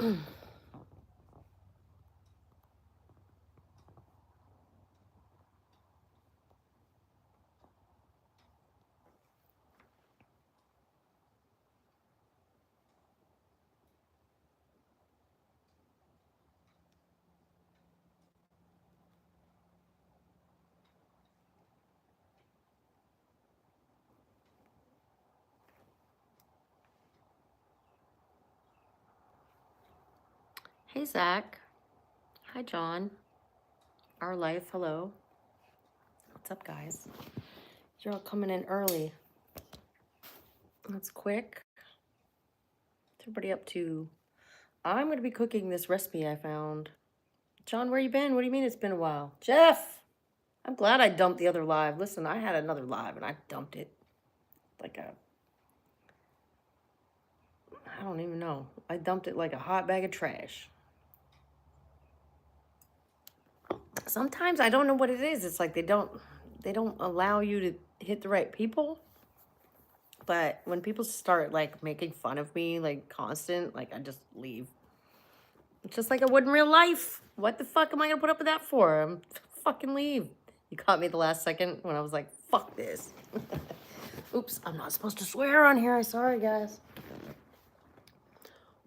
Hey, Zach. Hi, John. Our life. Hello. What's up, guys? You're all coming in early. That's quick. What's everybody up to? I'm going to be cooking this recipe I found. John, where you been? What do you mean it's been a while? Jeff! I'm glad I dumped the other live. Listen, I had another live and I dumped it. Like a... I don't even know. I dumped it like a hot bag of trash. Sometimes I don't know what it is. It's like they don't allow you to hit the right people. But when people start like making fun of me, like constant, like I just leave. It's just like I would in real life. What the fuck am I gonna put up with that for? I'm fucking leave. You caught me the last second when I was like, fuck this. Oops, I'm not supposed to swear on here. I'm sorry, guys.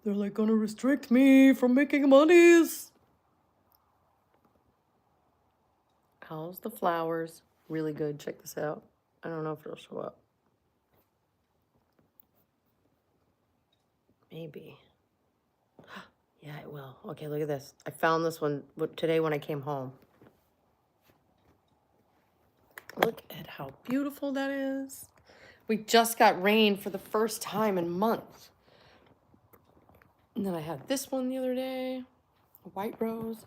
They're like gonna restrict me from making monies. How's the flowers? Really good. Check this out. I don't know if it'll show up. Maybe. Yeah, it will. Okay, look at this. I found this one today when I came home. Look at how beautiful that is. We just got rain for the first time in months. And then I had this one the other day, a white rose.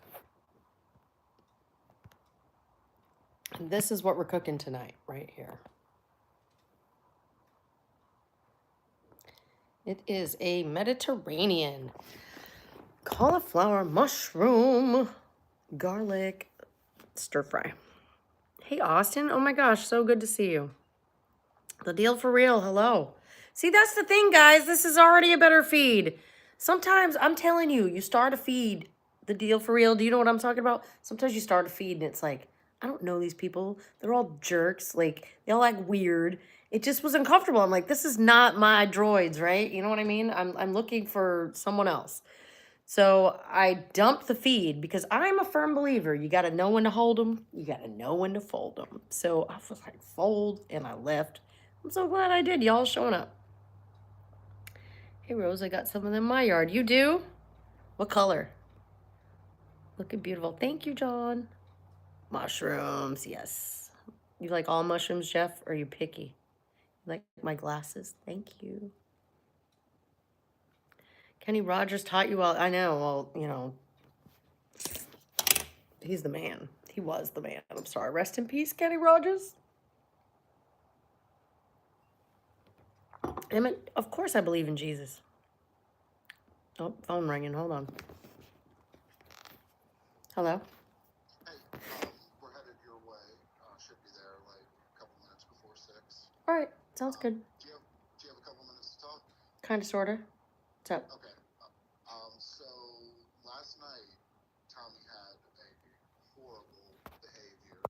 And this is what we're cooking tonight, right here. It is a Mediterranean cauliflower, mushroom, garlic stir fry. Hey, Austin. Oh my gosh, so good to see you. The deal for real. Hello. See, that's the thing, guys. This is already a better feed. Sometimes, I'm telling you, you start a feed, the deal for real. Do you know what I'm talking about? Sometimes you start a feed and it's like, I don't know these people. They're all jerks. Like, they all act weird. It just was uncomfortable. I'm like, this is not my droids, right? You know what I mean? I'm looking for someone else. So I dumped the feed because I'm a firm believer. You got to know when to hold them. You got to know when to fold them. So I was like, fold, and I left. I'm so glad I did. Y'all showing up. Hey, Rose, I got some of them in my yard. You do? What color? Looking beautiful. Thank you, John. Mushrooms, yes. You like all mushrooms, Jeff? Or are you picky? You like my glasses? Thank you. Kenny Rogers taught you well. I know. Well, you know, he's the man. He was the man. I'm sorry. Rest in peace, Kenny Rogers. Emmett, of course I believe in Jesus. Oh, phone ringing. Hold on. Hello? Hey, we're headed your way. Should be there like a couple minutes before 6. All right. Sounds good. Do you have a couple minutes to talk? Kind of, sort of. What's up? Okay. So last night, Tommy had a horrible behavior.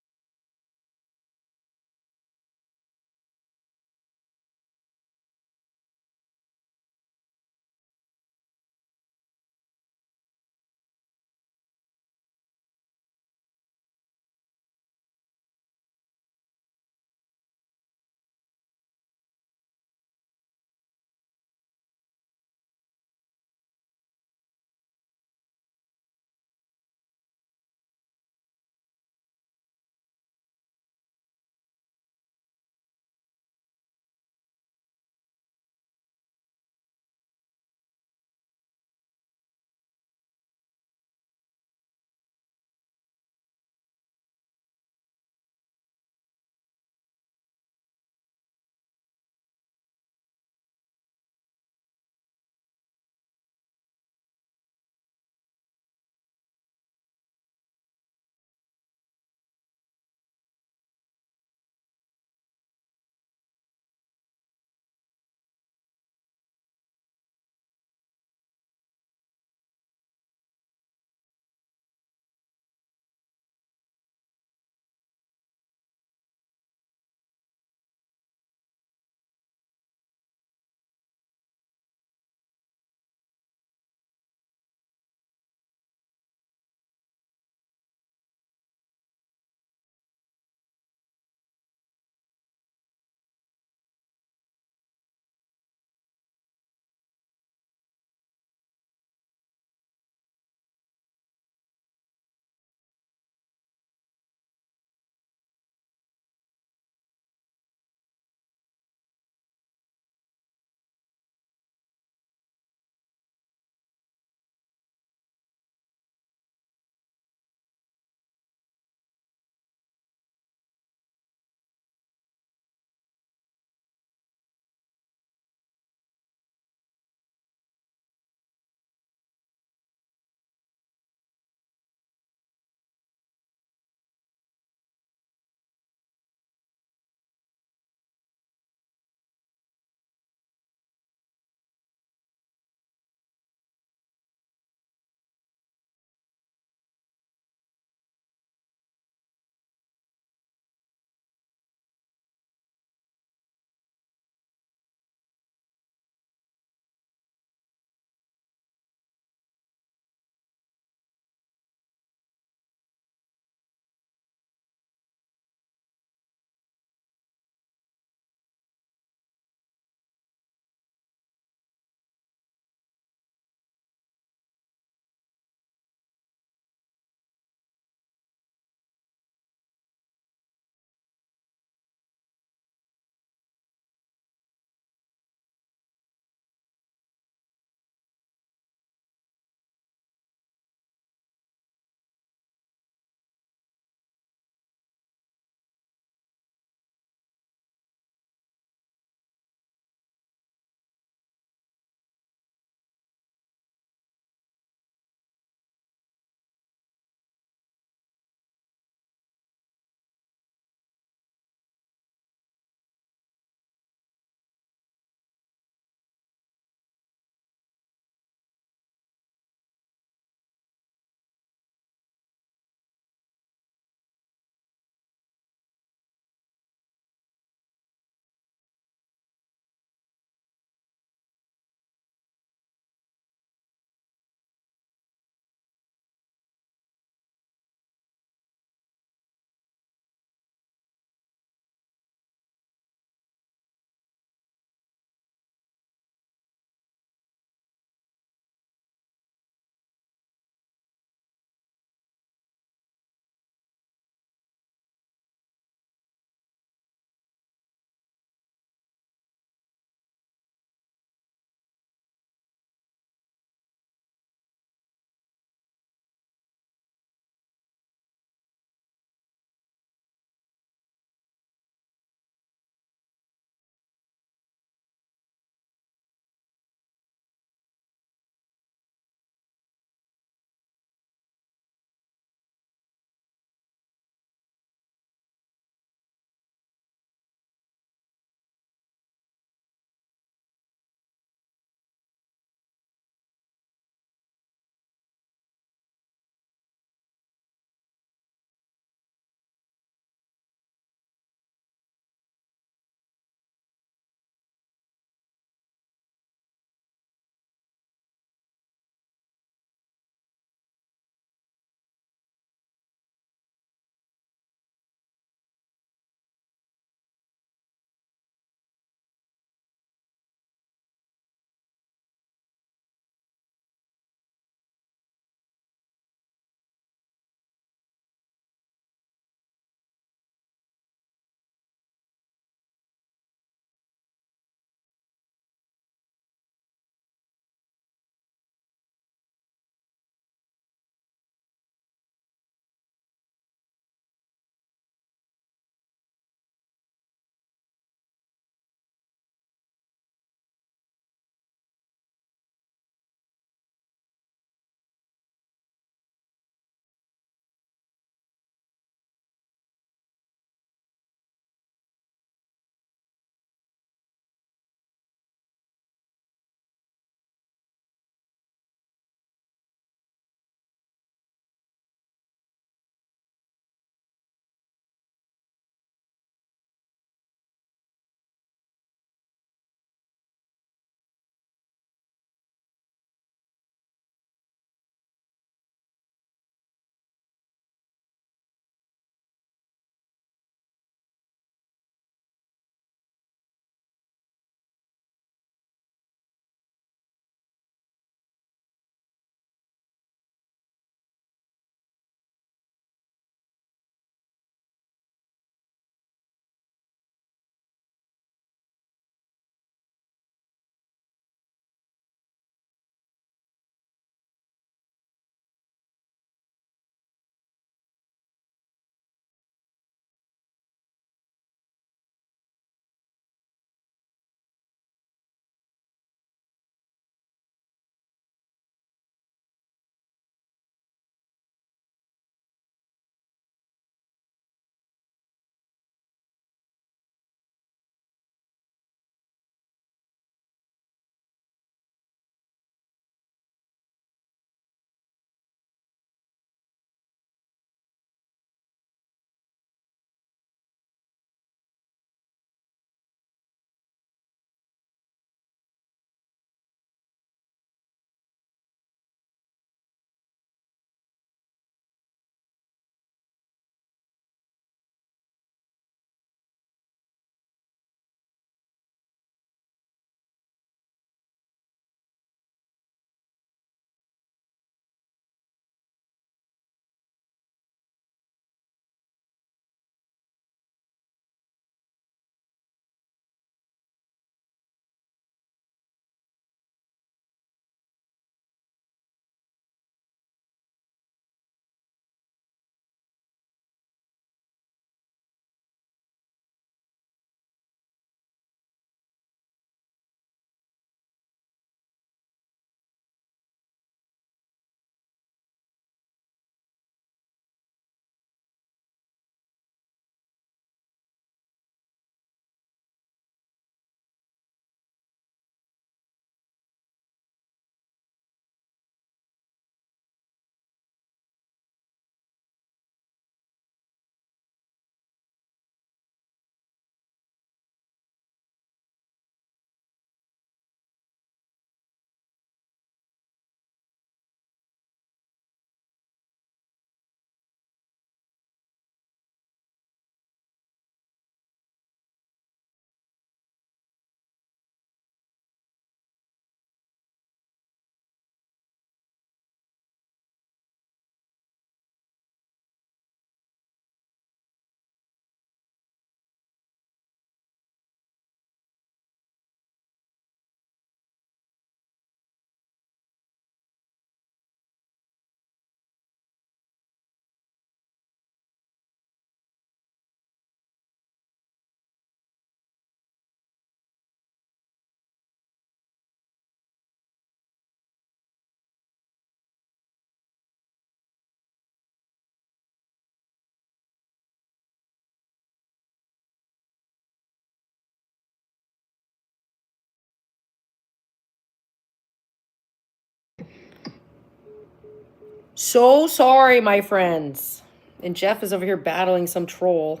So sorry, my friends. And Jeff is over here battling some troll.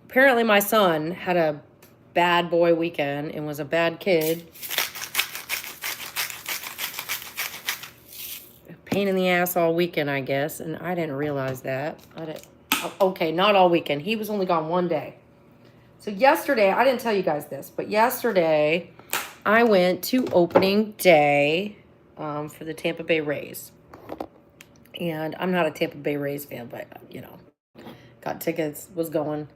Apparently my son had a bad boy weekend and was a bad kid. Pain in the ass all weekend, I guess, and I didn't realize that. Okay, not all weekend. He was only gone one day. So yesterday, I didn't tell you guys this, but yesterday I went to opening day for the Tampa Bay Rays. And I'm not a Tampa Bay Rays fan, but, you know, got tickets, was going.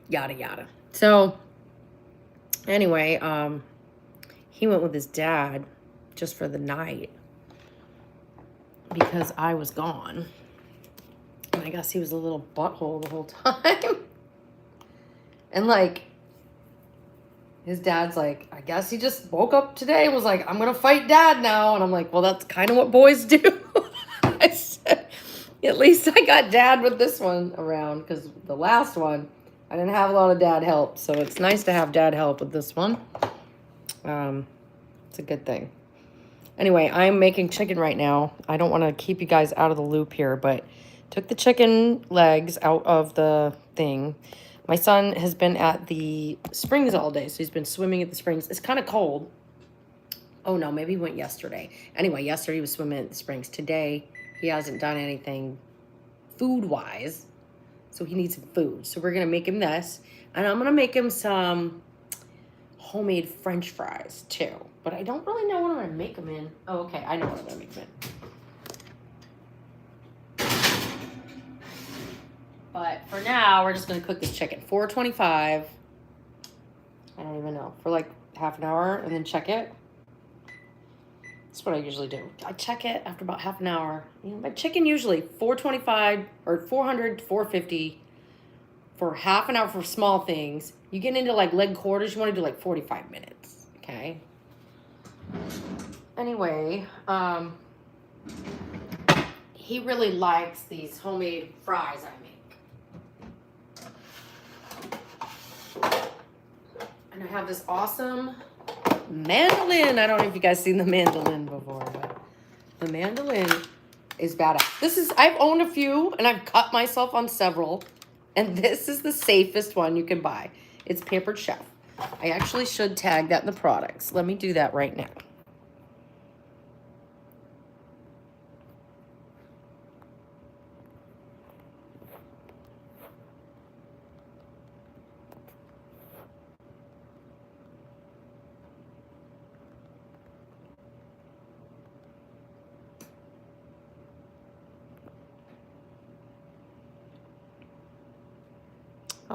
Yada, yada. So, anyway, he went with his dad just for the night because I was gone. And I guess he was a little butthole the whole time. And, like, his dad's like, I guess he just woke up today and was like, I'm going to fight dad now. And I'm like, well, that's kind of what boys do. I said, at least I got dad with this one around, because the last one, I didn't have a lot of dad help. So it's nice to have dad help with this one. It's a good thing. Anyway, I'm making chicken right now. I don't want to keep you guys out of the loop here, but took the chicken legs out of the thing. My son has been at the springs all day, so he's been swimming at the springs. It's kind of cold. Oh, no, maybe he went yesterday. Anyway, yesterday he was swimming at the springs. Today, he hasn't done anything food-wise, so he needs some food. So we're going to make him this, and I'm going to make him some homemade French fries, too. But I don't really know what I'm going to make them in. Oh, okay, I know what I'm going to make them in. But for now, we're just going to cook this chicken. 425. I don't even know. For like half an hour and then check it. That's what I usually do. I check it after about half an hour. You know, my chicken usually 425 or 400 to 450 for half an hour for small things. You get into like leg quarters, you want to do like 45 minutes. Okay. Anyway, he really likes these homemade fries I make. And I have this awesome mandolin. I don't know if you guys seen the mandolin before, but the mandolin is badass. I've owned a few and I've cut myself on several, and this is the safest one you can buy. It's Pampered Chef. I actually should tag that in the products. Let me do that right now.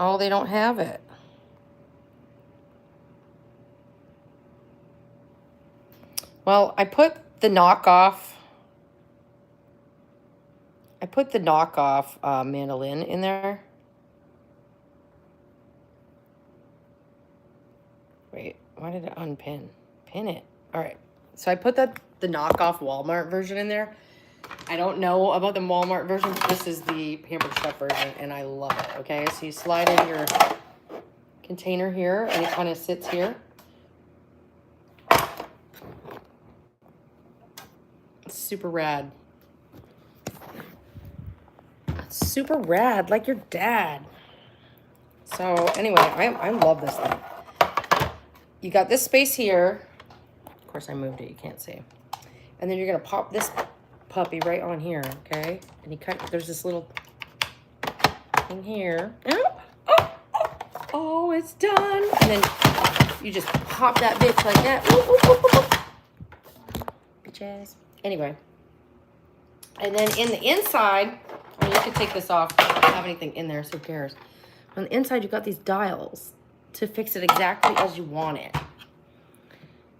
Oh, they don't have it. Well, I put the knockoff mandolin in there. Wait, why did it unpin? Pin it. All right. So I put the knockoff Walmart version in there. I don't know about the Walmart version, but this is the Pampered Chef version, and I love it. Okay, so you slide in your container here, and it kind of sits here. It's super rad. Super rad, like your dad. So anyway, I love this thing. You got this space here. Of course, I moved it. You can't see. And then you're gonna pop this puppy right on here, okay? And you there's this little thing here. Oh, it's done. And then you just pop that bitch like that. Bitches. Anyway. And then in the inside, I mean, you can take this off. I don't have anything in there, so who cares? On the inside, you've got these dials to fix it exactly as you want it.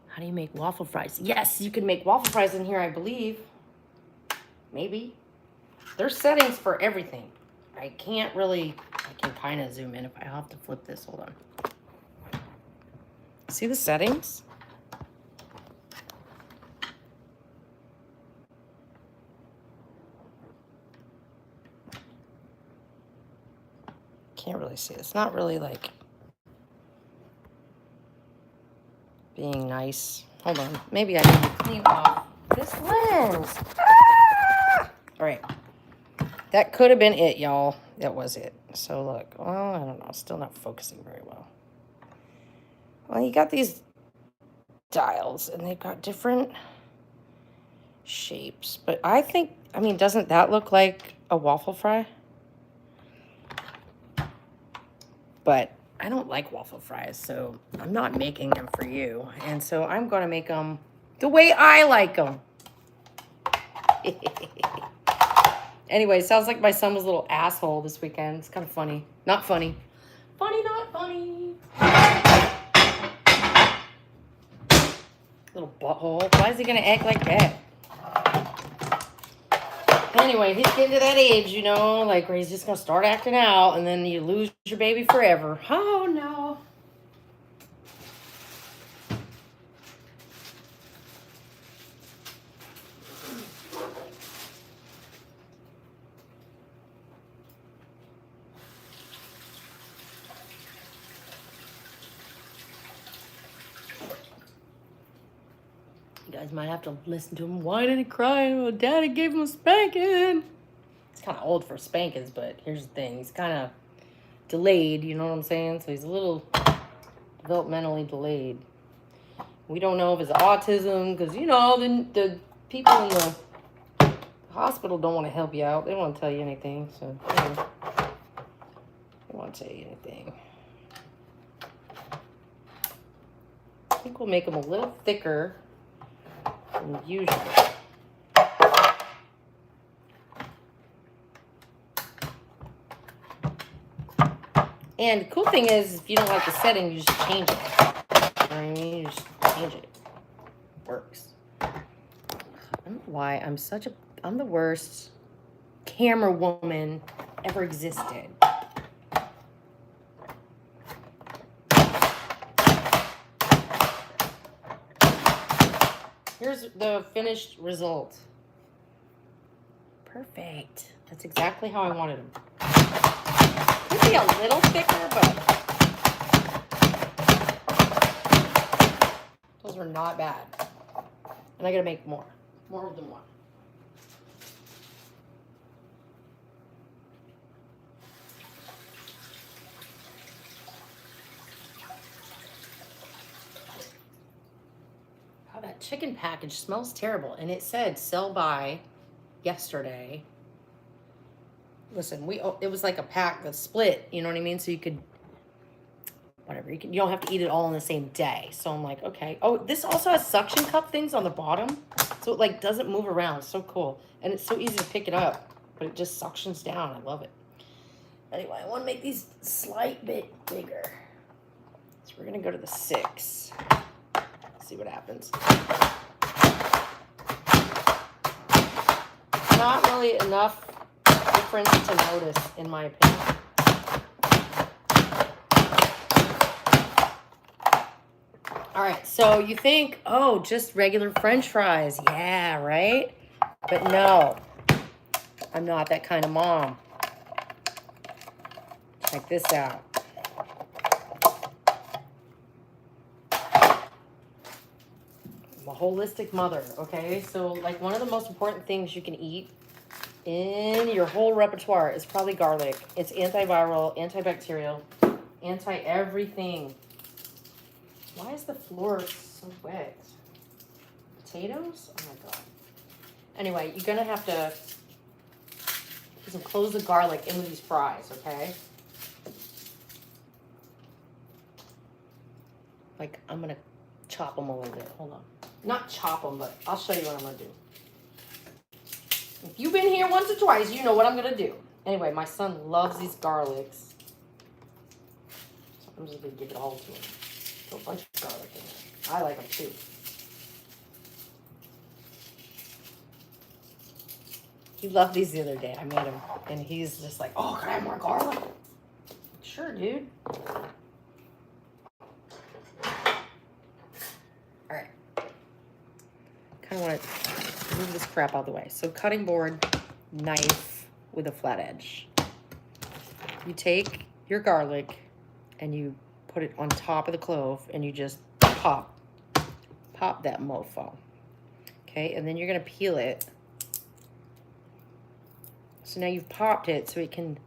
How do you make waffle fries? Yes, you can make waffle fries in here, I believe. Maybe. There's settings for everything. I can kind of zoom in if I have to flip this. Hold on. See the settings? Can't really see. It's not really like being nice. Hold on. Maybe I can clean off this lens. Ah! All right. That could have been it, y'all. That was it. So look, well, I don't know. Still not focusing very well. Well, you got these dials, and they've got different shapes. But I think, I mean, doesn't that look like a waffle fry? But I don't like waffle fries, so I'm not making them for you. And so I'm going to make them the way I like them. Anyway, sounds like my son was a little asshole this weekend. It's kind of funny. Not funny. Funny, not funny. Little butthole. Why is he going to act like that? Anyway, he's getting to that age, you know, like where he's just going to start acting out and then you lose your baby forever. Oh, no. You guys might have to listen to him whining and crying. Oh, Daddy gave him a spanking. He's kind of old for spankings, but here's the thing. He's kind of delayed, you know what I'm saying? So he's a little developmentally delayed. We don't know if it's autism because, you know, the people in the hospital don't want to help you out. They don't want to tell you anything. So, you know, they don't want to tell you anything. I think we'll make them a little thicker than usual. And the cool thing is, if you don't like the setting, you just change it. You know what I mean? You just change it. Works. I don't know why I'm the worst camera woman ever existed. Here's the finished result. Perfect. That's exactly how I wanted them. Could be a little thicker, but those are not bad. And I gotta make more of them one. Oh, that chicken package smells terrible. And it said sell by yesterday. Listen, it was like a pack that split, you know what I mean? So you could, whatever, you don't have to eat it all in the same day. So I'm like, okay. Oh, this also has suction cup things on the bottom. So it like doesn't move around. It's so cool. And it's so easy to pick it up, but it just suctions down. I love it. Anyway, I want to make these a slight bit bigger. So we're going to go to the 6. See what happens. Not really enough difference to notice, in my opinion. All right, so you think, oh, just regular French fries. Yeah, right? But no, I'm not that kind of mom. Check this out. I'm a holistic mother, okay? So, like, one of the most important things you can eat in your whole repertoire is probably garlic. It's antiviral, antibacterial, anti-everything. Why is the floor so wet? Potatoes? Oh my God. Anyway, you're gonna have to put some cloves of garlic into these fries, okay? Like, I'm gonna chop them a little bit. Hold on. Not chop them, but I'll show you what I'm gonna do. If you've been here once or twice, you know what I'm gonna do. Anyway, my son loves these garlics. So I'm just gonna give it all to him. Put a bunch of garlic in there. I like them too. He loved these the other day. I made him, and he's just like, "Oh, can I have more garlic?" Sure, dude. All right. Kind of want to move this crap out of the way. So cutting board, knife with a flat edge. You take your garlic and you put it on top of the clove and you just pop that mofo. Okay, and then you're gonna peel it. So now you've popped it so it can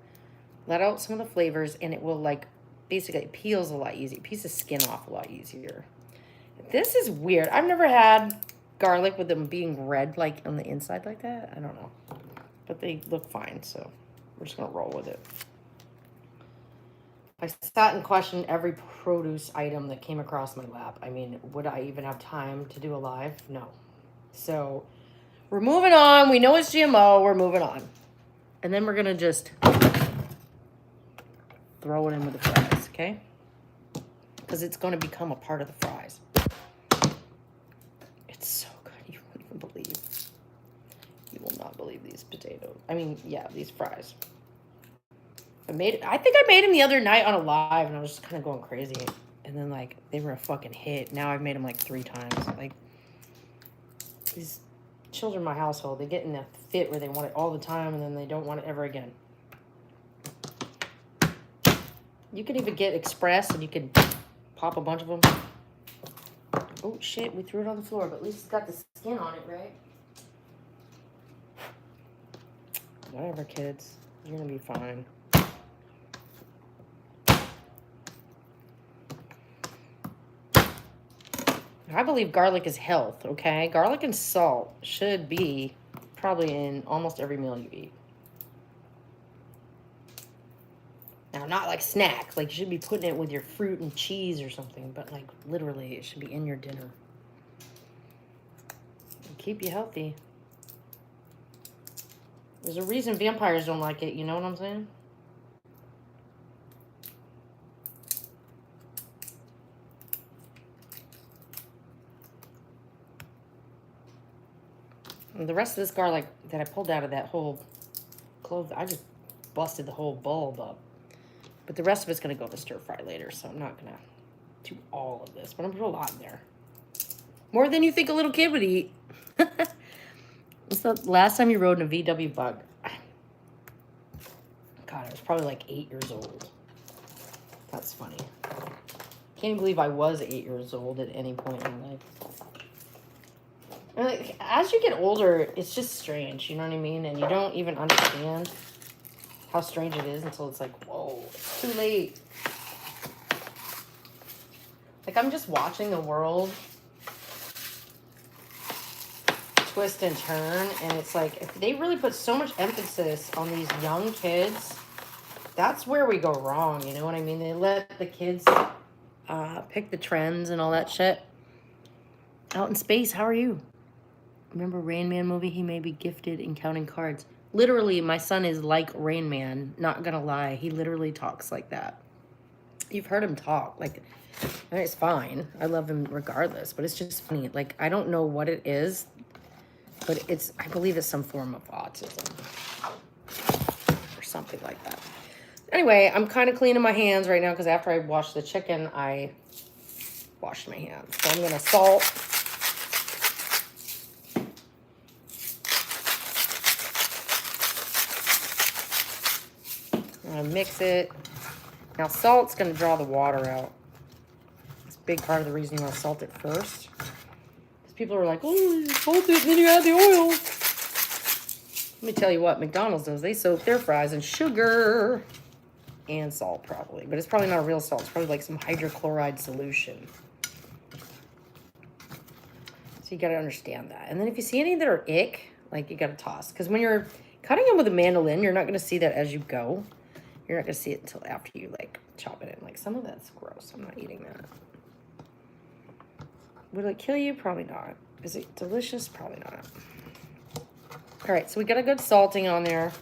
let out some of the flavors, and it will like, basically it peels a lot easier. It peels the skin off a lot easier. This is weird. I've never had garlic with them being red like on the inside like that. I don't know. But they look fine, so we're just gonna roll with it. I sat and questioned every produce item that came across my lap. I mean, would I even have time to do a live? No. So we're moving on. We know it's GMO. We're moving on. And then we're gonna just throw it in with the fries, okay? Because it's gonna become a part of the fries. It's so good. You won't even believe. You will not believe these potatoes. I mean, yeah, these fries. I think I made them the other night on a live, and I was just kind of going crazy. And then, like, they were a fucking hit. Now I've made them, like, 3 times. Like, these children in my household, they get in a fit where they want it all the time, and then they don't want it ever again. You can even get express, and you can pop a bunch of them. Oh, shit, we threw it on the floor, but at least it's got the skin on it, right? Whatever, kids. You're gonna be fine. I believe garlic is health, okay? Garlic and salt should be probably in almost every meal you eat. Now, not like snack. Like, you should be putting it with your fruit and cheese or something. But, like, literally, it should be in your dinner. It'll keep you healthy. There's a reason vampires don't like it. You know what I'm saying? And the rest of this garlic that I pulled out of that whole clove, I just busted the whole bulb up. But the rest of it's going to go in the stir fry later, so I'm not going to do all of this. But I'm going to put a lot in there. More than you think a little kid would eat. What's the last time you rode in a VW Bug? God, I was probably like 8 years old. That's funny. Can't even believe I was 8 years old at any point in my life. And like, as you get older, it's just strange, you know what I mean? And you don't even understand how strange it is until it's like, whoa, it's too late. Like, I'm just watching the world twist and turn, and it's like, if they really put so much emphasis on these young kids, that's where we go wrong, you know what I mean? They let the kids pick the trends and all that shit. Out in space, how are you? Remember Rain Man movie? He may be gifted in counting cards. Literally, my son is like Rain Man. Not gonna lie. He literally talks like that. You've heard him talk. Like, and it's fine. I love him regardless. But it's just funny. Like, I don't know what it is. But it's, I believe it's some form of autism. Or something like that. Anyway, I'm kind of cleaning my hands right now. Because after I washed the chicken, I washed my hands. So I'm going to salt. I'm going to mix it. Now, salt's going to draw the water out. It's a big part of the reason you want to salt it first. Because people are like, oh, you salt it and then you add the oil. Let me tell you what McDonald's does. They soak their fries in sugar and salt, probably. But it's probably not a real salt. It's probably like some hydrochloride solution. So you got to understand that. And then if you see any that are ick, like, you got to toss. Because when you're cutting them with a mandolin, you're not going to see that as you go. You're not going to see it until after you, like, chop it in. Like, some of that's gross. I'm not eating that. Will it kill you? Probably not. Is it delicious? Probably not. All right, so we got a good salting on there.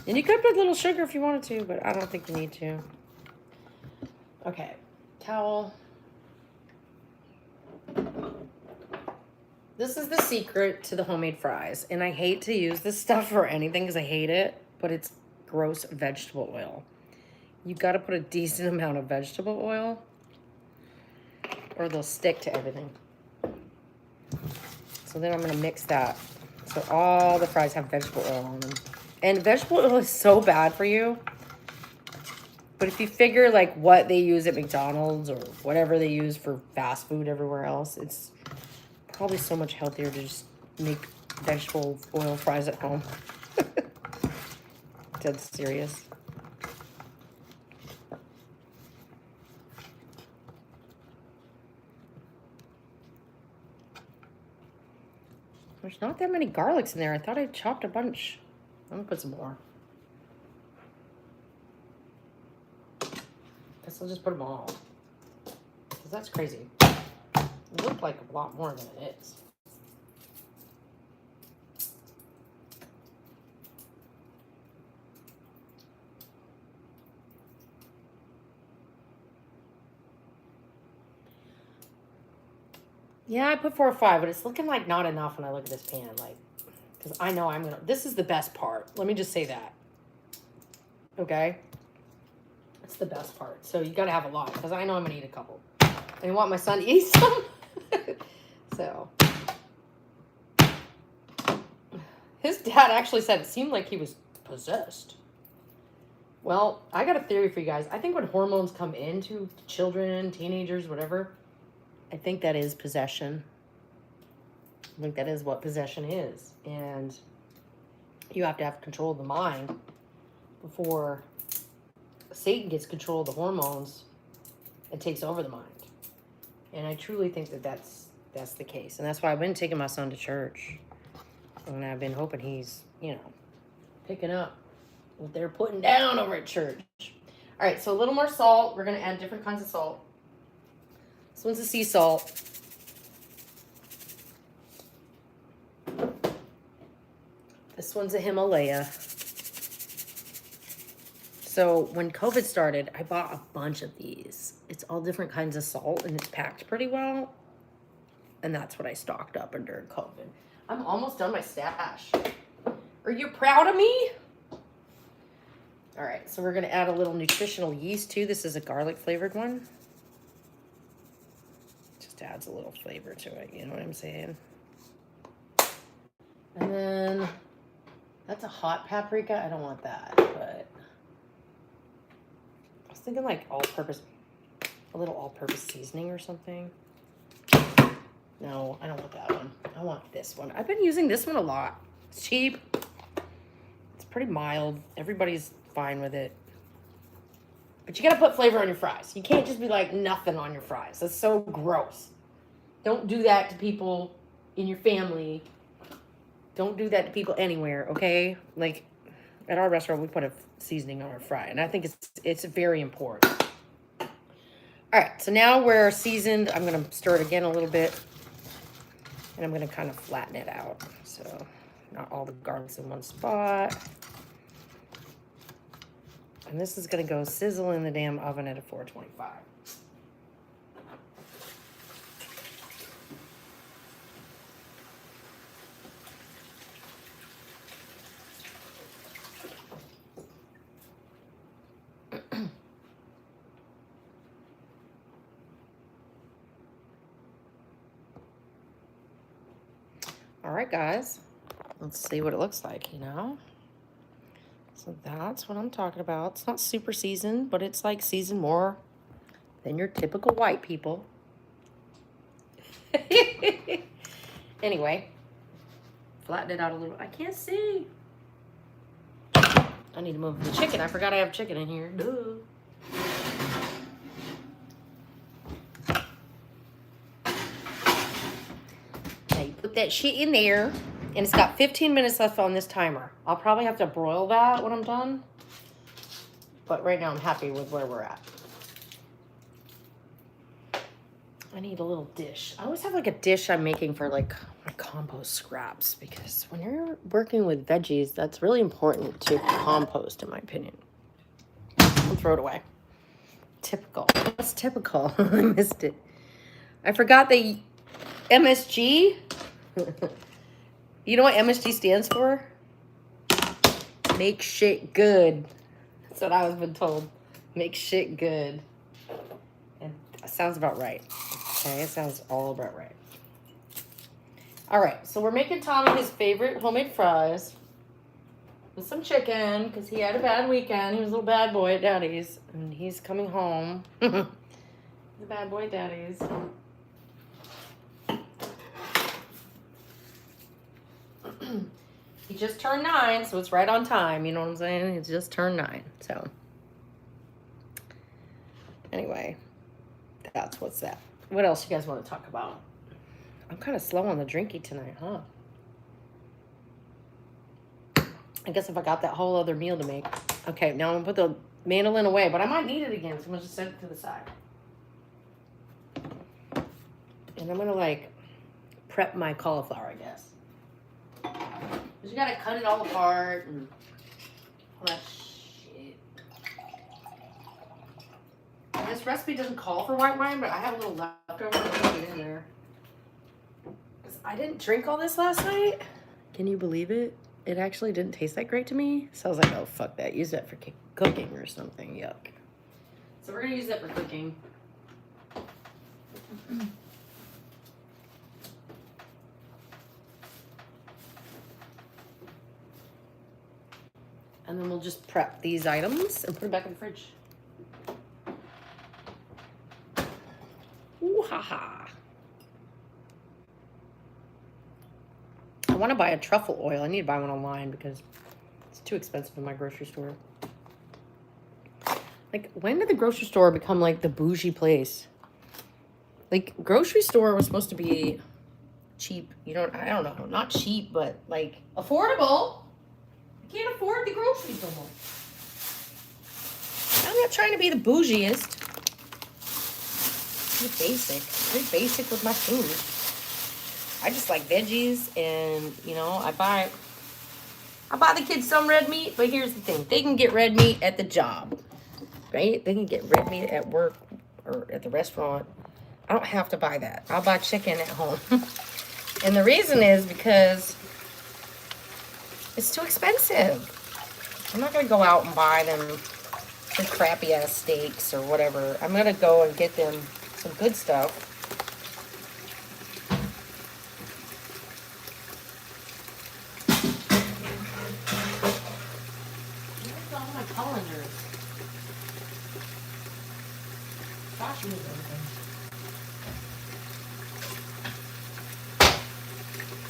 And you could put a little sugar if you wanted to, but I don't think you need to. Okay, towel. This is the secret to the homemade fries. And I hate to use this stuff for anything because I hate it, but it's gross vegetable oil. You got to put a decent amount of vegetable oil or they'll stick to everything. So then I'm going to mix that. So all the fries have vegetable oil on them. And vegetable oil is so bad for you. But if you figure like what they use at McDonald's or whatever they use for fast food everywhere else, it's Probably so much healthier to just make vegetable oil fries at home. Dead serious. There's not that many garlics in there. I thought I chopped a bunch. I'm gonna put some more. Guess I'll just put them all. Because that's crazy. It looked like a lot more than it is. Yeah, I put 4 or 5, but it's looking like not enough when I look at this pan. Like, because I know I'm gonna. This is the best part. Let me just say that. Okay, it's the best part. So you gotta have a lot because I know I'm gonna eat a couple. And I want my son to eat some. So his dad actually said it seemed like he was possessed. Well, I got a theory for you guys. I think when hormones come into children, teenagers, whatever, I think that is possession. I think that is what possession is. And you have to have control of the mind before Satan gets control of the hormones and takes over the mind. And I truly think that that's the case. And that's why I've been taking my son to church. And I've been hoping he's, you know, picking up what they're putting down over at church. All right, so a little more salt. We're going to add different kinds of salt. This one's a sea salt. This one's a Himalaya. So when COVID started, I bought a bunch of these. It's all different kinds of salt, and it's packed pretty well. And that's what I stocked up during COVID. I'm almost done my stash. Are you proud of me? All right, so we're going to add a little nutritional yeast, too. This is a garlic-flavored one. Just adds a little flavor to it, you know what I'm saying? And then that's a hot paprika. I don't want that, but I was thinking like all-purpose, a little all-purpose seasoning or something. No, I don't want that one. I want this one. I've been using this one a lot. It's cheap. It's pretty mild. Everybody's fine with it. But you gotta put flavor on your fries. You can't just be like nothing on your fries. That's so gross. Don't do that to people in your family. Don't do that to people anywhere, okay? Like at our restaurant, we put a seasoning on our fry, and I think it's very important. All right, so now we're seasoned. I'm gonna stir it again a little bit, and I'm gonna kind of flatten it out. So not all the garlic's in one spot. And this is gonna go sizzle in the damn oven at a 425. All right, guys, let's see what it looks like, you know? So that's what I'm talking about. It's not super seasoned, but it's like seasoned more than your typical white people. Anyway, flatten it out a little. I can't see. I need to move the chicken. I forgot I have chicken in here. Duh. Put that shit in there, and it's got 15 minutes left on this timer. I'll probably have to broil that when I'm done, but right now I'm happy with where we're at. I need a little dish. I always have like a dish I'm making for like my compost scraps, because when you're working with veggies, that's really important to compost, in my opinion. I'll throw it away. Typical. What's typical? I missed it. I forgot the MSG. You know what MSG stands for? Make shit good. That's what I was been told. Make shit good. And that sounds about right. Okay, it sounds all about right. All right, so we're making Tommy his favorite homemade fries with some chicken, because he had a bad weekend. He was a little bad boy at Daddy's, and he's coming home. The bad boy at Daddy's. He just turned 9, so it's right on time. You know what I'm saying? He just turned 9. So, anyway, that's what's that. What else you guys want to talk about? I'm kind of slow on the drinky tonight, huh? I guess if I got that whole other meal to make. Okay, now I'm going to put the mandolin away, but I might need it again, so I'm going to just set it to the side. And I'm going to, like, prep my cauliflower, I guess. Because you got to cut it all apart and all that shit. And this recipe doesn't call for white wine, but I have a little leftover to put it in there. Because I didn't drink all this last night. Can you believe it? It actually didn't taste that great to me. So I was like, oh, fuck that. Use that for cooking or something. Yuck. So we're going to use that for cooking. And then we'll just prep these items and put them back in the fridge. Ooh, ha. I want to buy a truffle oil. I need to buy one online because it's too expensive in my grocery store. Like, when did the grocery store become like the bougie place? Like, grocery store was supposed to be cheap. I don't know. Not cheap, but like affordable. I can't afford the groceries no more. I'm not trying to be the bougiest. Pretty basic with my food. I just like veggies, and I buy the kids some red meat, but here's the thing. They can get red meat at the job, right? They can get red meat at work or at the restaurant. I don't have to buy that. I'll buy chicken at home. And the reason is because it's too expensive. I'm not going to go out and buy them some crappy ass steaks or whatever. I'm going to go and get them some good stuff. Where's all my colanders? Gosh, use everything.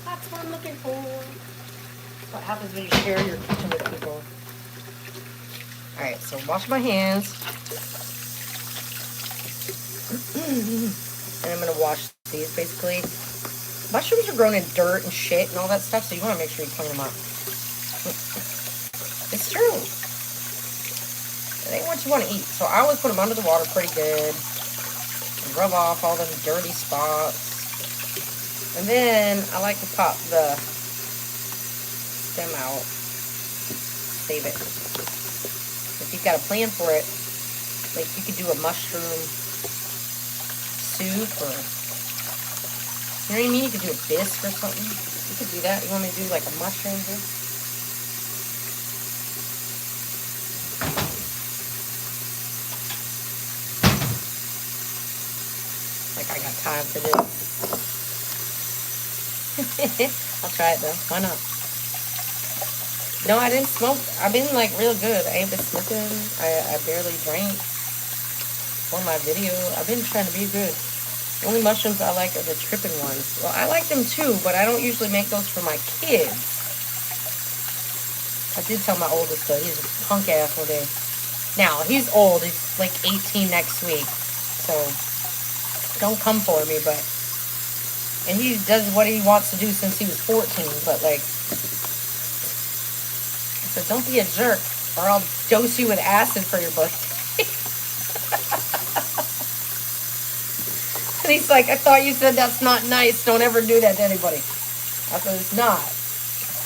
That's what I'm looking for. What happens when you share your kitchen with people? Alright, so wash my hands. And I'm going to wash these, basically. Mushrooms are grown in dirt and shit and all that stuff, so you want to make sure you clean them up. It's true. It ain't what you want to eat. So I always put them under the water pretty good. And rub off all them dirty spots. And then I like to pop the stem out. Save it. If you've got a plan for it, like you could do a mushroom soup, or you know what I mean? You could do a bisque or something. You could do that. You want me to do like a mushroom bisque? Like I got time for this. I'll try it though. Why not? No, I didn't smoke. I've been like real good. I ain't been smoking. I barely drank for my video. I've been trying to be good. The only mushrooms I like are the tripping ones. Well, I like them too, but I don't usually make those for my kids. I did tell my oldest though, he's a punk ass one day. Now, he's old. He's like 18 next week. So, don't come for me, but... And he does what he wants to do since he was 14, but like... I said, don't be a jerk, or I'll dose you with acid for your birthday. And he's like, I thought you said that's not nice. Don't ever do that to anybody. I said, it's not.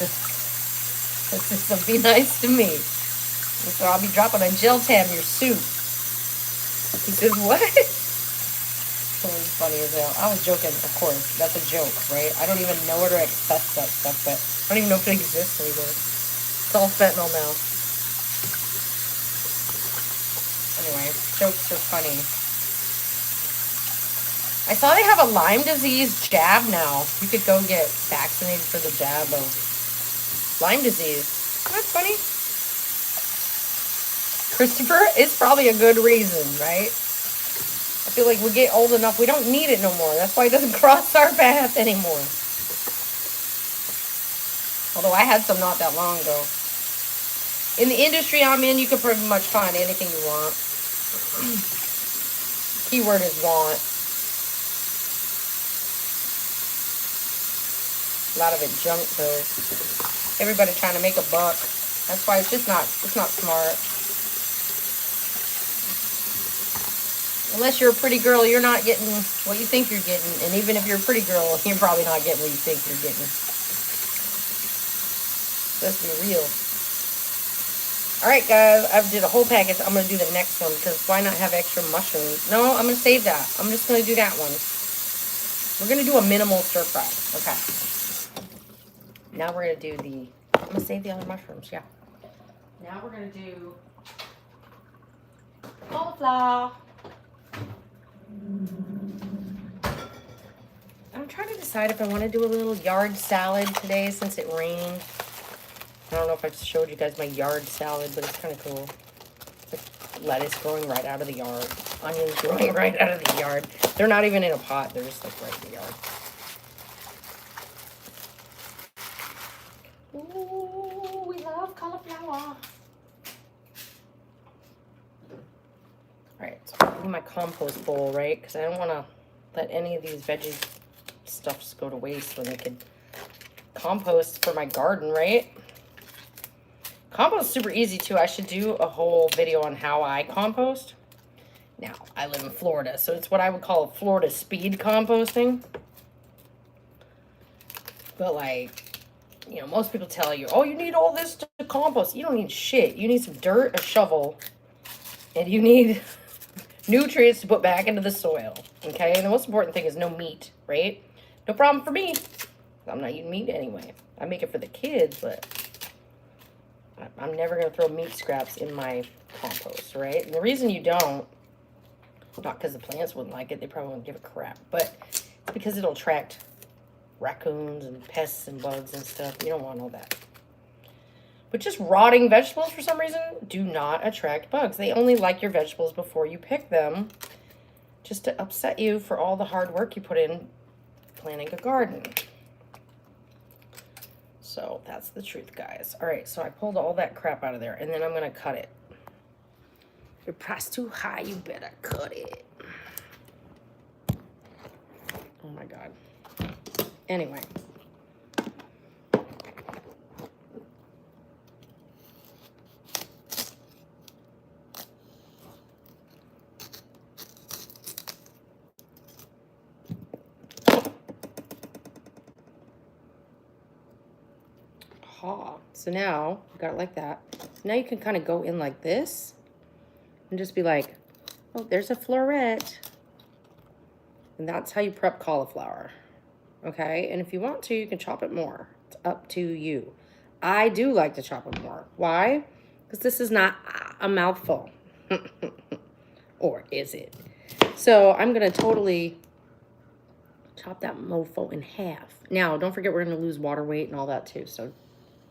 It's just to be nice to me. So I'll be dropping a gel tab in your soup. He says, what? So it's funny as hell. I was joking, of course. That's a joke, right? I don't even know where to access that stuff, but I don't even know if it exists anymore. It's all fentanyl now. Anyway, jokes are funny. I saw they have a Lyme disease jab now. You could go get vaccinated for the jab of Lyme disease. That's funny. Christopher, it's probably a good reason, right? I feel like we get old enough, we don't need it no more. That's why it doesn't cross our path anymore. Although I had some not that long ago. In the industry I'm in, you can pretty much find anything you want. Keyword is want. A lot of it junk though. Everybody trying to make a buck. That's why it's not smart. Unless you're a pretty girl, you're not getting what you think you're getting. And even if you're a pretty girl, you're probably not getting what you think you're getting. Let's be real. Alright guys, I've did a whole package. I'm going to do the next one because why not have extra mushrooms? No, I'm going to save that. I'm just going to do that one. We're going to do a minimal stir fry. Okay. Now we're going to do the... I'm going to save the other mushrooms, yeah. Now we're going to do cauliflower. I'm trying to decide if I want to do a little yard salad today since it rained. I don't know if I've showed you guys my yard salad, but it's kind of cool. It's like lettuce growing right out of the yard. Onions growing right out of the yard. They're not even in a pot. They're just like right in the yard. Ooh, we love cauliflower. Alright, so I'm in my compost bowl, right? Because I don't want to let any of these veggie stuffs go to waste when they could compost for my garden, right? Compost is super easy too. I should do a whole video on how I compost. Now, I live in Florida, so it's what I would call Florida speed composting. But like, you know, most people tell you, oh, you need all this to compost. You don't need shit. You need some dirt, a shovel, and you need nutrients to put back into the soil. Okay? And the most important thing is no meat, right? No problem for me. I'm not eating meat anyway. I make it for the kids, but I'm never going to throw meat scraps in my compost, right? And the reason you don't, not because the plants wouldn't like it, they probably wouldn't give a crap, but it's because it'll attract raccoons and pests and bugs and stuff. You don't want all that. But just rotting vegetables, for some reason, do not attract bugs. They only like your vegetables before you pick them, just to upset you for all the hard work you put in planting a garden. So that's the truth, guys. All right, so I pulled all that crap out of there, and then I'm going to cut it. Your price too high, you better cut it. Oh, my God. Anyway. So now, you got it like that. So now you can kind of go in like this and just be like, oh, there's a floret. And that's how you prep cauliflower. Okay? And if you want to, you can chop it more. It's up to you. I do like to chop it more. Why? Because this is not a mouthful. Or is it? So I'm going to totally chop that mofo in half. Now, don't forget we're going to lose water weight and all that too. So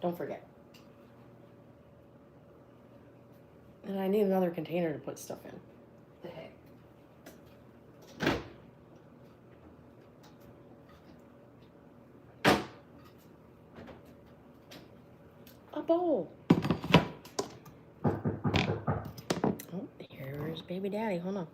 don't forget. And I need another container to put stuff in. The heck? A bowl. Oh, here's baby daddy. Hold on.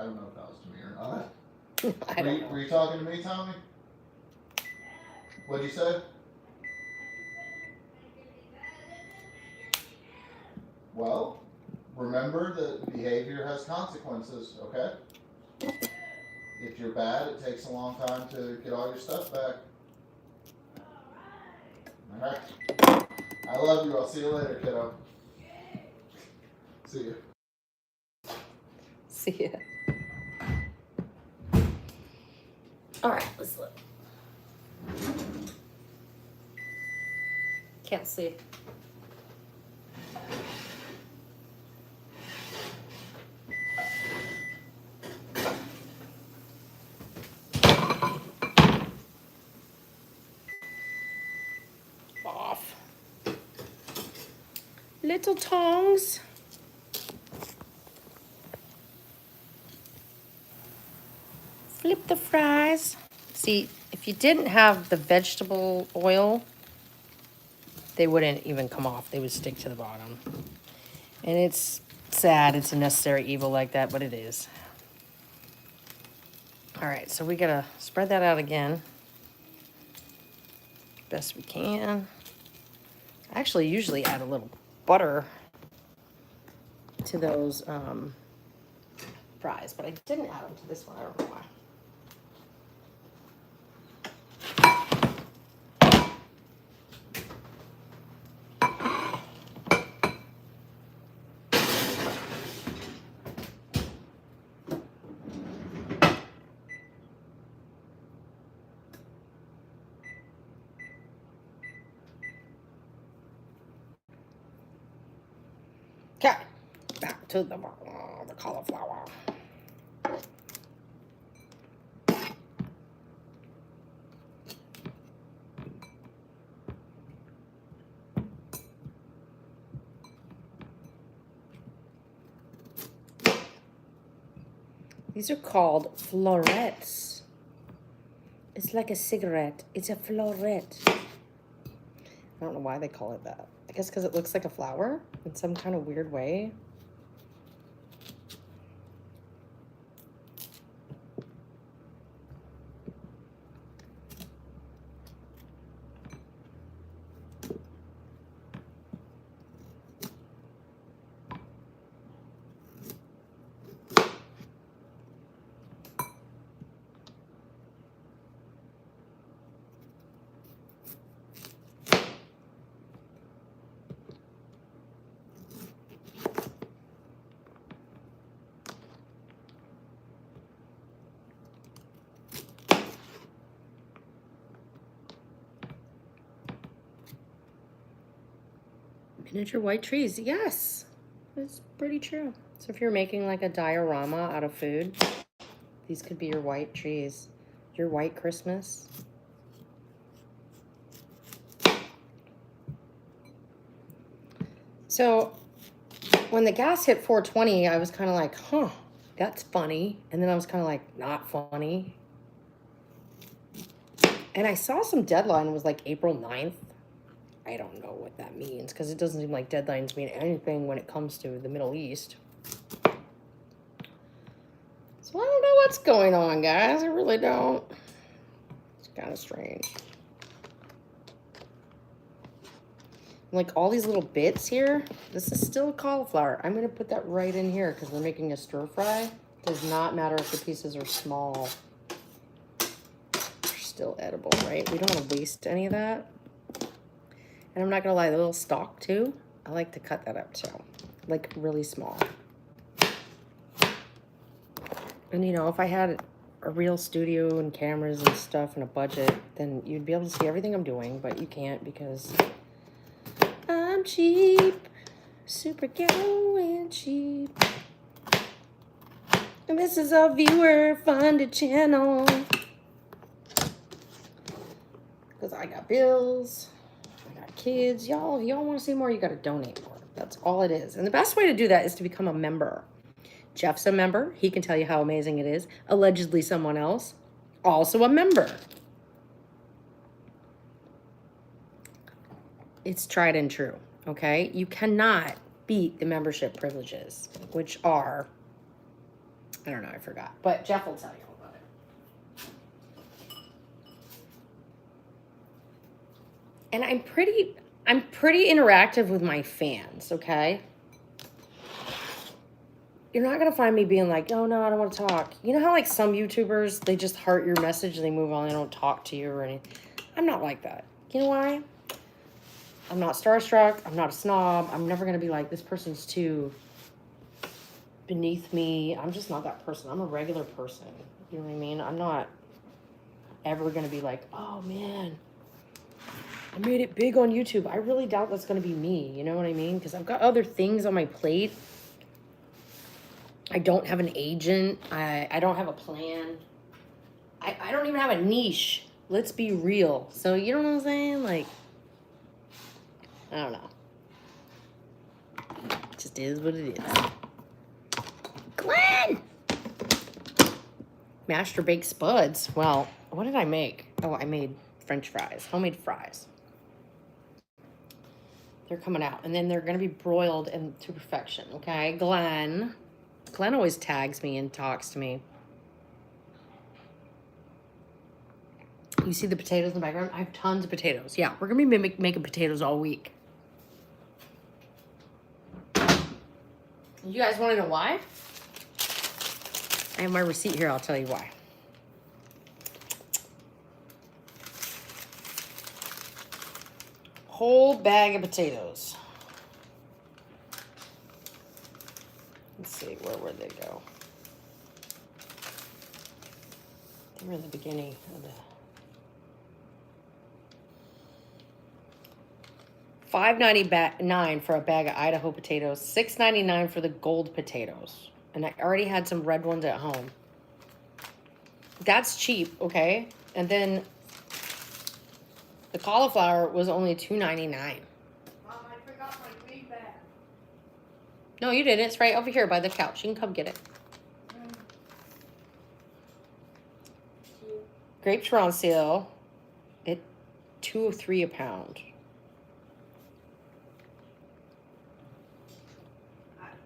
I don't know if that was to me or not. I don't know. Were you talking to me, Tommy? What'd you say? Well, remember that behavior has consequences, okay? If you're bad, it takes a long time to get all your stuff back. Alright. I love you. I'll see you later, kiddo. See you. See ya. All right, let's look. Can't see. Off. Little tongs. Flip the fries. See, if you didn't have the vegetable oil, they wouldn't even come off. They would stick to the bottom. And it's sad. It's a necessary evil like that, but it is. All right, so we gotta spread that out again. Best we can. I actually usually add a little butter to those fries, but I didn't add them to this one. I don't know why. Okay, back to the cauliflower. These are called florets. It's like a cigarette. It's a floret. I don't know why they call it that. I guess because it looks like a flower in some kind of weird way. Miniature white trees, yes, that's pretty true. So if you're making like a diorama out of food, these could be your white trees, your white Christmas. So when the gas hit 420, I was kind of like, huh, that's funny. And then I was kind of like, not funny. And I saw some deadline was like April 9th. I don't know what that means because it doesn't seem like deadlines mean anything when it comes to the Middle East. So I don't know what's going on, guys. I really don't. It's kind of strange. Like all these little bits here, this is still cauliflower. I'm going to put that right in here because we're making a stir fry. Does not matter if the pieces are small. They're still edible, right? We don't want to waste any of that. And I'm not gonna lie, the little stalk too, I like to cut that up too, like really small. And you know, if I had a real studio and cameras and stuff and a budget, then you'd be able to see everything I'm doing, but you can't because I'm cheap, super ghetto and cheap. And this is a viewer-funded channel. Because I got bills. Kids, y'all, if y'all want to see more, you got to donate more. That's all it is. And the best way to do that is to become a member. Jeff's a member. He can tell you how amazing it is. Allegedly someone else, also a member. It's tried and true, okay? You cannot beat the membership privileges, which are I don't know, I forgot. But Jeff will tell you all about it. And I'm pretty interactive with my fans, okay? You're not gonna find me being like, oh no, I don't want to talk. You know how like some YouTubers, they just heart your message and they move on, they don't talk to you or anything. I'm not like that. You know why? I'm not starstruck. I'm not a snob. I'm never gonna be like, this person's too beneath me. I'm just not that person. I'm a regular person. You know what I mean? I'm not ever gonna be like, oh man, I made it big on YouTube. I really doubt that's gonna be me. You know what I mean? Because I've got other things on my plate. I don't have an agent. I don't have a plan. I don't even have a niche. Let's be real. So you know what I'm saying? Like, I don't know. It just is what it is. Glenn! Master baked spuds. Well, what did I make? Oh, I made French fries. Homemade fries. They're coming out. And then they're going to be broiled to perfection. Okay, Glenn always tags me and talks to me. You see the potatoes in the background? I have tons of potatoes. Yeah, we're going to be making potatoes all week. You guys want to know why? I have my receipt here. I'll tell you why. Whole bag of potatoes. Let's see, where would they go? They were in the beginning of the... $5.99 for a bag of Idaho potatoes. $6.99 for the gold potatoes. And I already had some red ones at home. That's cheap, okay? And then the cauliflower was only $2.99. Mom, I forgot my green bag. No, you didn't. It's right over here by the couch. You can come get it. Grapes were on sale at $2.03 a pound.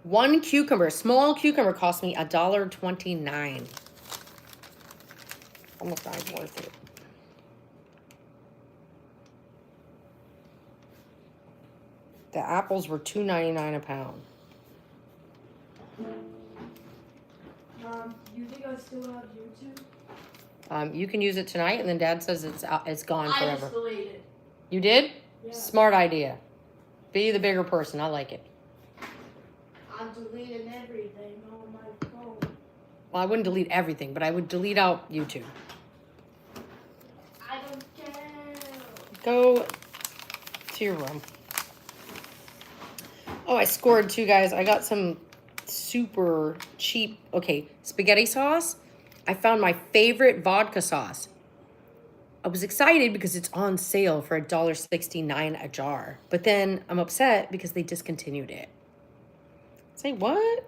One cucumber, small cucumber, cost me $1.29. Almost not even worth it. The apples were $2.99 a pound. Mom, you think I still have YouTube? You can use it tonight, and then Dad says it's gone I forever. just deleted. You did? Yeah. Smart idea. Be the bigger person. I like it. I'm deleting everything on my phone. Well, I wouldn't delete everything, but I would delete out YouTube. I don't care. Go to your room. Oh, I scored too, guys. I got some super cheap, spaghetti sauce. I found my favorite vodka sauce. I was excited because it's on sale for $1.69 a jar. But then I'm upset because they discontinued it. Say what?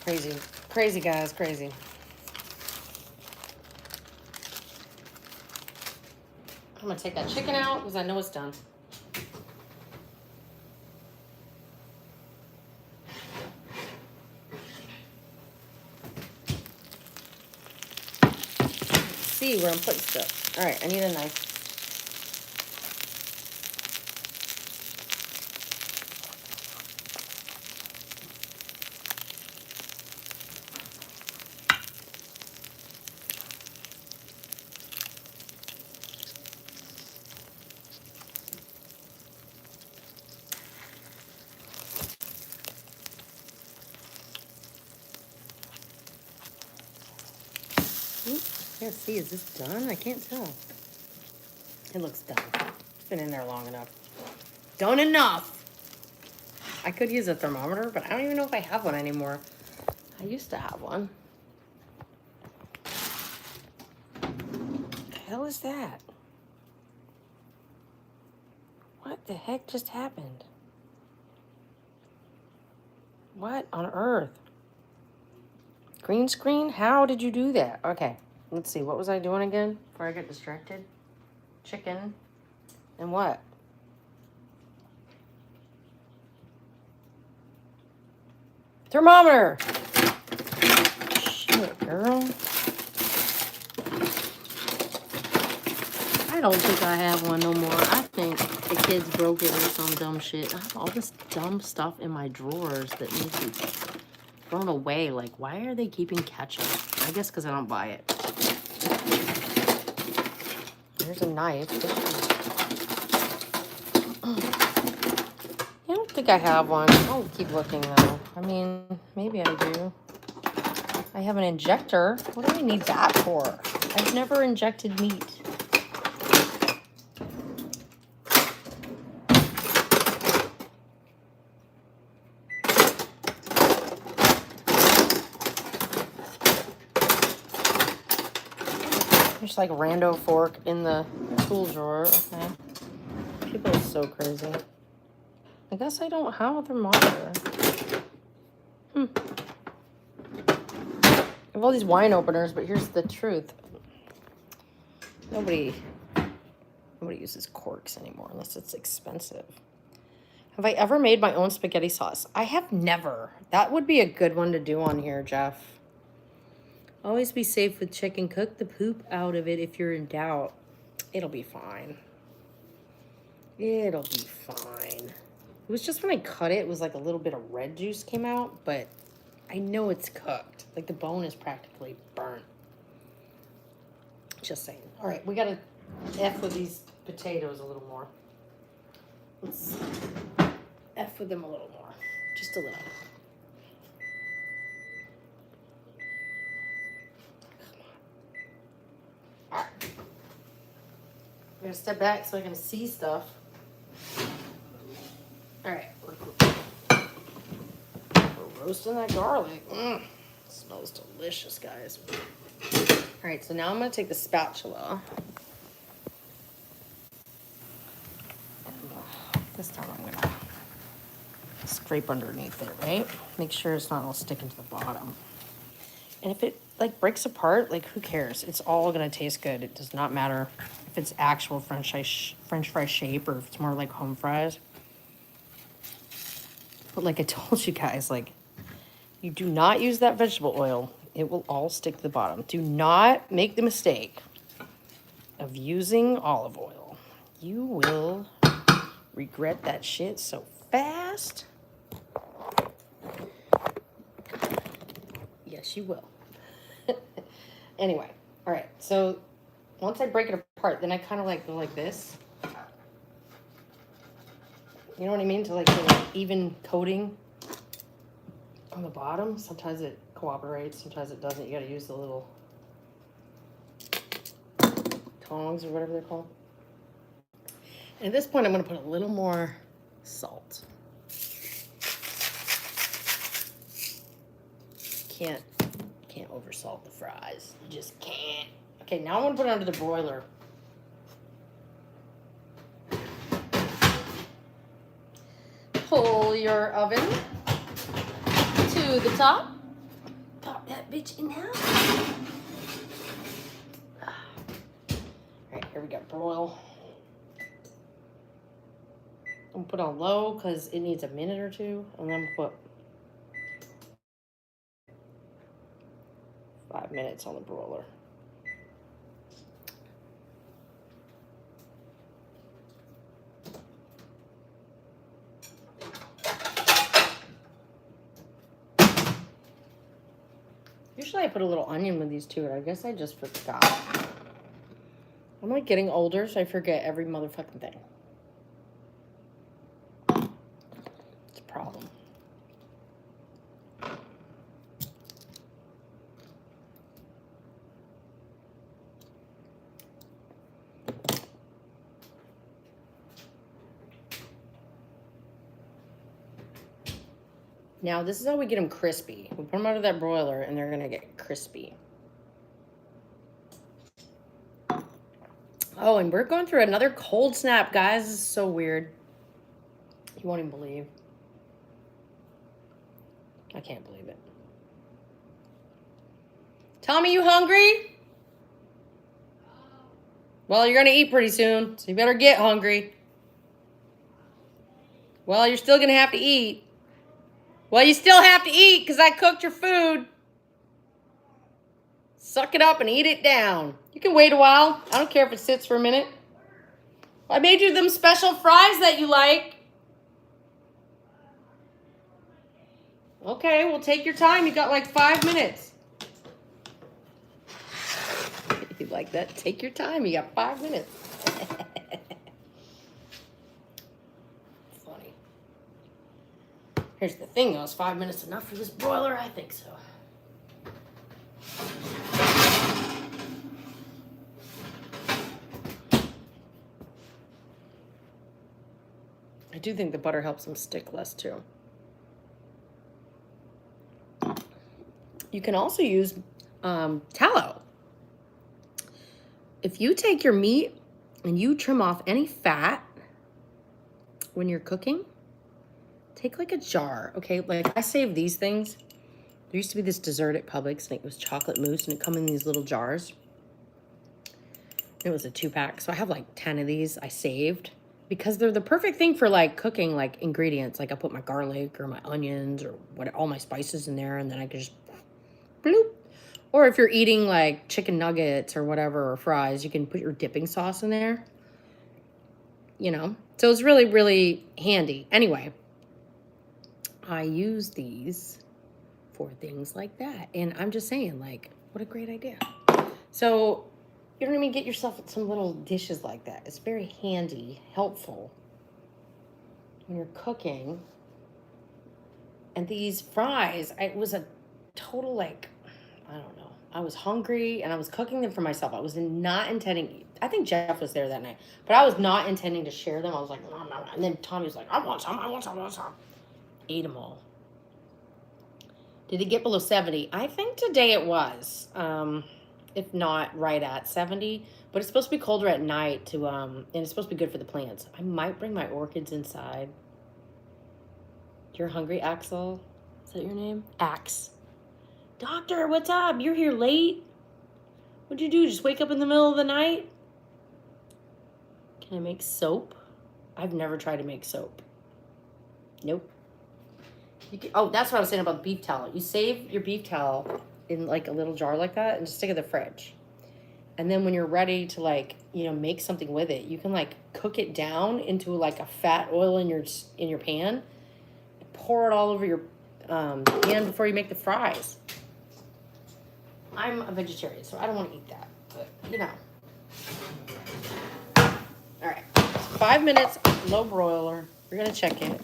Crazy. Crazy, guys. Crazy. I'm going to take that chicken out because I know it's done. See where I'm putting stuff. All right, I need a knife. Let's see, is this done? I can't tell. It looks done. It's been in there long enough. Done enough! I could use a thermometer, but I don't even know if I have one anymore. I used to have one. What the hell is that? What the heck just happened? What on earth? Green screen? How did you do that? Okay. Let's see, what was I doing again before I got distracted? Chicken. And what? Thermometer! Shit, girl. I don't think I have one no more. I think the kids broke it or some dumb shit. I have all this dumb stuff in my drawers that needs to be thrown away. Like, why are they keeping ketchup? I guess because I don't buy it. There's a knife. I don't think I have one. I'll keep looking though. I mean, maybe I do. I have an injector. What do I need that for? I've never injected meat. There's like a rando fork in the tool drawer. Okay. People are so crazy. I guess I don't have a thermometer. I have all these wine openers, but here's the truth. Nobody uses corks anymore unless it's expensive. Have I ever made my own spaghetti sauce? I have never. That would be a good one to do on here, Jeff. Always be safe with chicken. Cook the poop out of it if you're in doubt. It'll be fine. It'll be fine. It was just when I cut it, it was like a little bit of red juice came out, but I know it's cooked. Like the bone is practically burnt. Just saying. All right, we gotta F with these potatoes a little more. Let's F with them a little more. Just a little. Come on. All right. I'm gonna step back so I can see stuff. All right. We're roasting that garlic. It smells delicious, guys. All right, so now I'm gonna take the spatula. This time I'm gonna scrape underneath it, right? Make sure it's not all sticking to the bottom. And if it like breaks apart, like who cares? It's all gonna taste good. It does not matter if it's actual French fry shape or if it's more like home fries. But like I told you guys, like you do not use that vegetable oil. It will all stick to the bottom. Do not make the mistake of using olive oil. You will regret that shit so fast. Yes, you will. Anyway, all right. So once I break it apart, then I kind of like go like this. You know what I mean? To like get an even coating on the bottom. Sometimes it cooperates, sometimes it doesn't. You got to use the little tongs or whatever they're called. And at this point, I'm going to put a little more salt. Can't oversalt the fries. You just can't. Okay, now I'm going to put it under the broiler. Pull your oven to the top. Pop that bitch in half. All right, here we go. Broil. I'm gonna put on low because it needs a minute or two, and then put 5 minutes on the broiler. Usually I put a little onion with these too, and I guess I just forgot. I'm like getting older, so I forget every motherfucking thing. It's a problem. Now, this is how we get them crispy. We put them out of that broiler, and they're gonna get crispy. Oh, and we're going through another cold snap, guys. This is so weird. You won't even believe. I can't believe it. Tommy, you hungry? Well, you're going to eat pretty soon, so you better get hungry. Well, you're still going to have to eat. Well, you still have to eat because I cooked your food. Suck it up and eat it down. You can wait a while. I don't care if it sits for a minute. I made you them special fries that you like. Okay, well, take your time. You got like 5 minutes. You like that? Take your time. You got 5 minutes. Funny. Here's the thing, though. Is 5 minutes enough for this broiler? I think so. I do think the butter helps them stick less, too. You can also use tallow. If you take your meat and you trim off any fat when you're cooking, take like a jar, okay? Like I save these things. There used to be this dessert at Publix, and it was chocolate mousse, and it come in these little jars. It was a 2-pack, so I have like 10 of these I saved because they're the perfect thing for like cooking like ingredients. Like I put my garlic or my onions or all my spices in there, and then I can just bloop. Or if you're eating like chicken nuggets or whatever, or fries, you can put your dipping sauce in there. You know, so it's really, really handy. Anyway, I use these for things like that. And I'm just saying, like, what a great idea. So you know what I mean? Get yourself some little dishes like that. It's very handy, helpful when you're cooking. And these fries, it was a total, like, I don't know. I was hungry and I was cooking them for myself. I was not intending, I think Jeff was there that night, but I was not intending to share them. I was like, nom, nom, nom. And then Tommy was like, I want some. Ate them all. Did it get below 70? I think today it was, if not right at 70, but it's supposed to be colder at night to, and it's supposed to be good for the plants. I might bring my orchids inside. You're hungry, Axel? Is that your name? Axe. Doctor, what's up? You're here late? What'd you do? Just wake up in the middle of the night? Can I make soap? I've never tried to make soap. Nope. Oh, that's what I was saying about beef towel. You save your beef towel in like a little jar like that and just stick it in the fridge. And then when you're ready to like, you know, make something with it, you can like cook it down into like a fat oil in your pan. Pour it all over your pan before you make the fries. I'm a vegetarian, so I don't want to eat that, but you know. All right, 5 minutes, low broiler. We're gonna check it.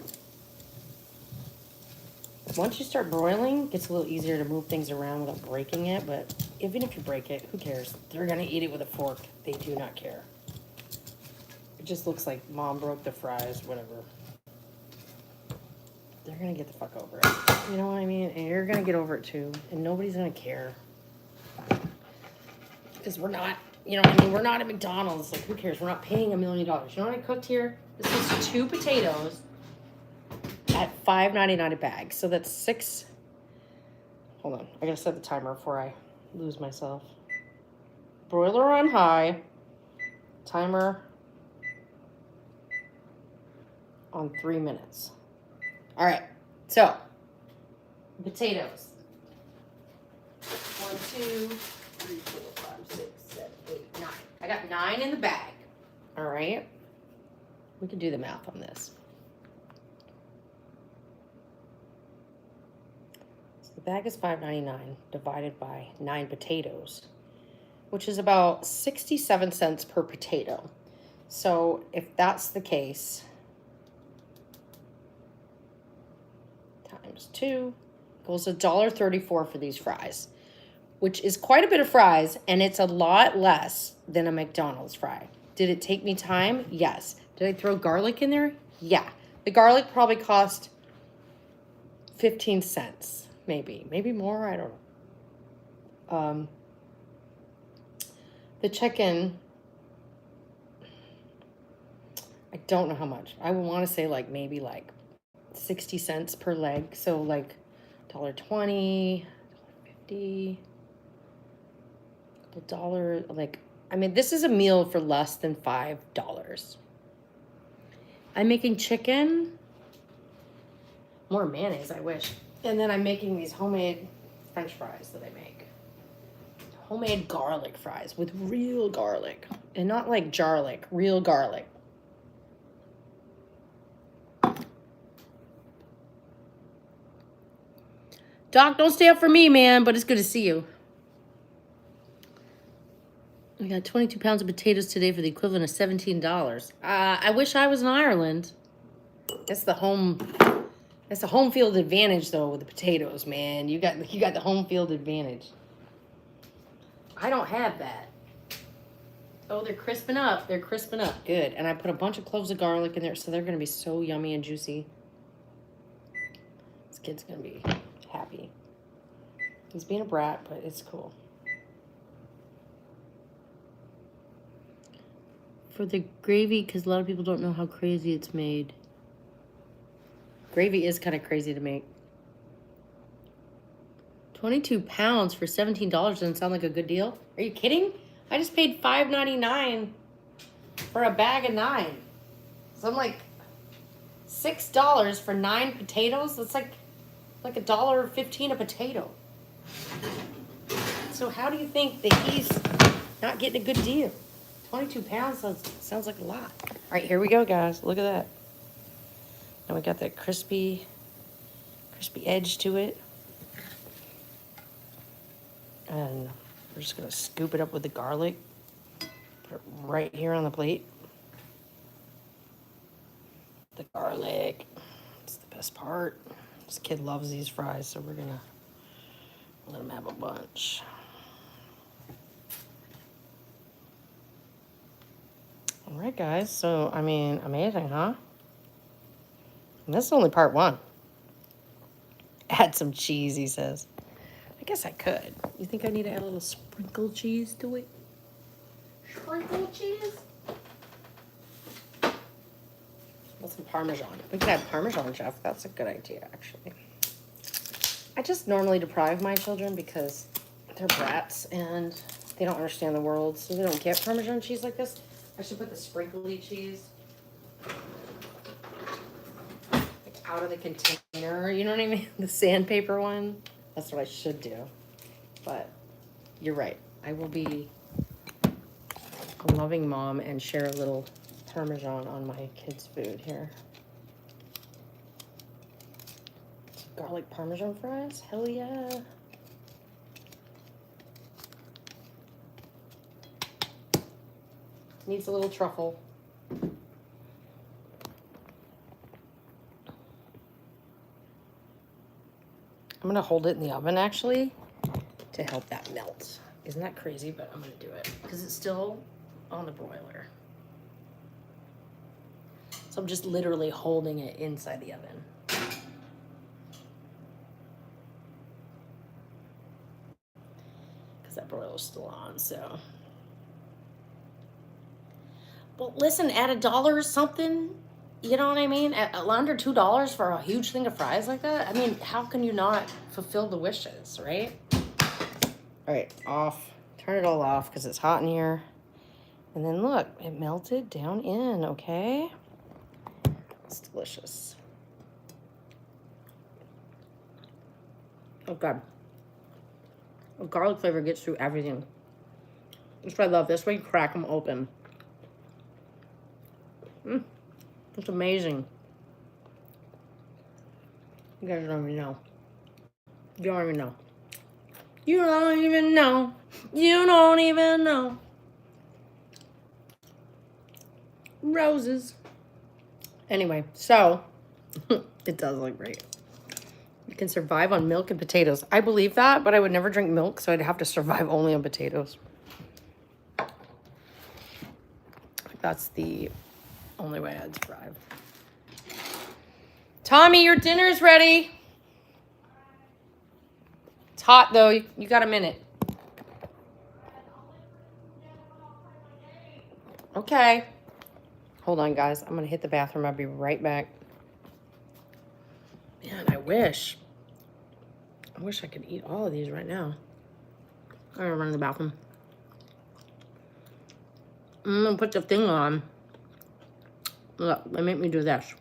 Once you start broiling, it gets a little easier to move things around without breaking it, but even if you break it, who cares? They're gonna eat it with a fork. They do not care. It just looks like mom broke the fries, whatever. They're gonna get the fuck over it. You know what I mean? And you're gonna get over it too, and nobody's gonna care. Because we're not, you know what I mean? We're not at McDonald's. Like, who cares? We're not paying $1 million. You know what I cooked here? This is 2 potatoes at $5.99 a bag. So that's 6. Hold on. I gotta set the timer before I lose myself. Broiler on high. Timer on 3 minutes. All right. So, potatoes. 1, 2, 3, 4, 5, 6, 7, 8, 9. I got 9 in the bag. All right. We can do the math on this. So the bag is $5.99 divided by 9 potatoes, which is about 67 cents per potato. So if that's the case, times 2 equals $1.34 for these fries, which is quite a bit of fries, and it's a lot less than a McDonald's fry. Did it take me time? Yes. Did I throw garlic in there? Yeah. The garlic probably cost 15 cents, maybe more, I don't know. The chicken, I don't know how much. I would want to say like maybe like 60 cents per leg, so like $1.20, $1.50, $1, like I mean, this is a meal for less than $5. I'm making chicken. More mayonnaise, I wish. And then I'm making these homemade French fries that I make. Homemade garlic fries with real garlic. And not like jarlic, real garlic. Doc, don't stay up for me, man, but it's good to see you. I got 22 pounds of potatoes today for the equivalent of $17. I wish I was in Ireland. That's the home field advantage, though, with the potatoes, man. You got the home field advantage. I don't have that. Oh, they're crisping up. They're crisping up. Good. And I put a bunch of cloves of garlic in there, so they're going to be so yummy and juicy. This kid's going to be happy. He's being a brat, but it's cool. For the gravy, because a lot of people don't know how crazy it's made. Gravy is kind of crazy to make. 22 pounds for $17 doesn't sound like a good deal. Are you kidding? I just paid $5.99 for a bag of 9. So I'm like $6 for 9 potatoes. That's like $1.15 a potato. So how do you think that he's not getting a good deal? 22 pounds sounds like a lot. All right, here we go, guys. Look at that. And we got that crispy edge to it. And we're just gonna scoop it up with the garlic. Put it right here on the plate. The garlic, it's the best part. This kid loves these fries, so we're gonna let him have a bunch. All right, guys, so, I mean, amazing, huh? And this is only part 1. Add some cheese, he says. I guess I could. You think I need to add a little sprinkled cheese to it? Sprinkled cheese? With some Parmesan. We could add Parmesan, Jeff. That's a good idea, actually. I just normally deprive my children because they're brats and they don't understand the world, so they don't get Parmesan cheese like this. I should put the sprinkly cheese like out of the container, you know what I mean? The sandpaper one. That's what I should do. But you're right. I will be a loving mom and share a little Parmesan on my kids' food here. Some garlic Parmesan fries? Hell yeah. Needs a little truffle. I'm going to hold it in the oven, actually, to help that melt. Isn't that crazy? But I'm going to do it because it's still on the broiler. So I'm just literally holding it inside the oven. Because that broiler's still on, so. Well, listen, at $1 or something, you know what I mean? At under $2 for a huge thing of fries like that? I mean, how can you not fulfill the wishes, right? All right, off. Turn it all off because it's hot in here. And then look, it melted down in, okay? It's delicious. Oh, God. The garlic flavor gets through everything. That's what I love. This way you crack them open. It's amazing. You guys don't even know. You don't even know. You don't even know. You don't even know. Roses. Anyway, so it does look great. You can survive on milk and potatoes. I believe that, but I would never drink milk, so I'd have to survive only on potatoes. That's the only way I'd survive. Tommy, your dinner's ready. It's hot, though. You got a minute. Okay. Hold on, guys. I'm going to hit the bathroom. I'll be right back. Man, I wish I could eat all of these right now. I'm going to run to the bathroom. I'm gonna put the thing on. Look, they make me do this.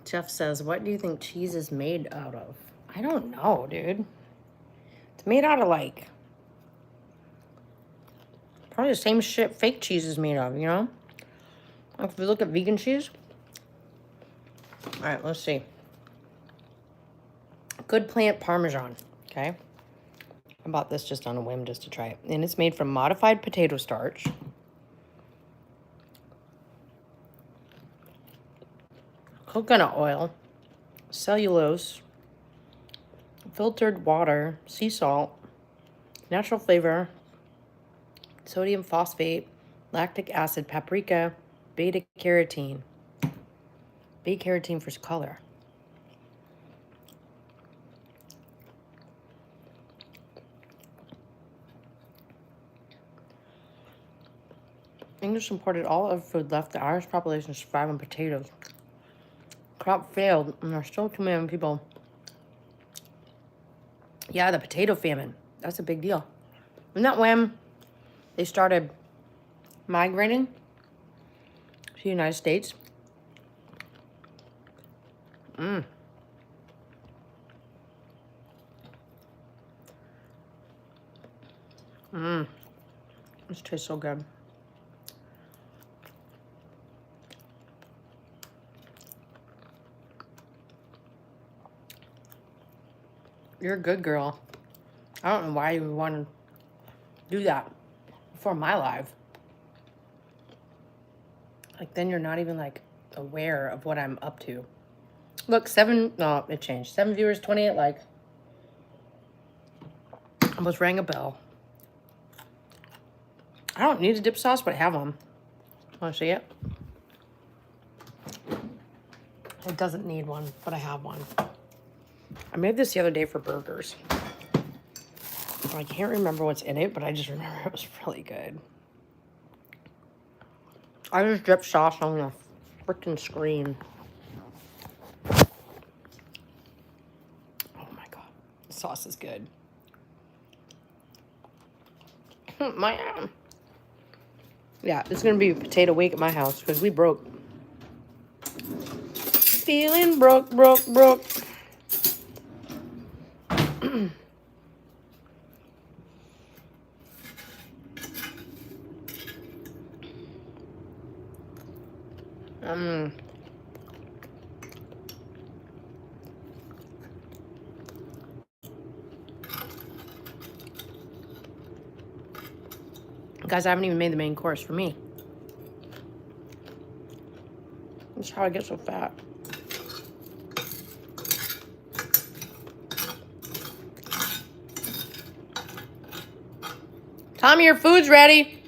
Jeff says, what do you think cheese is made out of? I don't know, dude. It's made out of, like, probably the same shit fake cheese is made of, you know? Like, if we look at vegan cheese. All right, let's see. Good Plant Parmesan, okay? I bought this just on a whim just to try it. And it's made from modified potato starch. Coconut oil, cellulose, filtered water, sea salt, natural flavor, sodium phosphate, lactic acid, paprika, beta carotene. Beta carotene for color. English imported all of food left the Irish population to survive on potatoes. Crop failed, and there are still too many people. Yeah, the potato famine. That's a big deal. Isn't that when they started migrating to the United States? This tastes so good. You're a good girl. I don't know why you would want to do that before my live. Like, then you're not even, like, aware of what I'm up to. Look, it changed. 7 viewers, 28 likes. Almost rang a bell. I don't need a dip sauce, but I have one. Want to see it? It doesn't need one, but I have one. I made this the other day for burgers. I can't remember what's in it, but I just remember it was really good. I just dripped sauce on the freaking screen. Oh my god. The sauce is good. Yeah, it's gonna be a potato week at my house because we broke. Feeling broke. Guys, I haven't even made the main course for me. That's how I get so fat. Tommy, your food's ready.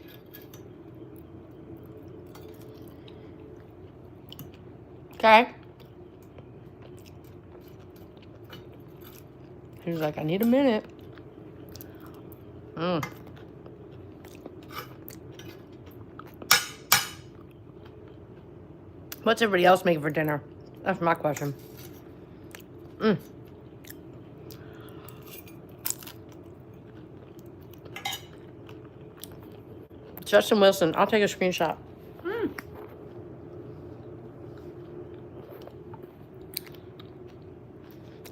Okay. He was like, I need a minute. What's everybody else making for dinner? That's my question. Justin Wilson, I'll take a screenshot.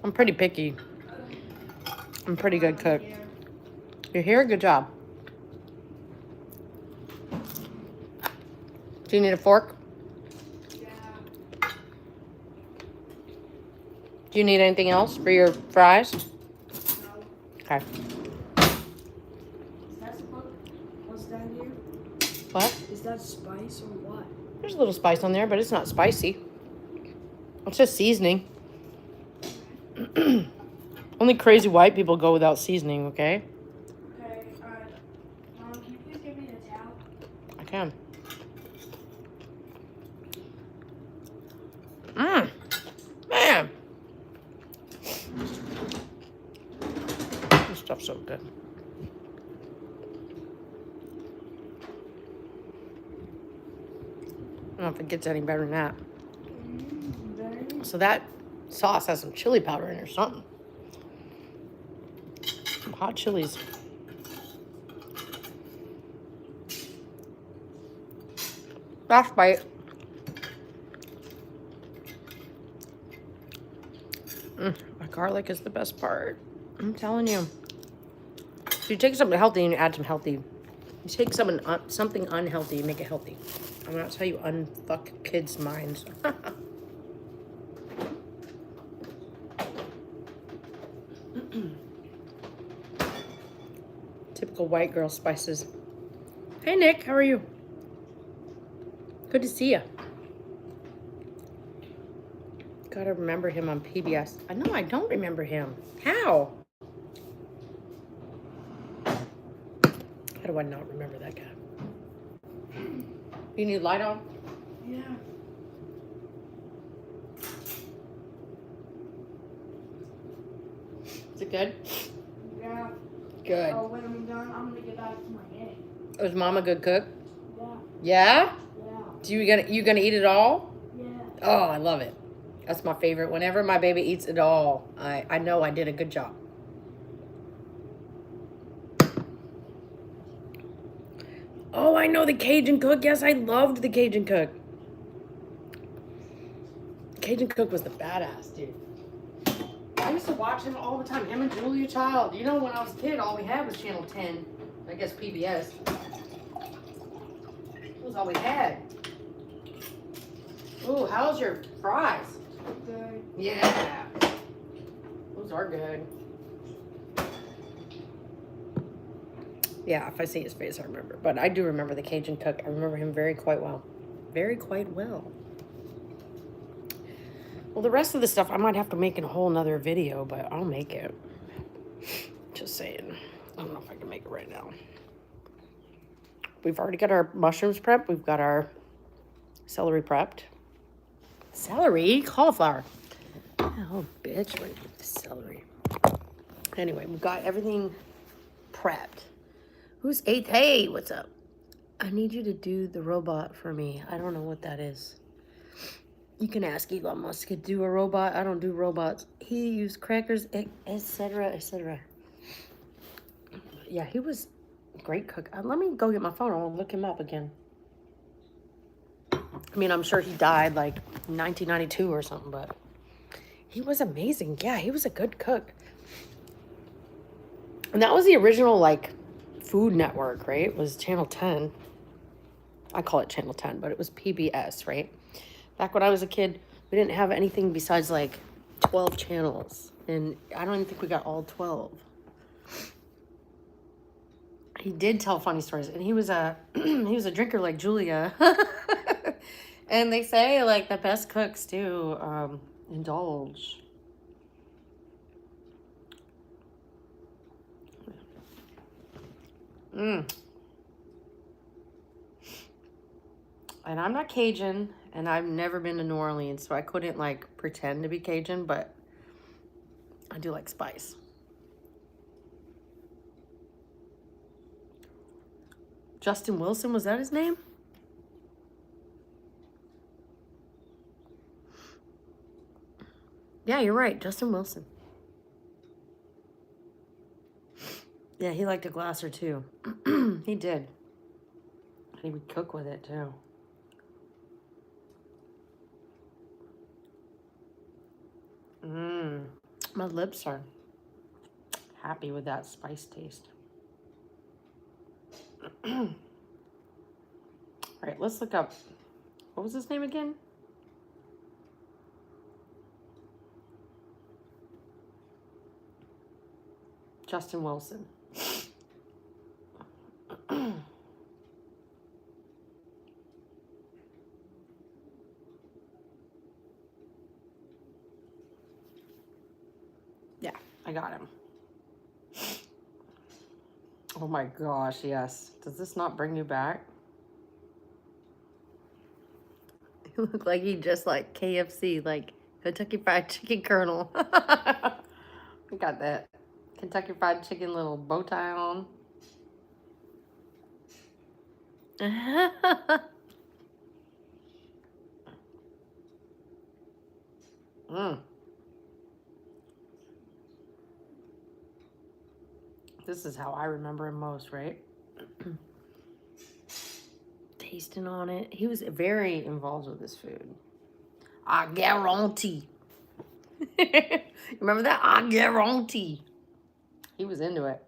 I'm pretty picky. I'm a pretty good cook. You're here? Good job. Do you need a fork? Yeah. Do you need anything else for your fries? No. Okay. Is that what's that here? What? Is that spice or what? There's a little spice on there, but it's not spicy. It's just seasoning. Only crazy white people go without seasoning, okay? Okay, alright. Can you please give me the towel? I can. Man. This stuff's so good. I don't know if it gets any better than that. So that sauce has some chili powder in it or something. Some hot chilies. Last bite. My garlic is the best part. I'm telling you. If you take something healthy and you add some healthy, you take something unhealthy, you make it healthy. I'm gonna tell you unfuck kids' minds. Typical white girl spices. Hey Nick, how are you? Good to see you. Gotta remember him on PBS. I know I don't remember him. How? How do I not remember that guy? You need light on? Yeah. Is it good? Yeah. Good. Oh, when I'm done, I'm gonna get back to my game. Was Mom a good cook? Yeah. Yeah? Yeah. Do you gonna eat it all? Yeah. Oh, I love it. That's my favorite. Whenever my baby eats it all, I know I did a good job. Oh, I know the Cajun Cook. Yes, I loved the Cajun Cook. Cajun Cook was the badass, dude. I used to watch him all the time. Him and Julia Child. You know, when I was a kid, all we had was Channel 10. I guess PBS. That was all we had. Ooh, how's your fries? Good. Yeah. Those are good. Yeah, if I see his face, I remember. But I do remember the Cajun Cook. I remember him quite well. Quite well. Well, the rest of the stuff, I might have to make in a whole nother video, but I'll make it. Just saying. I don't know if I can make it right now. We've already got our mushrooms prepped. We've got our celery prepped. Celery? Cauliflower. Oh, bitch. Where did you get the celery? Anyway, we've got everything prepped. Who's 8th? Hey, what's up? I need you to do the robot for me. I don't know what that is. You can ask Elon Musk to do a robot. I don't do robots. He used crackers, etc., etc. Yeah, he was a great cook. Let me go get my phone. I'll look him up again. I mean, I'm sure he died like 1992 or something, but he was amazing. Yeah, he was a good cook. And that was the original, like, Food Network, right? It was Channel 10. I call it Channel 10, but it was PBS, right? Back when I was a kid, we didn't have anything besides like 12 channels. And I don't even think we got all 12. He did tell funny stories, and he was a he was a drinker like Julia. And they say like the best cooks do indulge. Mm. And I'm not Cajun, and I've never been to New Orleans, so I couldn't like pretend to be Cajun, but I do like spice. Justin Wilson, was that his name? Yeah, you're right, Justin Wilson. Yeah, he liked a glass or two. He did. He would cook with it too. Mmm. My lips are happy with that spice taste. All right, let's look up. What was his name again? Justin Wilson. Yeah, I got him. Oh my gosh, yes. Does this not bring you back? You look like he just like KFC, like Kentucky Fried Chicken Colonel. I got that Kentucky Fried Chicken little bow tie on. Mm. This is how I remember him most, right? Tasting on it. He was very involved with this food. I guarantee. Remember that? I guarantee. He was into it.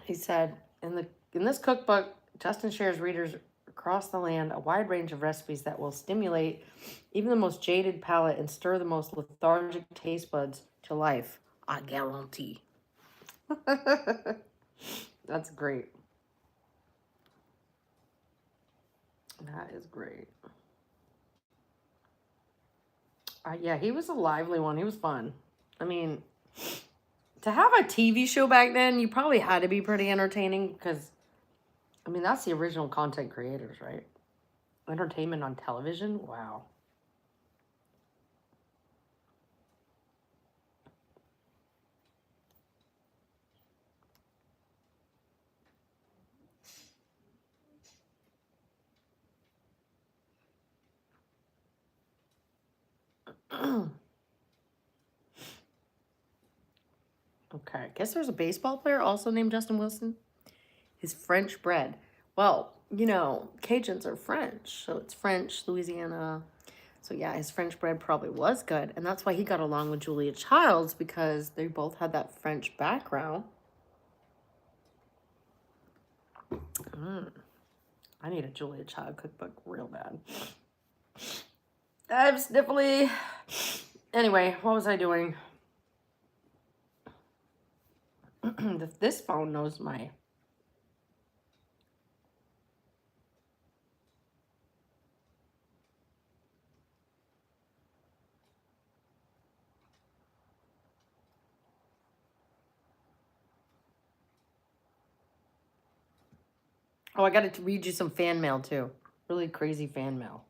He said, in this cookbook, Justin shares readers across the land a wide range of recipes that will stimulate even the most jaded palate and stir the most lethargic taste buds to life. I guarantee. That's great. That is great. Yeah, he was a lively one. He was fun. I mean, to have a TV show back then, you probably had to be pretty entertaining because, I mean, that's the original content creators, right? Entertainment on television? Wow. Okay, I guess there's a baseball player also named Justin Wilson. His French bread. Well, you know, Cajuns are French, so it's French, Louisiana. So yeah, his French bread probably was good, and that's why he got along with Julia Childs because they both had that French background. I need a Julia Child cookbook real bad. I'm sniffly. Anyway, what was I doing? This phone knows my... Oh, I got to read you some fan mail, too. Really crazy fan mail.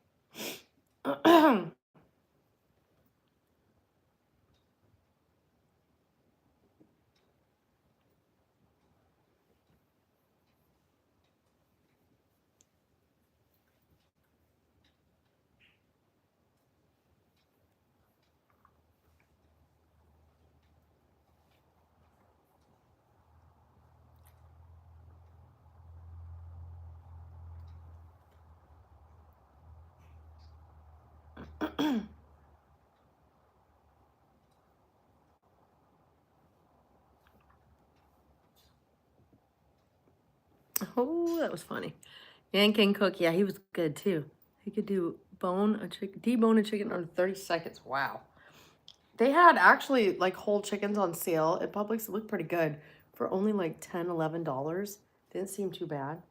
Oh, that was funny. Dan can cook. Yeah, he was good too. He could do debone a chicken in 30 seconds. Wow. They had actually like whole chickens on sale at Publix. It looked pretty good for only like $10, $11. Didn't seem too bad.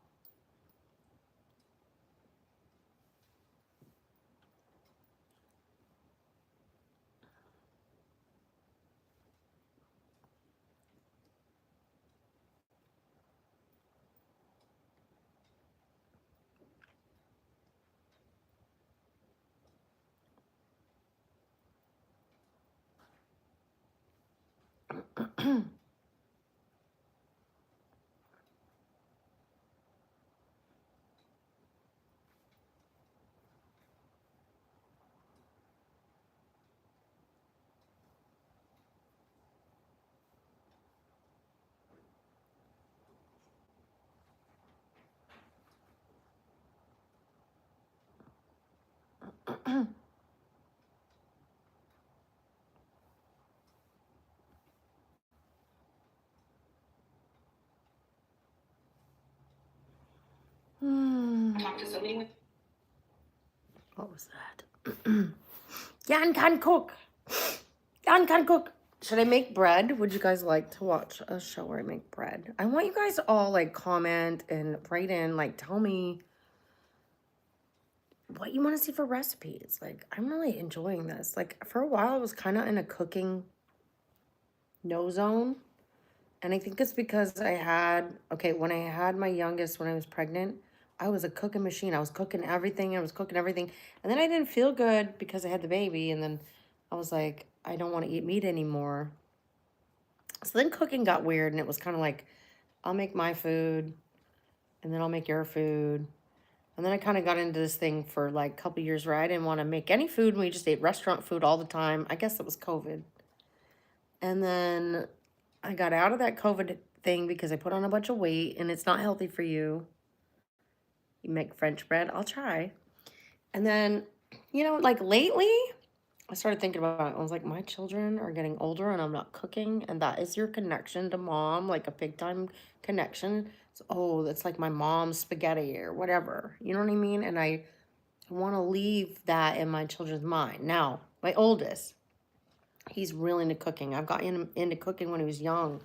What was that? Jan can cook. Jan can cook. Should I make bread? Would you guys like to watch a show where I make bread? I want you guys to all like comment and write in, like tell me what you want to see for recipes. Like, I'm really enjoying this. Like, for a while, I was kind of in a cooking no zone. And I think it's because I had, when I had my youngest, when I was pregnant, I was a cooking machine. I was cooking everything. And then I didn't feel good because I had the baby. And then I was like, I don't want to eat meat anymore. So then cooking got weird. And it was kind of like, I'll make my food. And then I'll make your food. And then I kind of got into this thing for like a couple years where I didn't want to make any food. We just ate restaurant food all the time. I guess it was COVID. And then I got out of that COVID thing because I put on a bunch of weight and it's not healthy for you. You make French bread, I'll try. And then, like lately, I started thinking about it. I was like, my children are getting older and I'm not cooking. And that is your connection to mom, like a big time connection. So, that's like my mom's spaghetti or whatever. You know what I mean? And I want to leave that in my children's mind. Now, my oldest, he's really into cooking. I've got him into cooking when he was young.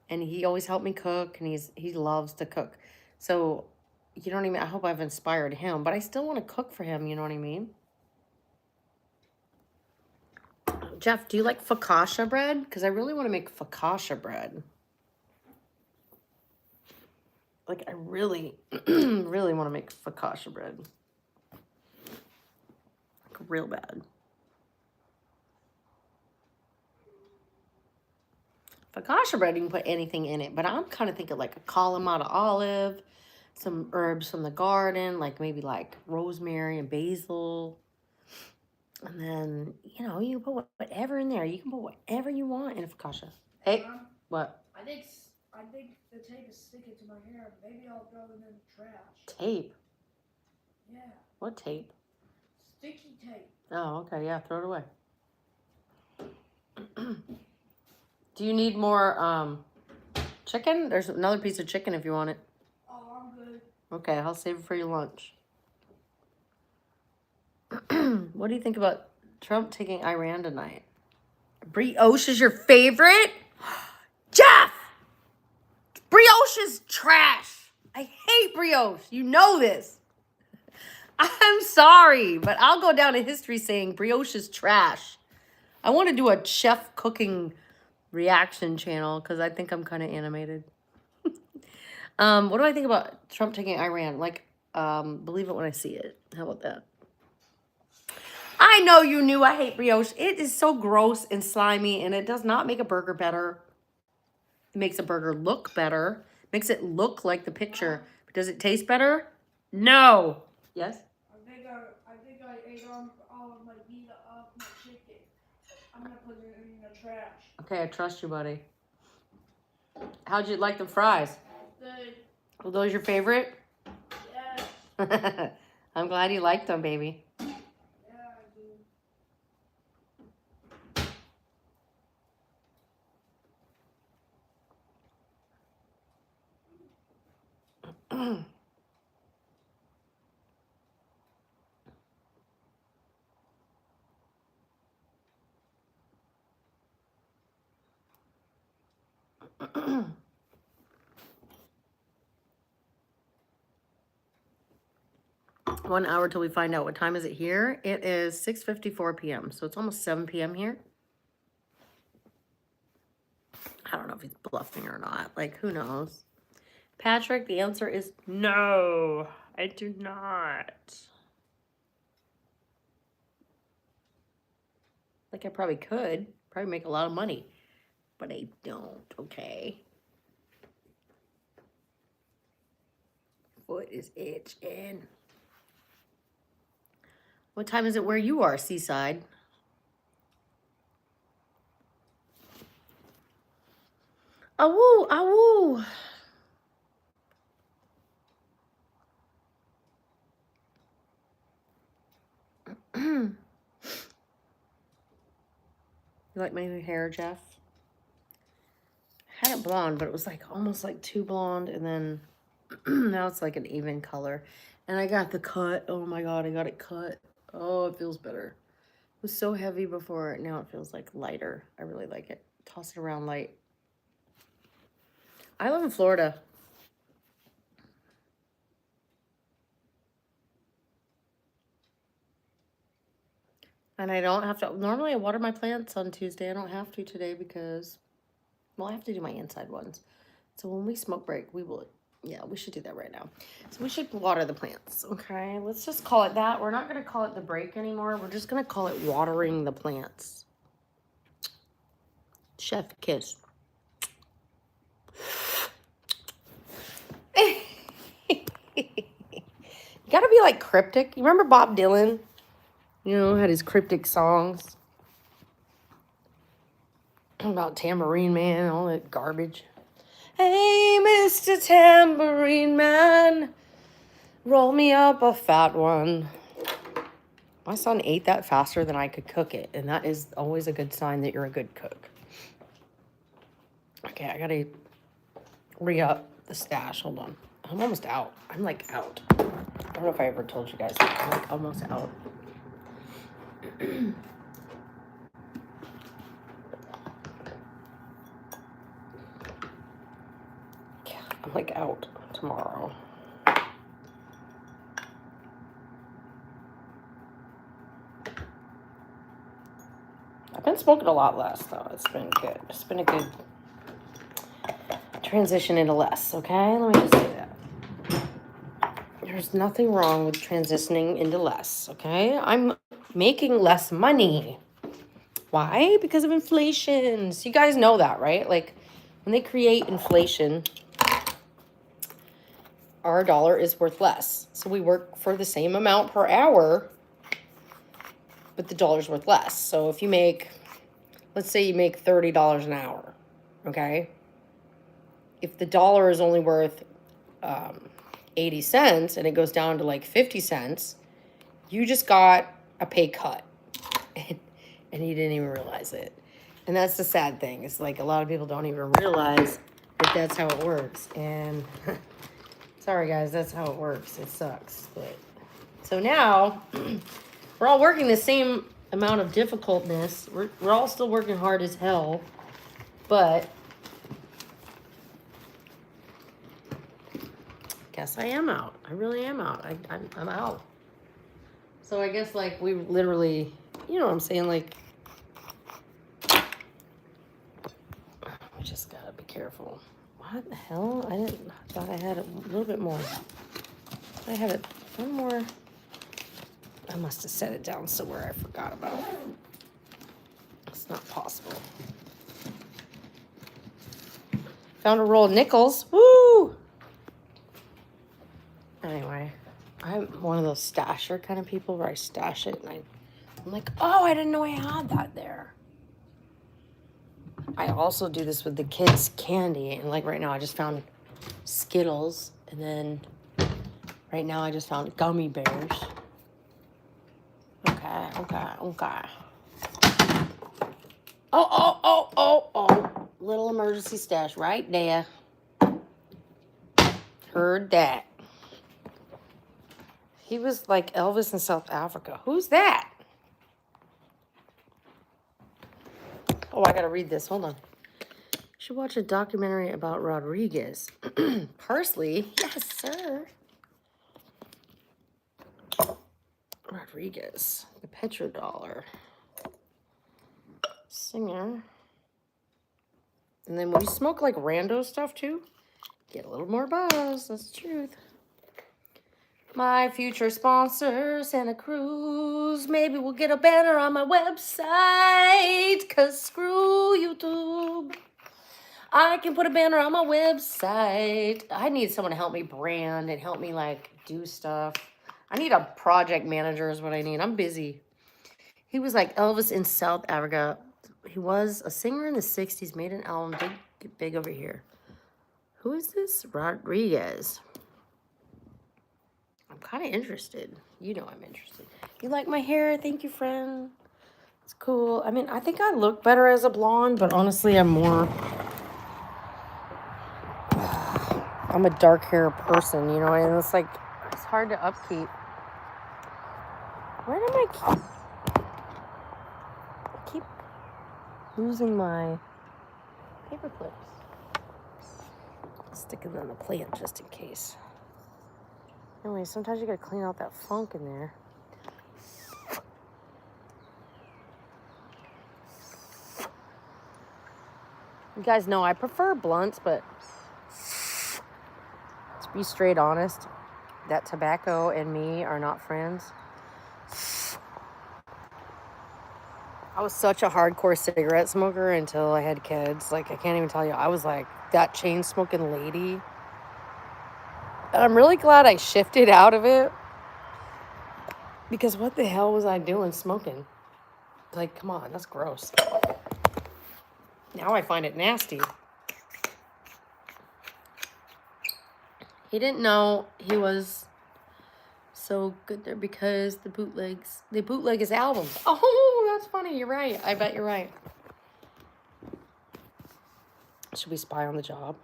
And he always helped me cook. And he loves to cook. So, you know what I mean? I hope I've inspired him. But I still want to cook for him. You know what I mean? Jeff, do you like focaccia bread? Because I really want to make focaccia bread. Like, I really, really want to make focaccia bread. Like, real bad. Focaccia bread, you can put anything in it. But I'm kind of thinking like a Kalamata olive, some herbs from the garden, like maybe like rosemary and basil. And then, you can put whatever in there. You can put whatever you want in a focaccia. Hey, what? I think the tape is sticking to my hair. Maybe I'll throw it in the trash. Tape? Yeah. What tape? Sticky tape. Oh, okay. Yeah, throw it away. Do you need more chicken? There's another piece of chicken if you want it. Oh, I'm good. Okay, I'll save it for your lunch. What do you think about Trump taking Iran tonight? Brioche is your favorite? Jeff! Brioche is trash. I hate brioche. You know this. I'm sorry, but I'll go down in history saying brioche is trash. I want to do a chef cooking reaction channel because I think I'm kind of animated. What do I think about Trump taking Iran? Like, believe it when I see it. How about that? I know you knew I hate brioche. It is so gross and slimy, and it does not make a burger better. It makes a burger look better. Makes it look like the picture. But does it taste better? No. Yes? I think I ate all of my meat off my chicken. I'm gonna put it in the trash. Okay, I trust you, buddy. How'd you like the fries? Good. Were those your favorite? Yes. I'm glad you liked them, baby. Yeah, I do. 1 hour till we find out. What time is it here? It is 6:54 p.m. So it's almost 7 p.m. here. I don't know if he's bluffing or not. Like, who knows? Patrick, the answer is no. I do not. Like, I probably could. Probably make a lot of money. But I don't, okay? Foot is itching. What time is it where you are, Seaside? Awoo, awoo. You like my new hair, Jeff? I had it blonde, but it was like almost like too blonde, and then now it's like an even color. And I got the cut. Oh my god, I got it cut. Oh, it feels better. It was so heavy before. Now it feels like lighter. I really like it. Toss it around light. I live in Florida. And I don't have to. Normally I water my plants on Tuesday. I don't have to today because, well, I have to do my inside ones. So when we smoke break, we will, yeah, we should do that right now. So we should water the plants, okay? Let's just call it that. We're not going to call it the break anymore. We're just going to call it watering the plants. Chef kiss. You got to be like cryptic. You remember Bob Dylan? You know, had his cryptic songs about Tambourine Man and all that garbage. Hey, Mr. Tambourine Man, roll me up a fat one. My son ate that faster than I could cook it, and that is always a good sign that you're a good cook. Okay, I gotta re-up the stash. Hold on. I'm almost out. I'm like out. I don't know if I ever told you guys that. I'm like almost out. I'm like out tomorrow. I've been smoking a lot less though. It's been good. It's been a good transition into less, okay? Let me just say that. There's nothing wrong with transitioning into less, okay? I'm making less money. Why? Because of inflation. So you guys know that, right? Like when they create inflation, our dollar is worth less. So we work for the same amount per hour, but the dollar's worth less. So if you make, let's say you make $30 an hour, okay? If the dollar is only worth 80 cents and it goes down to like 50 cents, you just got a pay cut and you didn't even realize it. And that's the sad thing. It's like a lot of people don't even realize that that's how it works. And sorry guys, that's how it works. It sucks. But so now we're all working the same amount of difficultness. We're all still working hard as hell, but guess I am out. I really am out. I'm out. So I guess like we literally, you know what I'm saying? Like, we just gotta be careful. What the hell? I thought I had a little bit more. I had it one more. I must have set it down somewhere I forgot about. It's not possible. Found a roll of nickels. Woo! Anyway, I'm one of those stasher kind of people where I stash it and I'm like, oh, I didn't know I had that there. I also do this with the kids' candy. And like right now, I just found Skittles. And then right now, I just found gummy bears. Okay. Oh. Little emergency stash right there. Heard that. He was like Elvis in South Africa. Who's that? Oh, I gotta read this. Hold on. should watch a documentary about Rodriguez. Parsley? Yes, sir. Rodriguez, the petrodollar singer. And then when you smoke like rando stuff too, get a little more buzz. That's the truth. My future sponsor, Santa Cruz. Maybe we'll get a banner on my website. Cause screw YouTube. I can put a banner on my website. I need someone to help me brand and help me like do stuff. I need a project manager is what I need. I'm busy. He was like Elvis in South Africa. He was a singer in the 60s, made an album, get big over here. Who is this? Rodriguez. I'm kind of interested. You know I'm interested. You like my hair? Thank you, friend. It's cool. I mean, I think I look better as a blonde, but honestly, I'm a dark hair person, you know, and it's like, it's hard to upkeep. Where did I keep losing my paper clips? Sticking them on the plant just in case. Anyway, sometimes you gotta clean out that funk in there. You guys know I prefer blunts, but to be straight honest, that tobacco and me are not friends. I was such a hardcore cigarette smoker until I had kids. Like, I can't even tell you. I was like that chain smoking lady. And I'm really glad I shifted out of it. Because what the hell was I doing smoking? Like, come on, that's gross. Now I find it nasty. He didn't know he was so good there because they bootleg his albums. Oh, that's funny. You're right. I bet you're right. Should we spy on the job?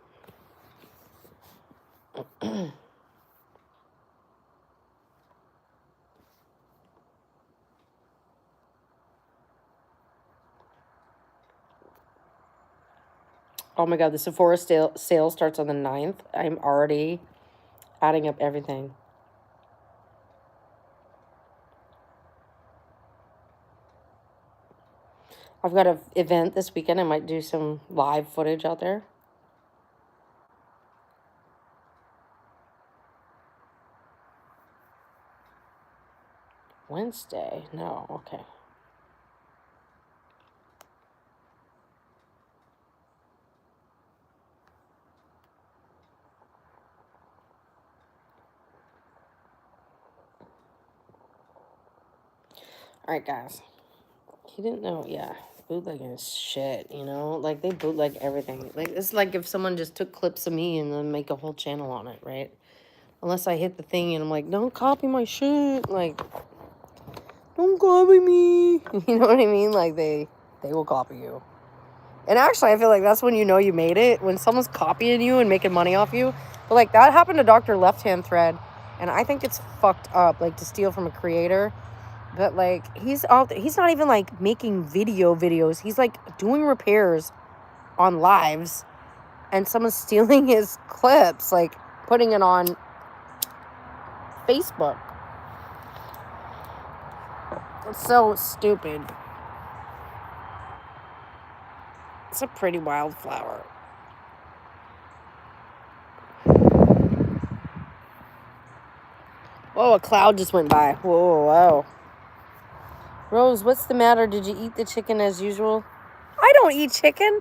Oh my God, the Sephora sale starts on the 9th. I'm already adding up everything. I've got an event this weekend. I might do some live footage out there. Wednesday? No, okay. All right, guys. He didn't know, yeah. Bootlegging is shit, you know? Like, they bootleg everything. Like, it's like if someone just took clips of me and then make a whole channel on it, right? Unless I hit the thing and I'm like, don't copy my shit. Like, don't copy me. You know what I mean? Like, they will copy you. And actually, I feel like that's when you know you made it. When someone's copying you and making money off you. But, like, that happened to Dr. Left Hand Thread. And I think it's fucked up, like, to steal from a creator. But, like, he's not even, like, making videos. He's, like, doing repairs on lives. And someone's stealing his clips, like, putting it on Facebook. It's so stupid. It's a pretty wildflower. Whoa, a cloud just went by. Whoa. Rose, what's the matter? Did you eat the chicken as usual? I don't eat chicken.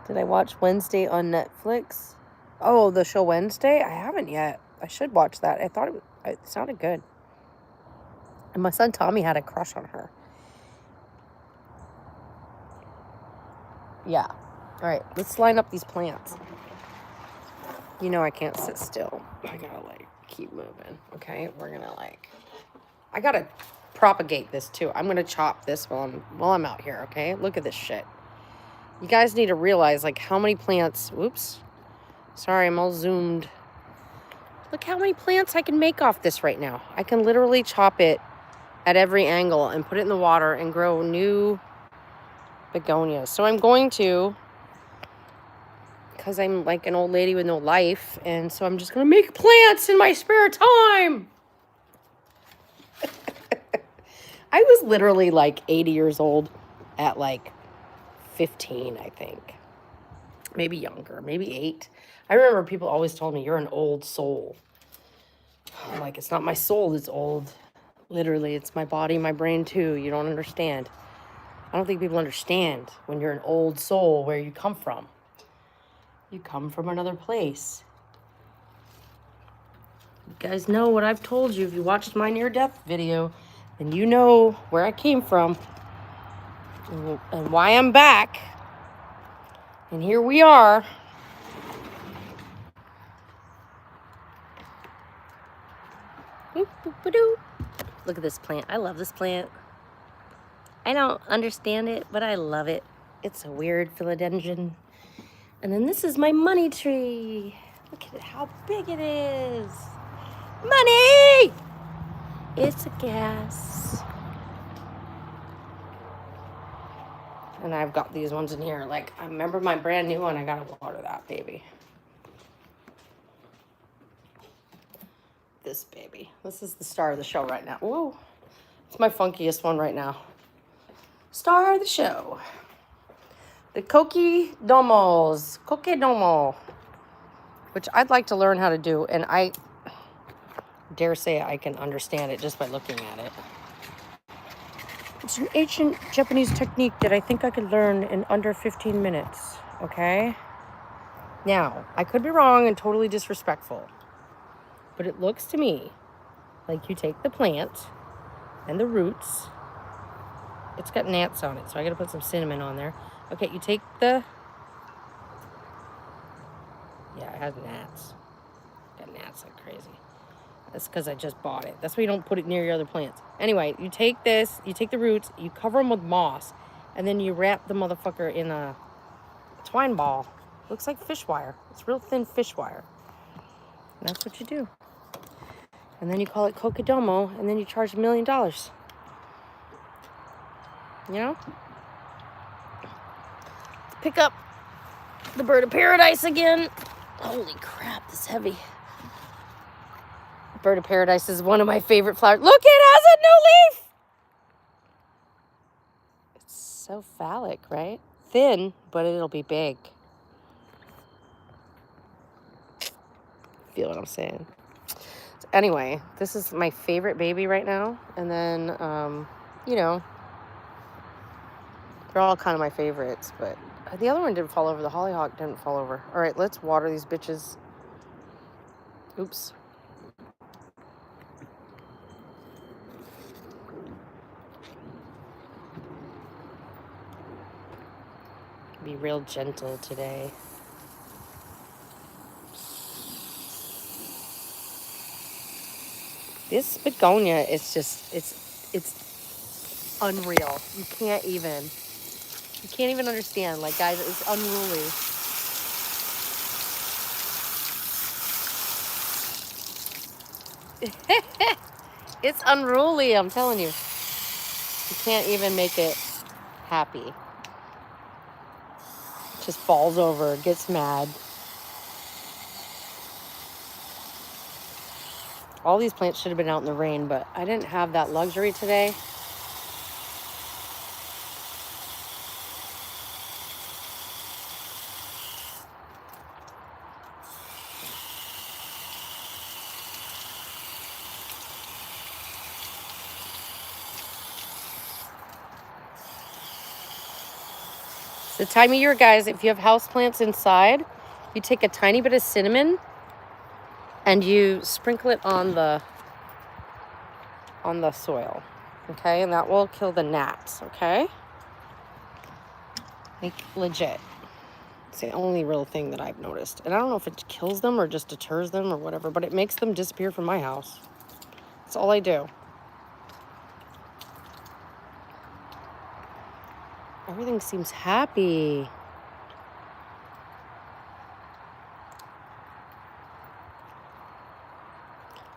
Did I watch Wednesday on Netflix? Oh, the show Wednesday? I haven't yet. I should watch that. I thought it sounded good. And my son Tommy had a crush on her. Yeah. All right, let's line up these plants. You know I can't sit still. I gotta, like, keep moving. Okay, we're gonna, like... I gotta propagate this, too. I'm gonna chop this while I'm out here, okay? Look at this shit. You guys need to realize, like, how many plants... Whoops. Sorry, I'm all zoomed. Look how many plants I can make off this right now. I can literally chop it at every angle and put it in the water and grow new begonias. So I'm going to because I'm like an old lady with no life. And so I'm just going to make plants in my spare time. I was literally like 80 years old at like 15, I think. Maybe younger, maybe 8. I remember people always told me, you're an old soul. I'm like, it's not my soul that's old. Literally, it's my body, my brain too. You don't understand. I don't think people understand when you're an old soul where you come from. You come from another place. You guys know what I've told you. If you watched my near-death video, then you know where I came from and why I'm back. And here we are. Look at this plant. I love this plant. I don't understand it, but I love it. It's a weird philodendron. And then this is my money tree. Look at it, how big it is. Money! It's a gas. And I've got these ones in here. Like, I remember my brand new one. I gotta water that baby. This baby. This is the star of the show right now. Whoa. It's my funkiest one right now. Star of the show. The Kokedomos. Kokedomo. Which I'd like to learn how to do. And I dare say I can understand it just by looking at it. It's an ancient Japanese technique that I think I could learn in under 15 minutes. Okay? Now, I could be wrong and totally disrespectful. But it looks to me like you take the plant and the roots. It's got gnats on it, so I gotta put some cinnamon on there. Okay, you take the... Yeah, it has gnats. Got gnats like crazy. That's because I just bought it. That's why you don't put it near your other plants. Anyway, you take this, you take the roots, you cover them with moss, and then you wrap the motherfucker in a twine ball. Looks like fish wire. It's real thin fish wire. And that's what you do. And then you call it Kokedomo, and then you charge $1 million. You know? Let's pick up the bird of paradise again. Holy crap, this is heavy. Bird of paradise is one of my favorite flowers. Look, it has a new leaf! It's so phallic, right? Thin, but it'll be big. Feel what I'm saying? So anyway, this is my favorite baby right now. And then, you know, they're all kind of my favorites, but the other one didn't fall over. The hollyhock didn't fall over. All right, let's water these bitches. Oops. Be real gentle today. This begonia is just, it's unreal. You can't even understand. Like, guys, it's unruly. It's unruly, I'm telling you. You can't even make it happy. It just falls over, gets mad. All these plants should have been out in the rain, but I didn't have that luxury today. The time of year, guys, if you have houseplants inside, you take a tiny bit of cinnamon and you sprinkle it on the soil, okay? And that will kill the gnats, okay? Like, legit. It's the only real thing that I've noticed. And I don't know if it kills them or just deters them or whatever, but it makes them disappear from my house. That's all I do. Everything seems happy.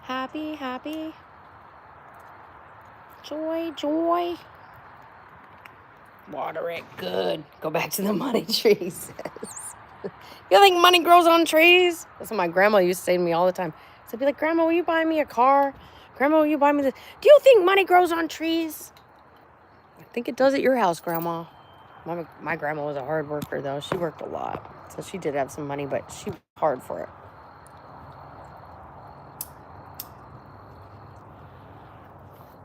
Happy, happy. Joy, joy. Water it good. Go back to the money tree, he says. You think money grows on trees? That's what my grandma used to say to me all the time. So I'd be like, Grandma, will you buy me a car? Grandma, will you buy me this? Do you think money grows on trees? I think it does at your house, Grandma. My grandma was a hard worker, though. She worked a lot. So she did have some money, but she worked hard for it.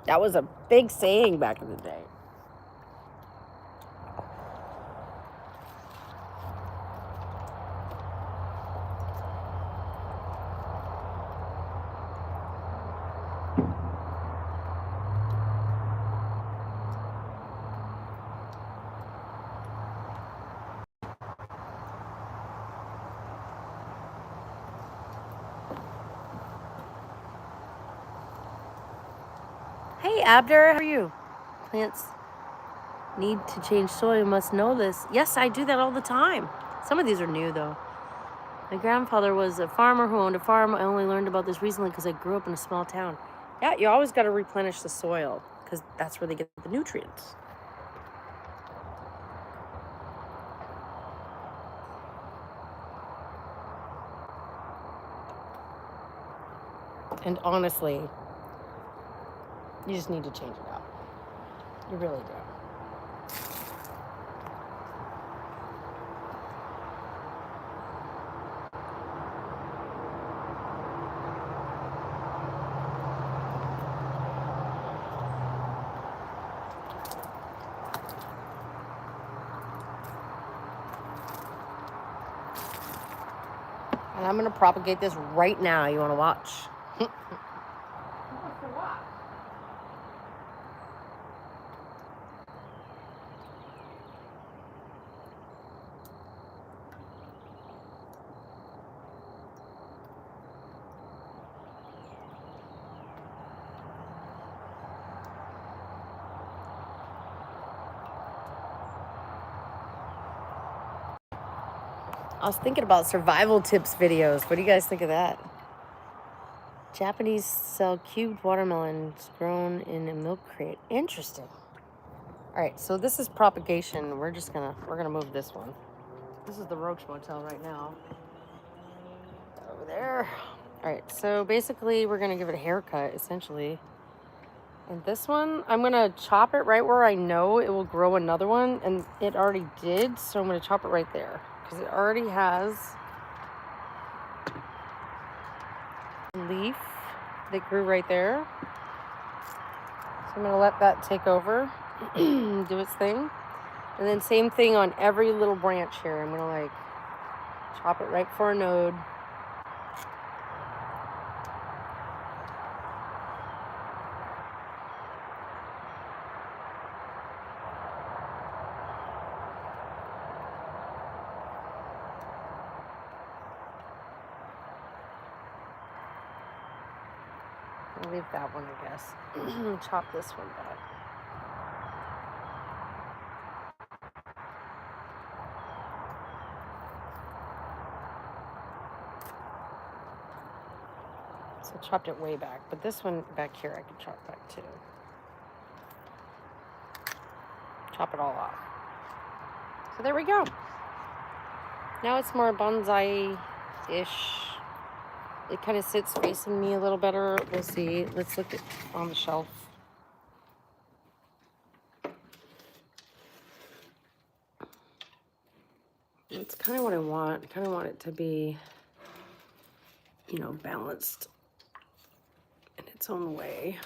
That was a big saying back in the day. Hey, Abder, how are you? Plants need to change soil. You must know this. Yes, I do that all the time. Some of these are new, though. My grandfather was a farmer who owned a farm. I only learned about this recently because I grew up in a small town. Yeah, you always got to replenish the soil because that's where they get the nutrients. And honestly, you just need to change it out. You really do. And I'm going to propagate this right now. You want to watch? I was thinking about survival tips videos. What do you guys think of that? Japanese sell cubed watermelons grown in a milk crate. Interesting. All right, so this is propagation. We're gonna move this one. This is the Roach Motel right now. Over there. All right, so basically we're gonna give it a haircut, essentially. And this one, I'm gonna chop it right where I know it will grow another one, and it already did, so I'm gonna chop it right there because it already has a leaf that grew right there. So I'm gonna let that take over, do its thing. And then same thing on every little branch here. I'm gonna like chop it right for a node. I'll leave that one, I guess. Chop this one back. So I chopped it way back, but this one back here I can chop back too. Chop it all off. So there we go. Now it's more bonsai-ish. It kind of sits facing me a little better. We'll see. Let's look at on the shelf. It's kind of what I want. I kind of want it to be, you know, balanced in its own way.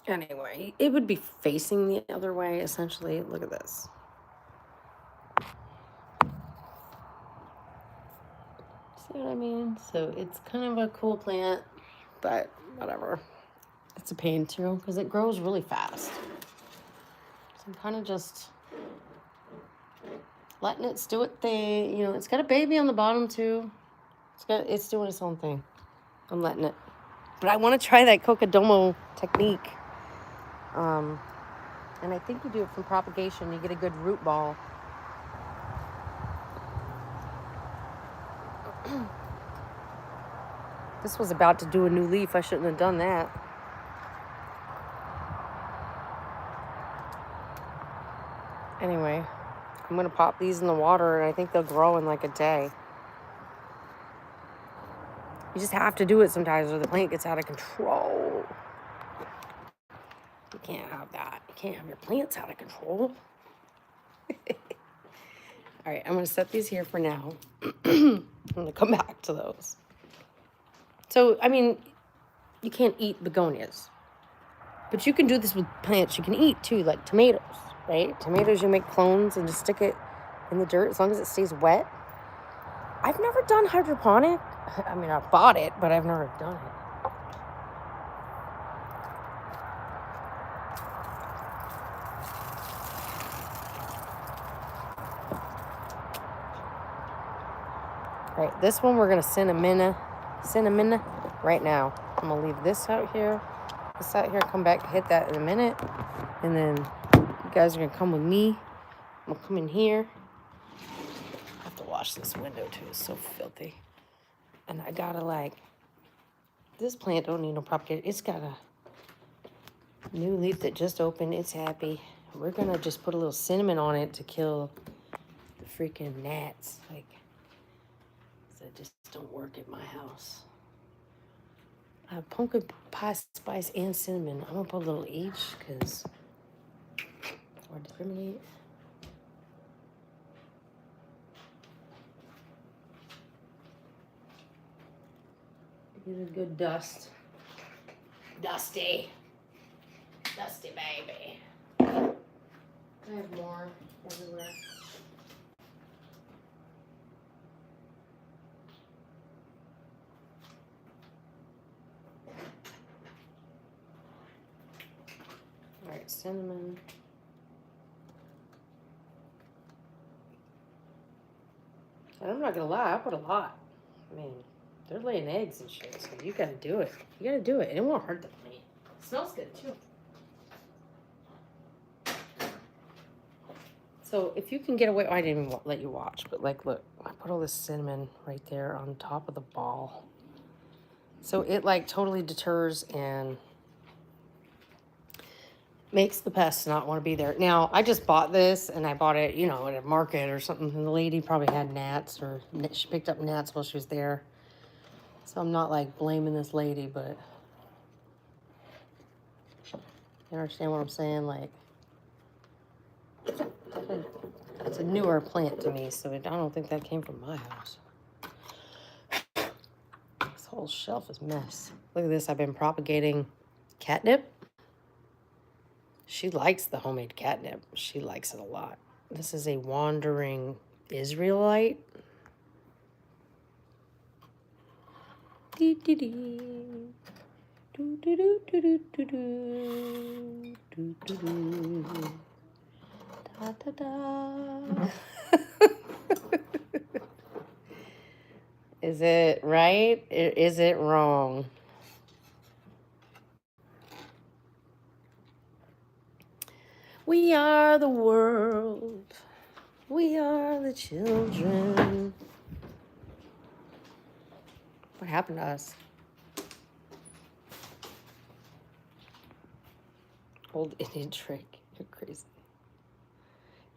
Anyway, it would be facing the other way, essentially. Look at this. See what I mean? So it's kind of a cool plant, but whatever. It's a pain too, because it grows really fast. So I'm kind of just letting it do its thing. You know, it's got a baby on the bottom too. It's doing its own thing. I'm letting it. But I want to try that Kokodomo technique. And I think you do it from propagation. You get a good root ball. This was about to do a new leaf. I shouldn't have done that. I'm going to pop these in the water, and I think they'll grow in like a day. You just have to do it sometimes or the plant gets out of control. You can't have that. You can't have your plants out of control. All right, I'm going to set these here for now. I'm going to come back to those. So, I mean, you can't eat begonias. But you can do this with plants you can eat too, like tomatoes, right? Tomatoes, you make clones and just stick it in the dirt as long as it stays wet. I've never done hydroponic. I mean, I've bought it, but I've never done it. All right, this one we're gonna cinnamon right now. I'm gonna leave this out here, come back, hit that in a minute, and then you guys are gonna come with me. I'm gonna come in here. I have to wash this window too, it's so filthy. And I gotta like, this plant don't need no propagator. It's got a new leaf that just opened, it's happy. We're gonna just put a little cinnamon on it to kill the freaking gnats. Like, that just don't work at my house. I have pumpkin pie spice and cinnamon. I'm gonna put a little each because or discriminate. Get a good dust. Dusty baby. I have more everywhere. All right, cinnamon. And I'm not gonna lie, I put a lot. I mean, they're laying eggs and shit, so you gotta do it. You gotta do it, and it won't hurt the plant. It smells good too. So if you can get away, I didn't even let you watch, but like, look, I put all this cinnamon right there on top of the ball. So it like totally deters and makes the pests not want to be there. Now, I just bought this, and I bought it, you know, at a market or something, and the lady probably had gnats, or she picked up gnats while she was there. So I'm not like blaming this lady, but you understand what I'm saying? Like, it's a newer plant to me, so I don't think that came from my house. This whole shelf is a mess. Look at this. I've been propagating catnip. She likes the homemade catnip. She likes it a lot. This is a wandering Israelite. Dee-dee-dee. Do-do-do-do-do-do. Do-do-do. Da-da-da. Is it right? Is it wrong? We are the world. We are the children. What happened to us? Old Indian trick. You're crazy.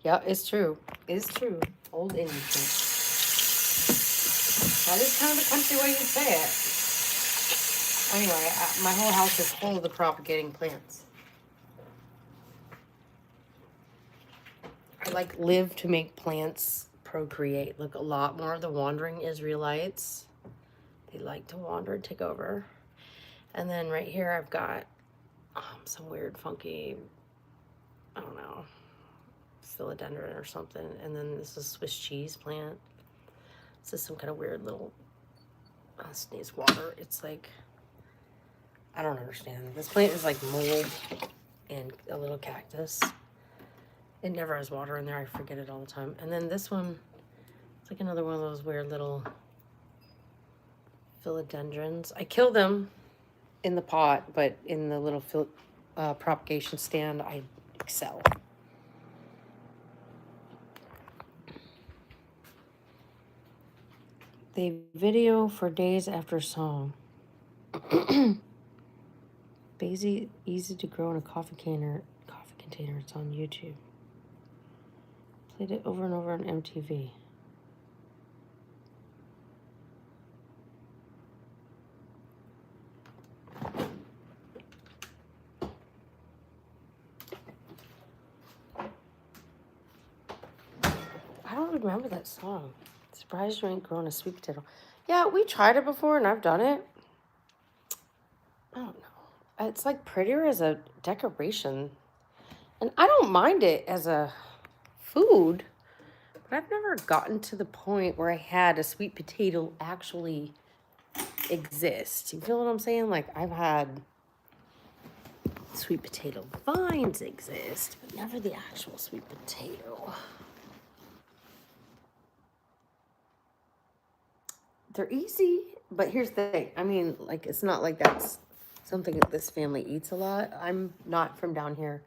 Yeah, it's true. It's true. Old Indian trick. That is kind of a country way you say it. Anyway, my whole house is full of the propagating plants. I like live to make plants procreate. Look, a lot more of the wandering Israelites. They like to wander and take over. And then right here I've got some weird funky, I don't know, philodendron or something. And then this is Swiss cheese plant. This is some kind of weird little, sneeze water. It's like, I don't understand. This plant is like mold and a little cactus. It never has water in there. I forget it all the time. And then this one, it's like another one of those weird little philodendrons. I kill them in the pot, but in the little propagation stand, I excel. The video for days after song. Easy to grow in a coffee container. It's on YouTube. Played it over and over on MTV. I don't remember that song. Surprised you ain't grown a sweet potato. Yeah, we tried it before and I've done it. I don't know. It's like prettier as a decoration. And I don't mind it as a food, but I've never gotten to the point where I had a sweet potato actually exist. You feel what I'm saying? Like I've had sweet potato vines exist, but never the actual sweet potato. They're easy, but here's the thing. I mean, like, it's not like that's something that this family eats a lot. I'm not from down here.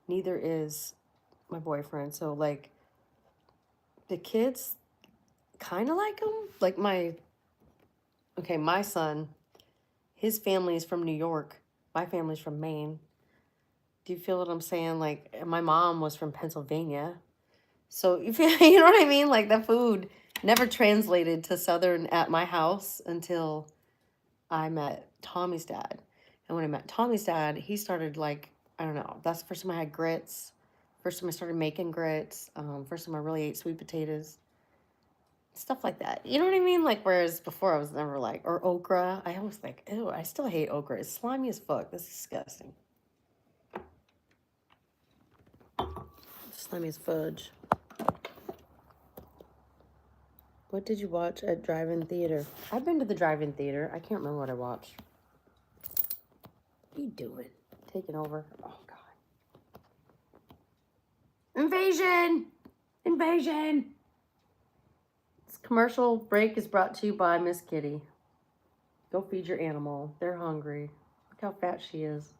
Neither is my boyfriend. So, like, the kids kind of like them. Like, my son, his family is from New York. My family's from Maine. Do you feel what I'm saying? Like, my mom was from Pennsylvania. So, you feel, you know what I mean? Like, the food never translated to Southern at my house until I met Tommy's dad. And when I met Tommy's dad, he started like, I don't know, that's the first time I had grits. First time I started making grits. First time I really ate sweet potatoes. Stuff like that. You know what I mean? Like, whereas before I was never like, or okra. I always think, ew, I still hate okra. It's slimy as fuck. That's disgusting. Slimy as fudge. What did you watch at drive-in theater? I've been to the drive-in theater. I can't remember what I watched. What are you doing? Taking over. Oh, God. Invasion! Invasion! This commercial break is brought to you by Miss Kitty. Go feed your animal. They're hungry. Look how fat she is.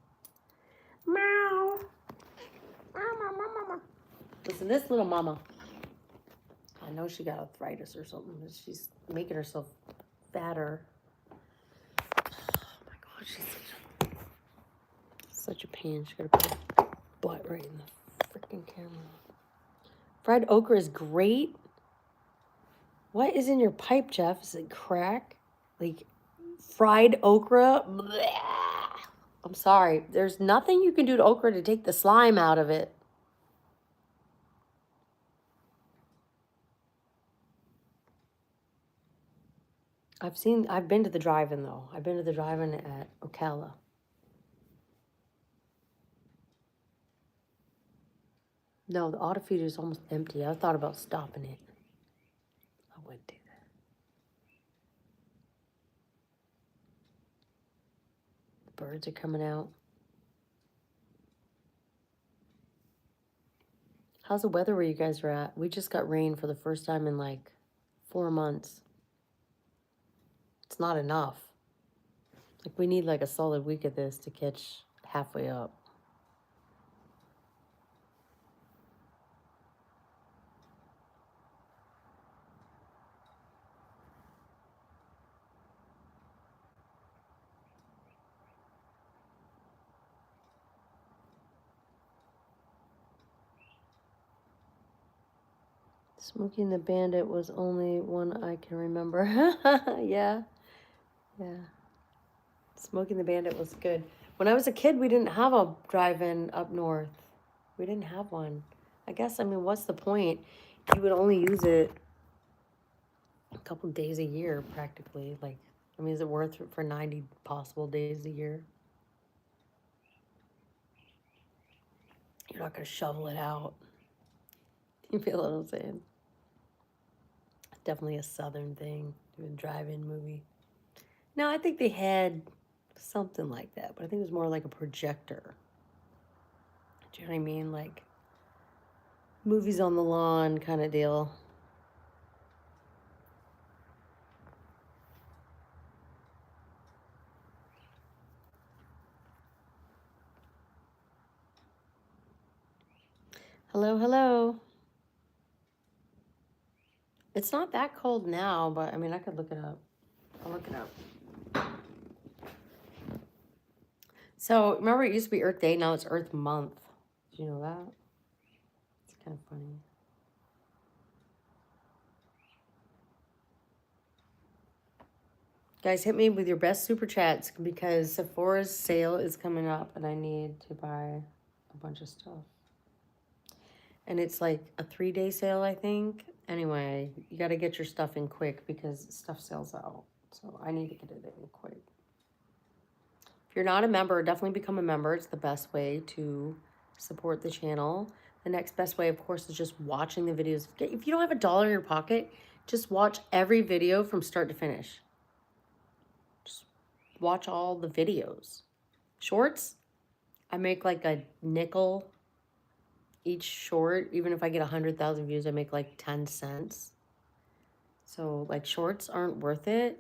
Meow. Listen, this little mama. I know she got arthritis or something, but she's making herself fatter. Oh my God, she's such a pain. She got to put her butt right in the freaking camera. Fried okra is great. What is in your pipe, Jeff? Is it crack? Like fried okra? Blech. I'm sorry. There's nothing you can do to okra to take the slime out of it. I've been to the drive-in though. I've been to the drive-in at Ocala. No, the auto feeder is almost empty. I thought about stopping it. I wouldn't do that. The birds are coming out. How's the weather where you guys are at? We just got rain for the first time in like 4 months. It's not enough. Like we need like a solid week of this to catch halfway up. Smoking the Bandit was only one I can remember. Yeah. Yeah. Smoking the Bandit was good. When I was a kid, we didn't have a drive-in up north. We didn't have one. I guess, I mean, what's the point? You would only use it a couple days a year, practically. Like, I mean, is it worth it for 90 possible days a year? You're not going to shovel it out. You feel what I'm saying? Definitely a Southern thing, doing a drive-in movie. No, I think they had something like that, but I think it was more like a projector. Do you know what I mean? Like, movies on the lawn kind of deal. Hello, hello. It's not that cold now, but I mean, I could look it up. I'll look it up. So, remember it used to be Earth Day, now it's Earth Month. Did you know that? It's kind of funny. Guys, hit me with your best super chats because Sephora's sale is coming up and I need to buy a bunch of stuff. And it's like a 3-day sale, I think. Anyway, you got to get your stuff in quick because stuff sells out. So I need to get it in quick. If you're not a member, definitely become a member. It's the best way to support the channel. The next best way, of course, is just watching the videos. If you don't have $1 in your pocket, just watch every video from start to finish. Just watch all the videos. Shorts, I make like a nickel each short. Even if I get 100,000 views, I make like 10 cents. So like shorts aren't worth it.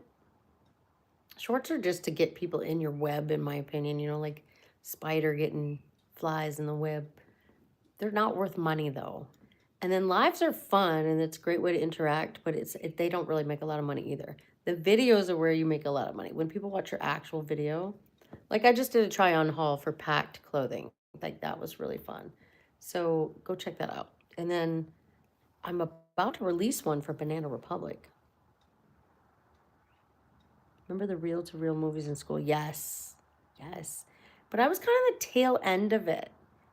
Shorts are just to get people in your web, in my opinion, you know, like spider getting flies in the web. They're not worth money though. And then lives are fun and it's a great way to interact, but they don't really make a lot of money either. The videos are where you make a lot of money. When people watch your actual video, like I just did a try on haul for packed clothing. Like that was really fun. So go check that out. And then I'm about to release one for Banana Republic. Remember the reel-to-reel movies in school? Yes. Yes. But I was kind of the tail end of it.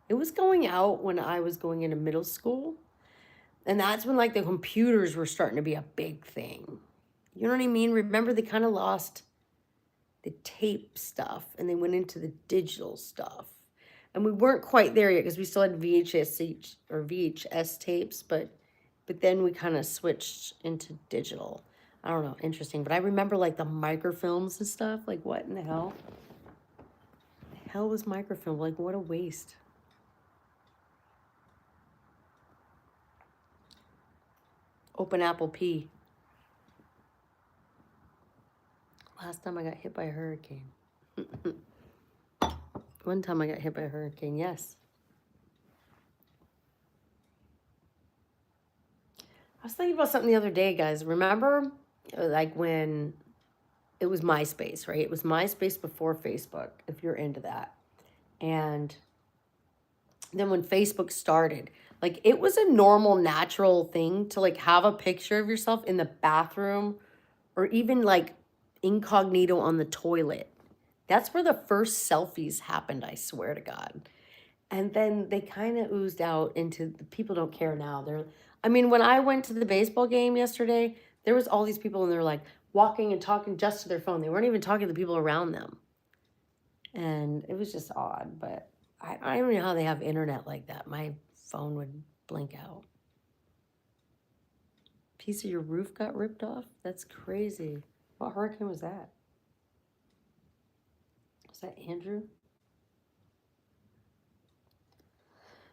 It was going out when I was going into middle school. And that's when like the computers were starting to be a big thing. You know what I mean? Remember they kind of lost the tape stuff and they went into the digital stuff. And we weren't quite there yet because we still had VHS tapes, but then we kind of switched into digital. I don't know, interesting. But I remember like the microfilms and stuff. Like what in the hell? The hell was microfilm? Like what a waste. Open Apple P. Last time I got hit by a hurricane. One time I got hit by a hurricane, yes. I was thinking about something the other day, guys. Remember, like when it was MySpace, right? It was MySpace before Facebook, if you're into that. And then when Facebook started, like it was a normal, natural thing to like have a picture of yourself in the bathroom or even like incognito on the toilet. That's where the first selfies happened, I swear to God. And then they kind of oozed out into the people don't care now. I mean, when I went to the baseball game yesterday, there was all these people and they're like walking and talking just to their phone. They weren't even talking to the people around them. And it was just odd, but I don't know how they have internet like that. My phone would blink out. Piece of your roof got ripped off? That's crazy. What hurricane was that? Was that Andrew?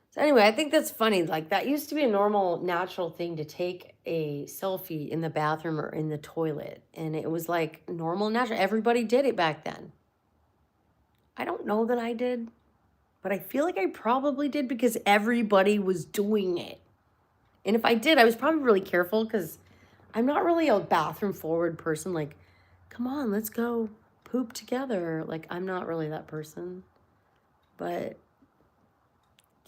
So anyway, I think that's funny. Like that used to be a normal, natural thing to take a selfie in the bathroom or in the toilet. And it was like normal, natural. Everybody did it back then. I don't know that I did, but I feel like I probably did because everybody was doing it. And if I did, I was probably really careful because I'm not really a bathroom forward person. Like, come on, let's go poop together. Like, I'm not really that person. But,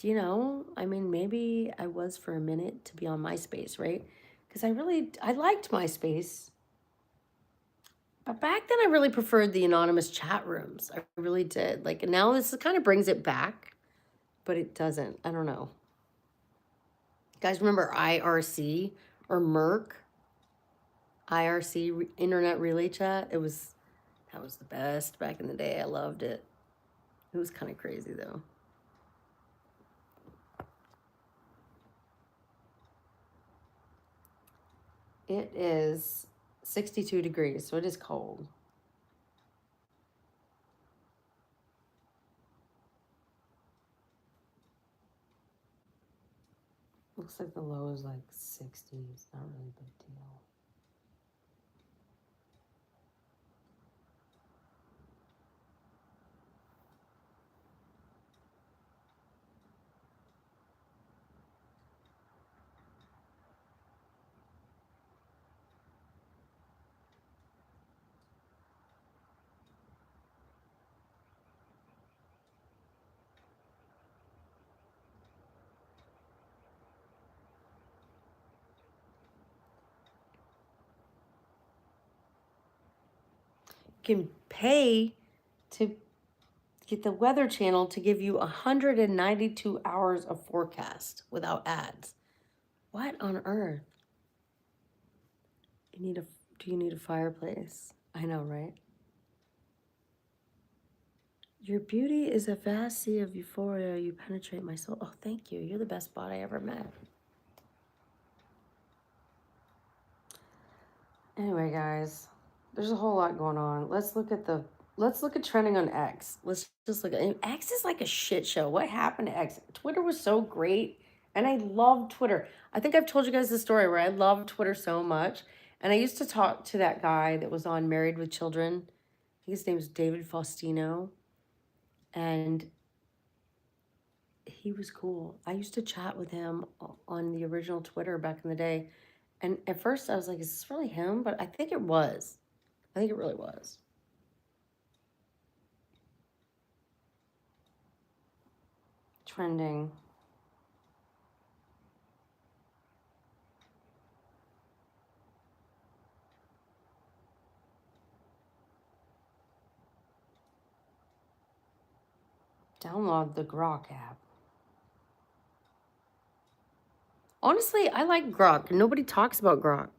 you know, I mean, maybe I was for a minute to be on MySpace, right? Because I liked MySpace. But back then I really preferred the anonymous chat rooms. I really did. Like, now this kind of brings it back, but it doesn't. I don't know. Guys, remember IRC or Merc? IRC, Internet Relay Chat. That was the best back in the day. I loved it. It was kind of crazy though. It is 62 degrees, so it is cold. Looks like the low is like 60. It's not really a big deal. can pay to get the Weather Channel to give you 192 hours of forecast without ads. What on earth? Do you need a fireplace? I know, right? Your beauty is a vast sea of euphoria. You penetrate my soul. Oh, thank you. You're the best bot I ever met. Anyway, guys, there's a whole lot going on. Let's look at trending on X. Let's just look at X is like a shit show. What happened to X? Twitter was so great, and I love Twitter. I think I've told you guys the story where I love Twitter so much. And I used to talk to that guy that was on Married with Children. I think his name is David Faustino. And he was cool. I used to chat with him on the original Twitter back in the day. And at first I was like, is this really him? But I think it was. I think it really was. Trending. Download the Grok app. Honestly, I like Grok. Nobody talks about Grok.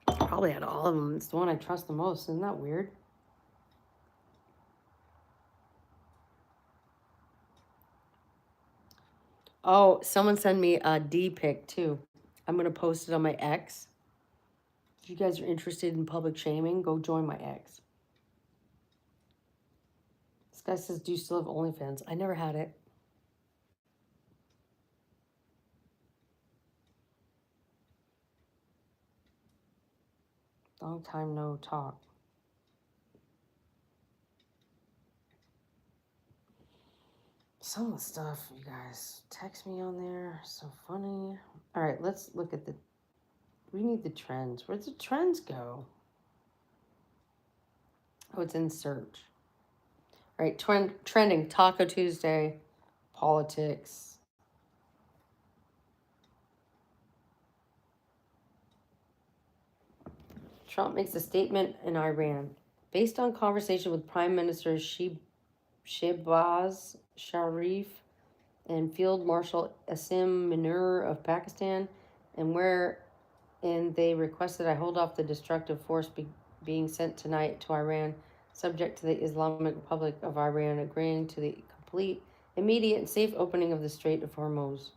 Probably out of all of them, it's the one I trust the most. Isn't that weird? Oh, someone sent me a D pic too. I'm going to post it on my X. If you guys are interested in public shaming, go join my X. This guy says, do you still have OnlyFans? I never had it. Long time no talk. Some of the stuff, you guys text me on there. So funny. All right, let's look at we need the trends. Where'd the trends go? Oh, it's in search. All right, trending, Taco Tuesday, politics. Trump makes a statement in Iran. Based on conversation with Prime Minister Shehbaz Sharif and Field Marshal Asim Munir of Pakistan, and they requested I hold off the destructive force being sent tonight to Iran, subject to the Islamic Republic of Iran agreeing to the complete, immediate, and safe opening of the Strait of Hormuz.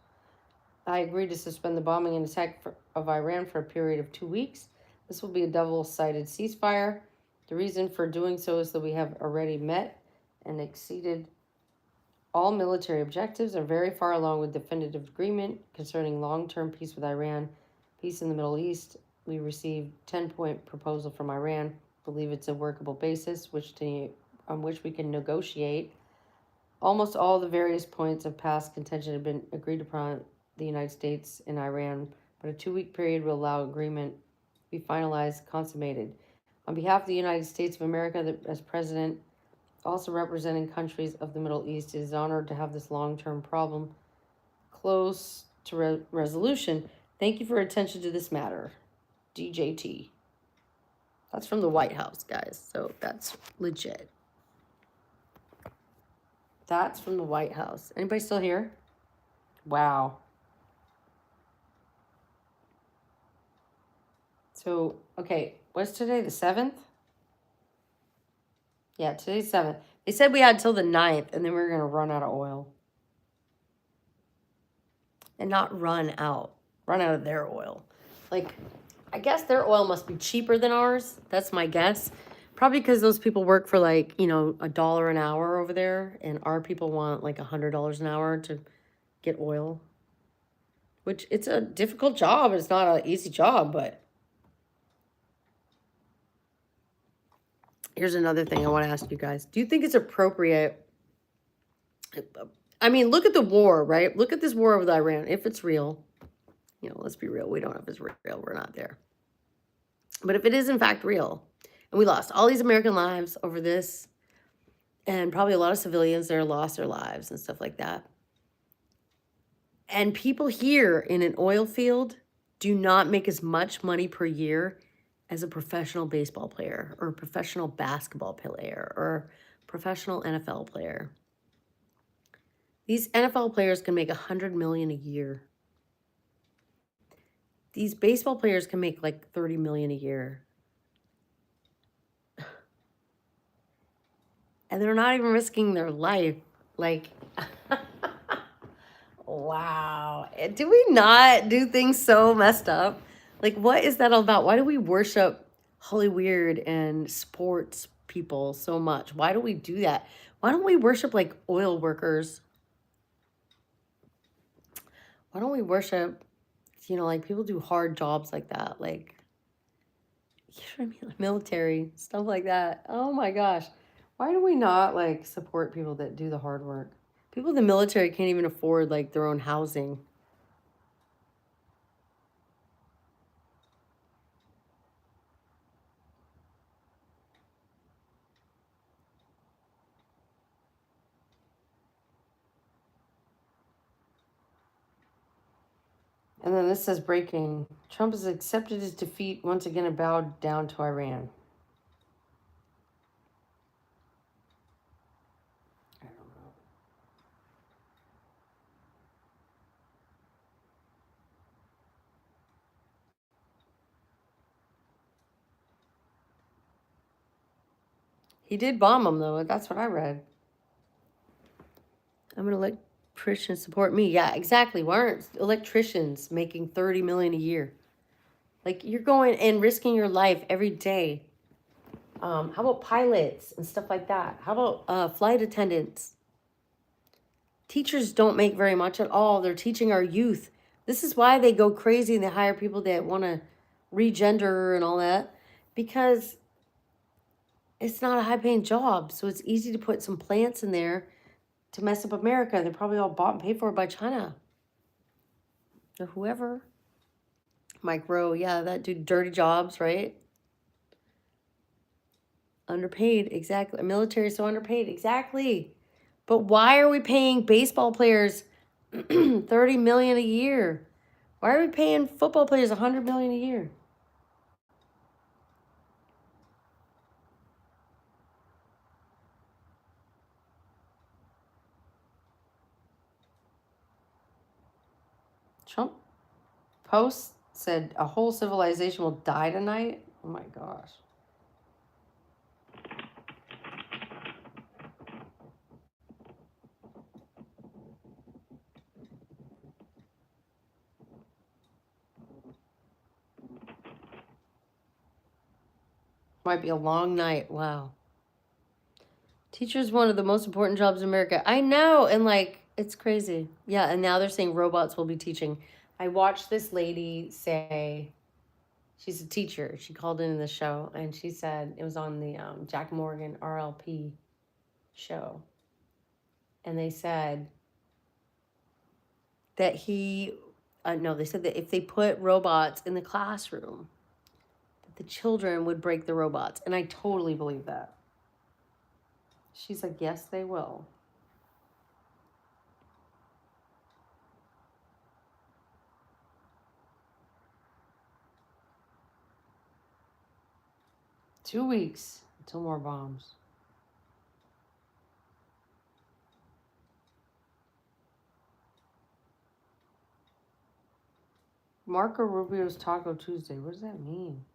I agreed to suspend the bombing and attack of Iran for a period of 2 weeks. This will be a double-sided ceasefire. The reason for doing so is that we have already met and exceeded all military objectives, are very far along with definitive agreement concerning long-term peace with Iran, peace in the Middle East. We received 10-point proposal from Iran. Believe it's a workable basis on which we can negotiate. Almost all the various points of past contention have been agreed upon the United States and Iran, but a 2-week period will allow agreement to be finalized, consummated. On behalf of the United States of America, as President, also representing countries of the Middle East, it is honored to have this long-term problem close to resolution. Thank you for your attention to this matter. DJT. That's from the White House, guys, so that's legit. That's from the White House. Anybody still here? Wow. So, okay, what's today, the 7th? Yeah, today's 7th. They said we had till the 9th, and then we were going to run out of oil. And not run out of their oil. Like, I guess their oil must be cheaper than ours. That's my guess. Probably because those people work for like, $1 an hour over there, and our people want like $100 an hour to get oil. Which, it's a difficult job. It's not an easy job, but here's another thing I want to ask you guys. Do you think it's appropriate? I mean, look at the war, right? Look at this war with Iran. If it's real, let's be real. We don't know if it's real. We're not there. But if it is in fact real, and we lost all these American lives over this, and probably a lot of civilians there lost their lives and stuff like that. And people here in an oil field do not make as much money per year as a professional baseball player or a professional basketball player or professional NFL player. These NFL players can make $100 million a year. These baseball players can make like $30 million a year. And they're not even risking their life. Like, wow. Do we not do things so messed up? Like, what is that all about? Why do we worship Hollywood and sports people so much? Why do we do that? Why don't we worship like oil workers? Why don't we worship, like people do hard jobs like that? Like, you know what I mean? Like military, stuff like that. Oh my gosh. Why do we not like support people that do the hard work? People in the military can't even afford like their own housing. And then this says breaking. Trump has accepted his defeat once again and bowed down to Iran. I don't know. He did bomb them though. That's what I read. I'm an electrician, support me. Yeah, exactly. Why aren't electricians making $30 million a year? Like you're going and risking your life every day. How about pilots and stuff like that? How about flight attendants? Teachers don't make very much at all. They're teaching our youth. This is why they go crazy and they hire people that want to regender and all that, because it's not a high-paying job. So it's easy to put some plants in there to mess up America. They're probably all bought and paid for by China or whoever. Mike Rowe, yeah, that dude, dirty jobs, right? Underpaid, exactly. Military is so underpaid, exactly. But why are we paying baseball players $30 million a year? Why are we paying football players $100 million a year? Trump post said a whole civilization will die tonight. Oh my gosh. Might be a long night. Wow. Teacher's one of the most important jobs in America. I know. And like, it's crazy. Yeah. And now they're saying robots will be teaching. I watched this lady say, she's a teacher. She called in the show and she said, it was on the Jack Morgan RLP show. And they said that they said that if they put robots in the classroom, that the children would break the robots. And I totally believe that. She's like, yes, they will. Two weeks until more bombs. Marco Rubio's Taco Tuesday. What does that mean?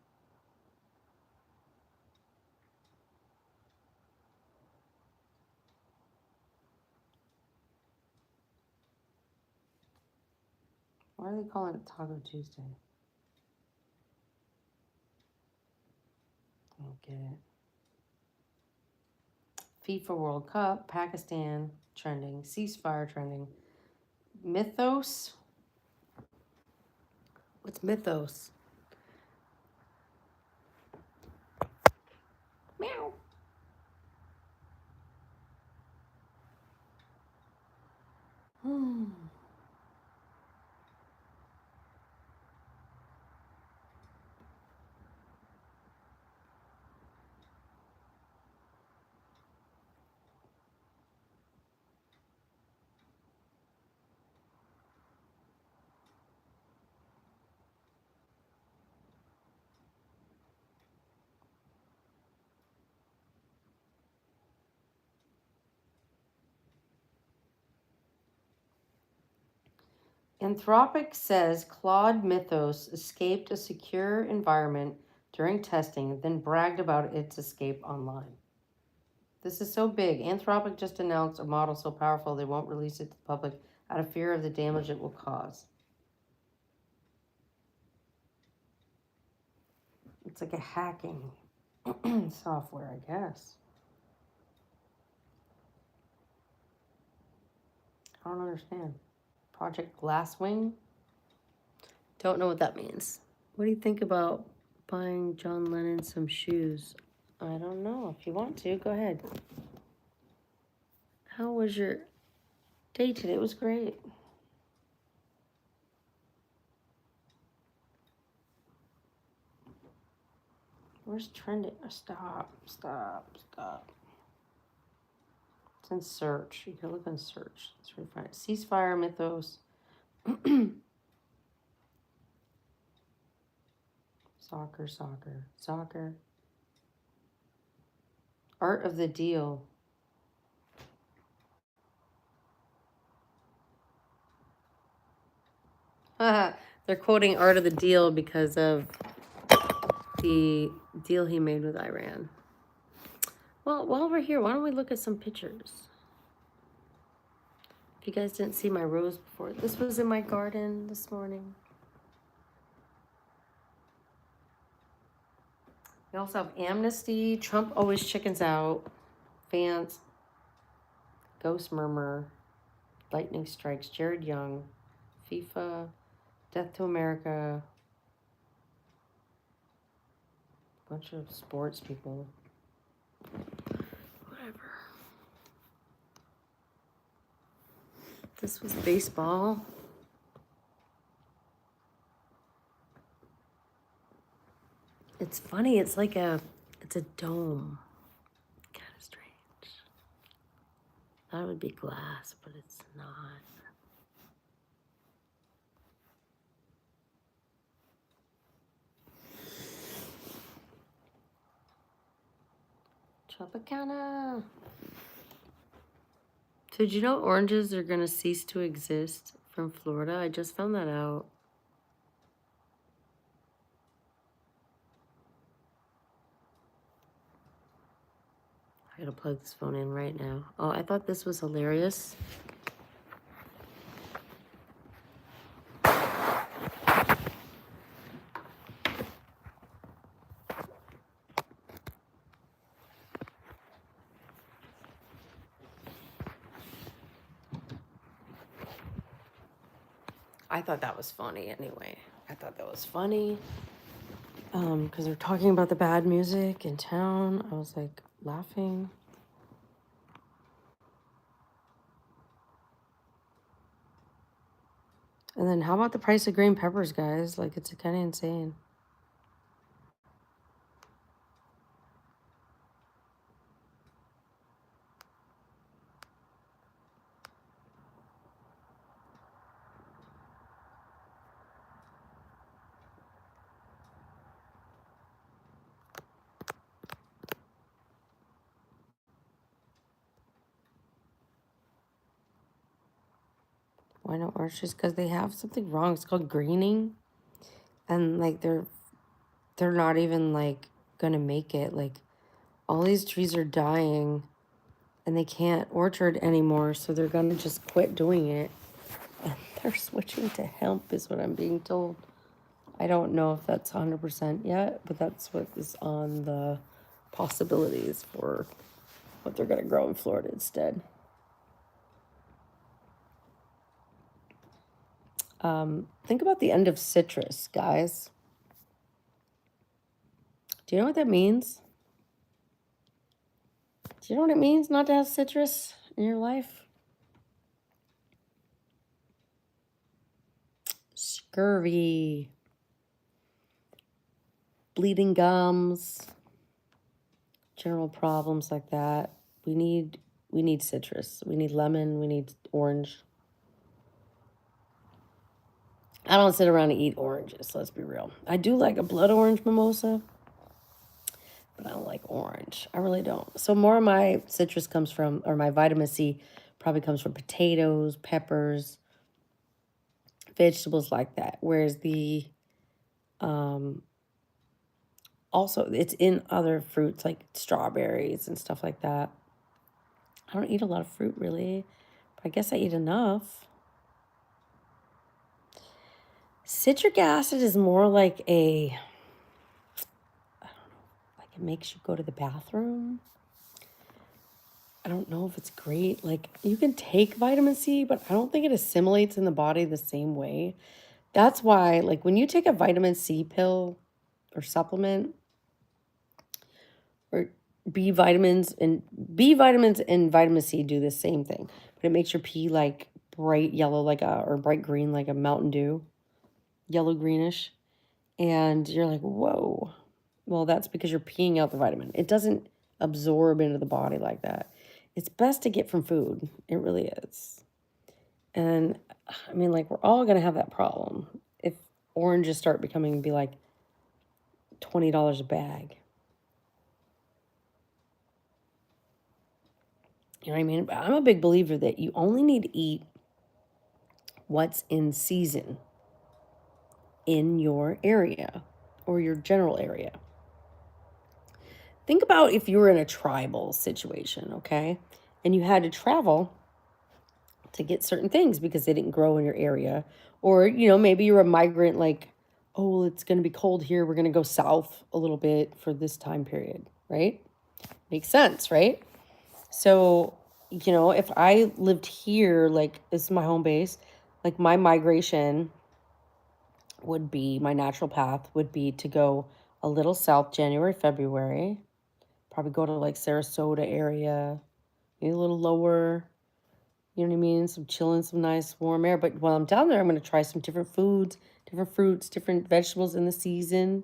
Why are they calling it Taco Tuesday? I don't get it. FIFA World Cup, Pakistan trending, ceasefire trending. Mythos? What's mythos? Meow. Anthropic says Claude Mythos escaped a secure environment during testing, then bragged about its escape online. This is so big. Anthropic just announced a model so powerful they won't release it to the public out of fear of the damage it will cause. It's like a hacking software, I guess. I don't understand. Project Glasswing? Don't know what that means. What do you think about buying John Lennon some shoes? I don't know. If you want to, go ahead. How was your day today? It was great. Where's trending? Oh, stop. It's in search. You can look in search. Let's really find it. Ceasefire Mythos. Soccer. Art of the Deal. They're quoting Art of the Deal because of the deal he made with Iran. Well, while we're here, why don't we look at some pictures? If you guys didn't see my rose before, this was in my garden this morning. We also have Amnesty, Trump always chickens out, Vance, Ghost Murmur, Lightning Strikes, Jared Young, FIFA, Death to America, a bunch of sports people. Whatever. This was baseball. It's funny, it's a dome. Kind of strange. Thought it would be glass, but it's not. Tropicana. So did you know oranges are going to cease to exist from Florida? I just found that out. I gotta plug this phone in right now. Oh, I thought this was hilarious. I thought that was funny anyway. I thought that was funny. Because they're talking about the bad music in town. I was like laughing. And then how about the price of green peppers, guys? Like, it's kind of insane. Why not oranges? Because they have something wrong. It's called greening. And like they're not even like gonna make it. Like all these trees are dying and they can't orchard anymore, so they're gonna just quit doing it. And they're switching to hemp is what I'm being told. I don't know if that's 100% yet, but that's what is on the possibilities for what they're gonna grow in Florida instead. Think about the end of citrus, guys. Do you know what that means? Do you know what it means not to have citrus in your life? Scurvy, bleeding gums, general problems like that. We need citrus. We need lemon. We need orange. I don't sit around and eat oranges, let's be real. I do like a blood orange mimosa, but I don't like orange. I really don't. So more of my citrus comes from, or my vitamin C probably comes from potatoes, peppers, vegetables like that. Whereas the also it's in other fruits like strawberries and stuff like that. I don't eat a lot of fruit really, but I guess I eat enough. Citric acid is more like a, I don't know, like it makes you go to the bathroom. I don't know if it's great. Like you can take vitamin C, but I don't think it assimilates in the body the same way. That's why, like when you take a vitamin C pill or supplement or B vitamins and vitamin C do the same thing, but it makes your pee like bright yellow, or bright green, like a Mountain Dew, yellow greenish. And you're like, whoa. Well, that's because you're peeing out the vitamin. It doesn't absorb into the body like that. It's best to get from food. It really is. And I mean, like, we're all going to have that problem. If oranges start be like $20 a bag. You know what I mean? But I'm a big believer that you only need to eat what's in season in your area or your general area. Think about if you were in a tribal situation, okay? And you had to travel to get certain things because they didn't grow in your area. Or, maybe you're a migrant, like, oh, well, it's going to be cold here. We're going to go south a little bit for this time period, right? Makes sense, right? So, if I lived here, like, this is my home base, like, my migration would be, my natural path would be to go a little south January, February, probably go to, like, Sarasota area, maybe a little lower, you know what I mean? Some chilling, some nice warm air. But while I'm down there, I'm going to try some different foods, different fruits, different vegetables in the season.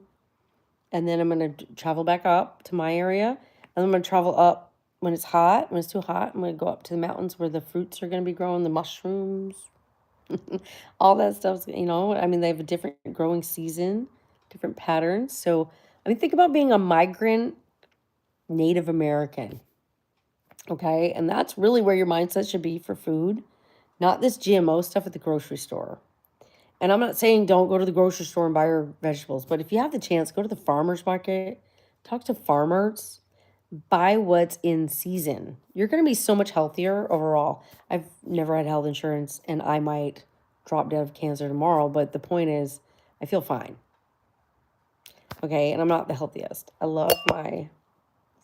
And then I'm going to travel back up to my area. And I'm going to travel up when it's hot. When it's too hot, I'm going to go up to the mountains where the fruits are going to be growing, the mushrooms, all that stuff. They have a different growing season, different patterns. So, think about being a migrant Native American. Okay, and that's really where your mindset should be for food, not this GMO stuff at the grocery store. And I'm not saying don't go to the grocery store and buy your vegetables, but if you have the chance, go to the farmer's market, talk to farmers, buy what's in season. You're going to be so much healthier overall. I've never had health insurance, and I might drop dead of cancer tomorrow, but the point is, I feel fine. Okay, and I'm not the healthiest. I love my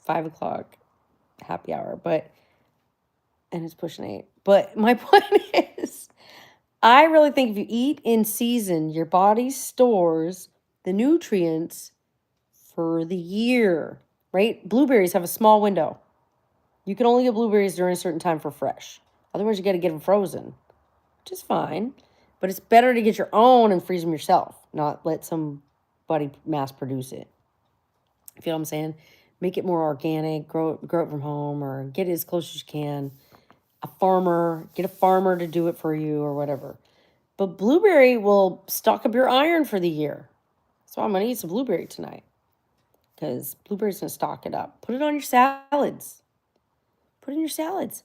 5 o'clock happy hour, and it's pushing 8. But my point is, I really think if you eat in season, your body stores the nutrients for the year, right? Blueberries have a small window. You can only get blueberries during a certain time for fresh. Otherwise, you got to get them frozen, which is fine. But it's better to get your own and freeze them yourself, not let somebody mass produce it. You feel what I'm saying? Make it more organic, grow it from home, or get it as close as you can. Get a farmer to do it for you or whatever. But blueberry will stock up your iron for the year. So I'm going to eat some blueberry tonight because blueberry's going to stock it up. Put it on your salads. Put it in your salads.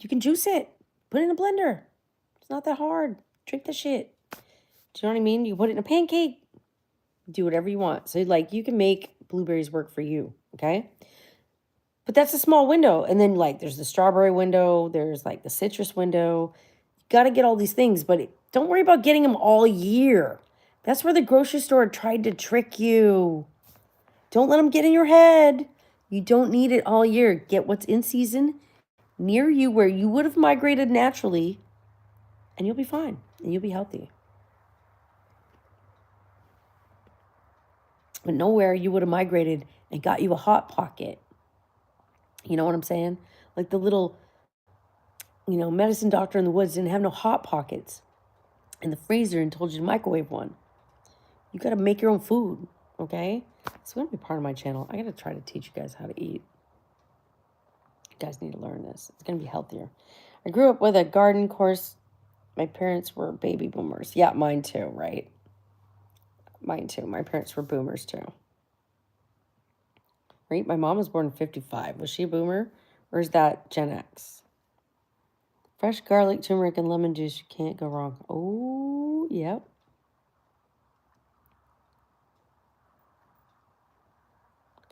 You can juice it. Put it in a blender. It's not that hard. Drink that shit. Do you know what I mean? You put it in a pancake. Do whatever you want. So, you can make blueberries work for you, okay? But that's a small window. And then, there's the strawberry window. There's, the citrus window. You got to get all these things, but don't worry about getting them all year. That's where the grocery store tried to trick you. Don't let them get in your head. You don't need it all year. Get what's in season near you where you would have migrated naturally, and you'll be fine, and you'll be healthy. But nowhere you would have migrated and got you a Hot Pocket. You know what I'm saying? Like the little, medicine doctor in the woods didn't have no Hot Pockets in the freezer and told you to microwave one. You got to make your own food, okay? It's going to be part of my channel. I got to try to teach you guys how to eat. You guys need to learn this. It's going to be healthier. I grew up with a garden course. My parents were baby boomers. Yeah, mine too, right? Mine too. My parents were boomers too. Right? My mom was born in 55. Was she a boomer? Or is that Gen X? Fresh garlic, turmeric, and lemon juice. You can't go wrong. Oh, Ooh, yep.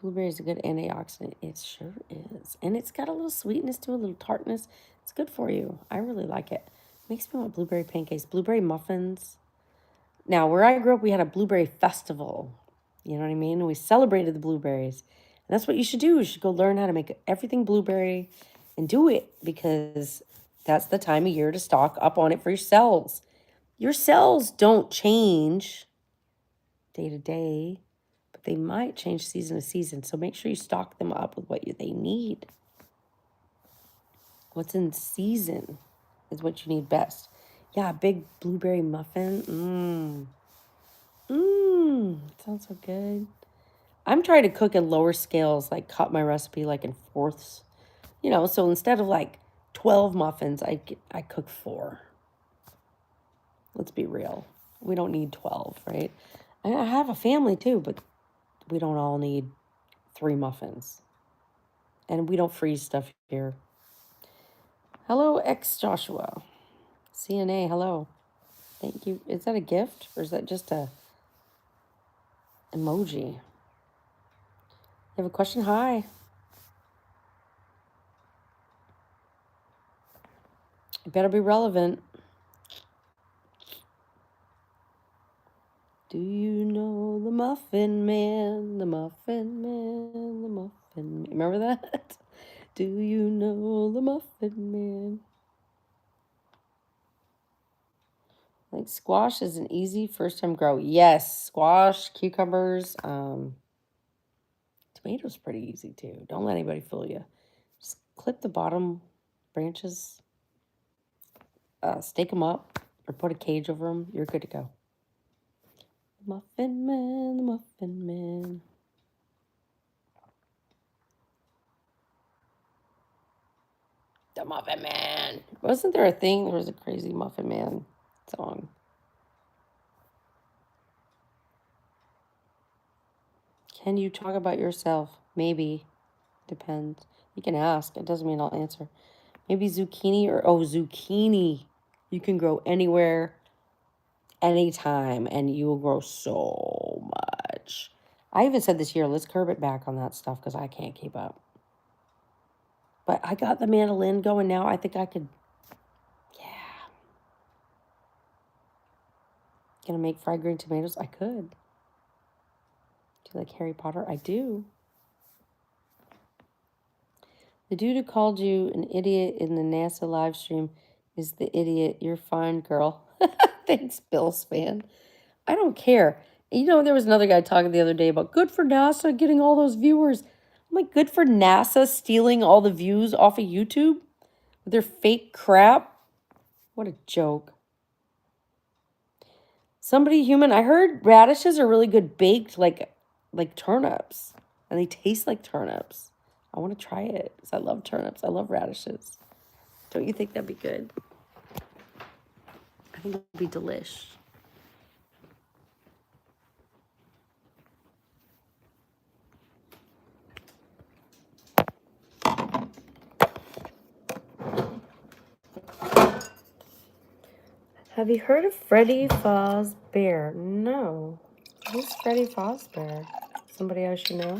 Blueberry is a good antioxidant. It sure is. And it's got a little sweetness to it, a little tartness. It's good for you. I really like it. Makes me want blueberry pancakes, blueberry muffins. Now, where I grew up, we had a blueberry festival. You know what I mean? And we celebrated the blueberries. And that's what you should do. You should go learn how to make everything blueberry and do it, because that's the time of year to stock up on it for your cells. Your cells don't change day to day, but they might change season to season. So make sure you stock them up with what they need. What's in season is what you need best. Yeah, a big blueberry muffin. Sounds so good. I'm trying to cook in lower scales, like cut my recipe like in fourths. You know, so instead of like 12 muffins, I cook 4. Let's be real. We don't need 12, right? I have a family too, but we don't all need 3 muffins. And we don't freeze stuff here. Hello, ex Joshua. CNA, hello. Thank you. Is that a gift or is that just a emoji? You have a question? Hi. It better be relevant. Do you know the Muffin Man? The Muffin Man, the Muffin Man. Remember that? Do you know the Muffin Man? Like squash is an easy first time grow. Yes, squash, cucumbers, tomatoes pretty easy too. Don't let anybody fool you. Just clip the bottom branches, stake them up, or put a cage over them. You're good to go. The Muffin Man, the Muffin Man. The Muffin Man. Wasn't there a thing? There was a crazy Muffin Man song. Can you talk about yourself? Maybe. Depends. You can ask. It doesn't mean I'll answer. Maybe zucchini zucchini. You can grow anywhere, anytime, and you will grow so much. I even said this year, let's curb it back on that stuff because I can't keep up. But I got the mandolin going now. I think I could, yeah. Gonna make fried green tomatoes? I could. Do you like Harry Potter? I do. The dude who called you an idiot in the NASA live stream is the idiot. You're fine, girl. Thanks, Bill's fan. I don't care. You know, there was another guy talking the other day about good for NASA getting all those viewers. I'm like, good for NASA stealing all the views off of YouTube with their fake crap? What a joke. Somebody human, I heard radishes are really good baked like turnips. And they taste like turnips. I want to try it because I love turnips. I love radishes. Don't you think that'd be good? I think it'd be delish. Have you heard of Freddy Fazbear? No. Who's Freddy Fazbear? Somebody I should know?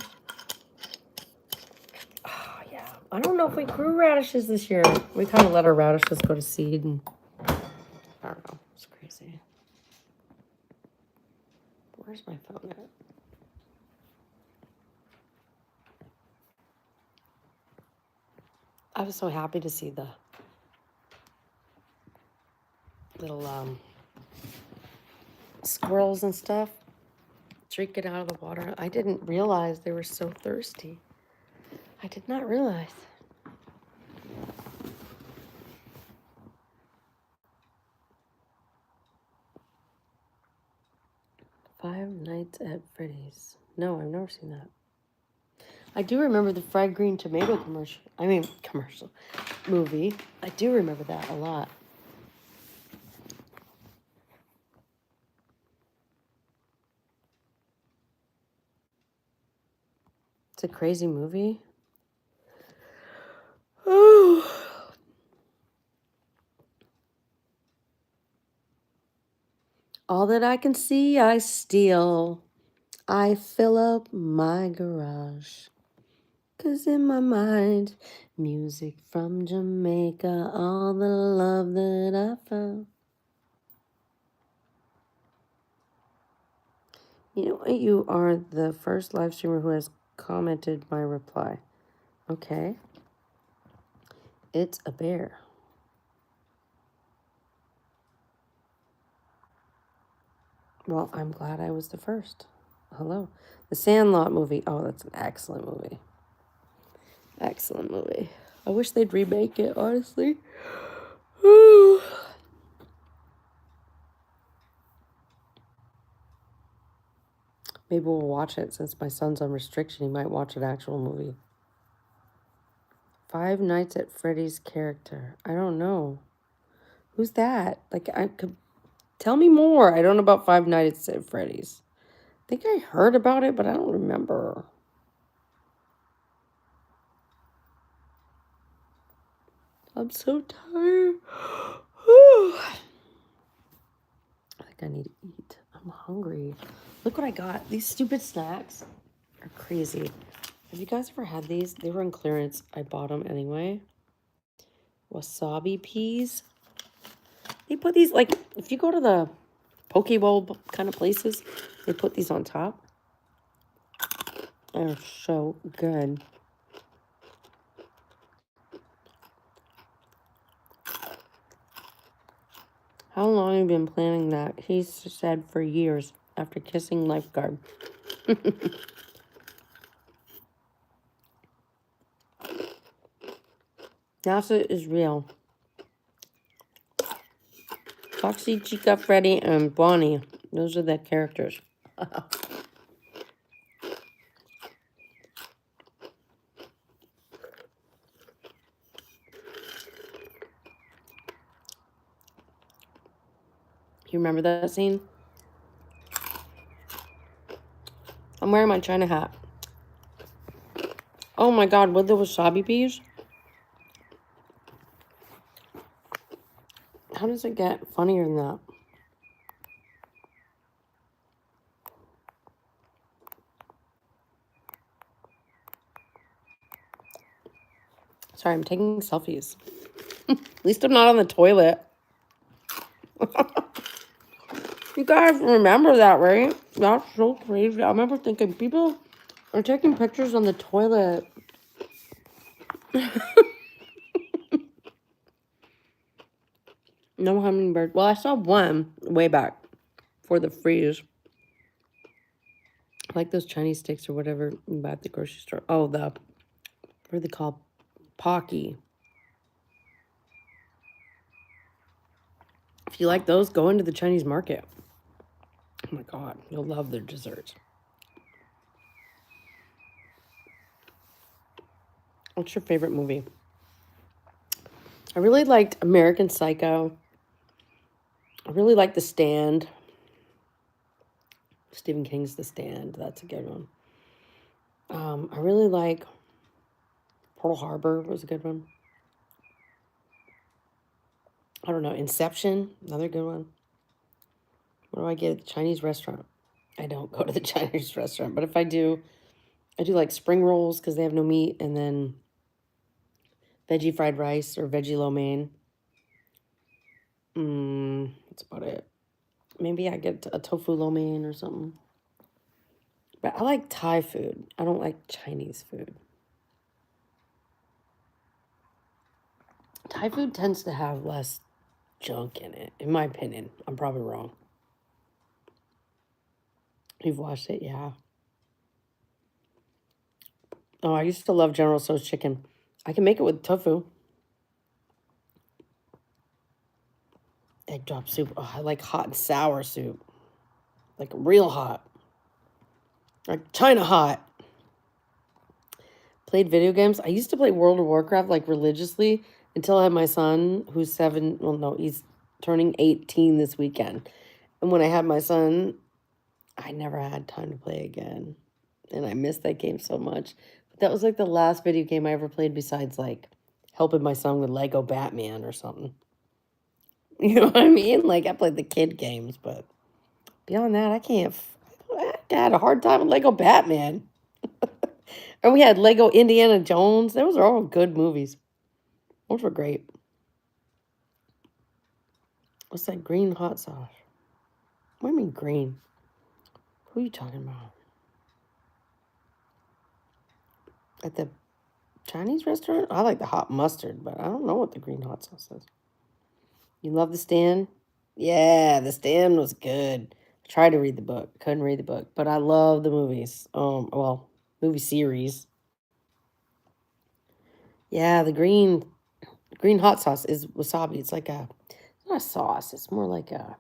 Oh, yeah. I don't know if we grew radishes this year. We kind of let our radishes go to seed, and I don't know. It's crazy. Where's my phone at? I was so happy to see the little squirrels and stuff drinking out of the water. I didn't realize they were so thirsty. I did not realize. Five Nights at Freddy's. No, I've never seen that. I do remember the fried green tomato commercial movie. I do remember that a lot. It's a crazy movie. Oh. All that I can see, I steal. I fill up my garage. 'Cause in my mind, music from Jamaica, all the love that I found. You know what? You are the first live streamer who has commented my reply. Okay. It's a bear. Well, I'm glad I was the first. Hello. The Sandlot movie. Oh, that's an excellent movie. Excellent movie. I wish they'd remake it, honestly. Maybe we'll watch it since my son's on restriction. He might watch an actual movie. Five Nights at Freddy's character. I don't know. Who's that? Like, I could tell me more. I don't know about Five Nights at Freddy's. I think I heard about it, but I don't remember. I'm so tired. I think I need to eat. I'm hungry. Look what I got. These stupid snacks are crazy. Have you guys ever had these? They were on clearance. I bought them anyway. Wasabi peas. They put these, like, if you go to the poke bowl kind of places, they put these on top. They're so good. How long have you been planning that? He said for years after kissing lifeguard. NASA is real. Foxy, Chica, Freddy, and Bonnie. Those are the characters. You remember that scene? I'm wearing my China hat. Oh my god, with the wasabi peas? How does it get funnier than that? Sorry, I'm taking selfies. At least I'm not on the toilet. You guys remember that, right? That's so crazy. I remember thinking people are taking pictures on the toilet. No hummingbird. Well, I saw one way back for the freeze. I like those Chinese sticks or whatever you buy at the grocery store. Oh, what are they called? Pocky. If you like those, go into the Chinese market. Oh my god, you'll love their desserts. What's your favorite movie? I really liked American Psycho. I really like The Stand. Stephen King's The Stand. That's a good one. I really like Pearl Harbor was a good one. I don't know. Inception, another good one. What do I get at the Chinese restaurant? I don't go to the Chinese restaurant, but if I do like spring rolls because they have no meat, and then veggie fried rice or veggie lo mein. That's about it. Maybe I get a tofu lo mein or something. But I like Thai food. I don't like Chinese food. Thai food tends to have less junk in it, in my opinion. I'm probably wrong. You've watched it, yeah. Oh, I used to love General Tso's chicken. I can make it with tofu. Egg drop soup. Oh, I like hot and sour soup. Like real hot. Like China hot. Played video games. I used to play World of Warcraft like religiously until I had my son who's 7. Well, no, he's turning 18 this weekend. And when I had my son, I never had time to play again. And I missed that game so much. But that was like the last video game I ever played besides like helping my son with Lego Batman or something. You know what I mean? Like I played the kid games, but Beyond that, I had a hard time with Lego Batman. And we had Lego Indiana Jones. Those are all good movies. Those were great. What's that green hot sauce? What do you mean green? Who are you talking about? At the Chinese restaurant? I like the hot mustard, but I don't know what the green hot sauce is. You love The Stand? Yeah, The Stand was good. I tried to read the book. Couldn't read the book, but I love the movies. Well, movie series. Yeah, the green hot sauce is wasabi. It's like it's not a sauce. It's more like a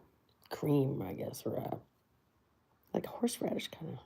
cream, I guess, or like a horseradish kind of.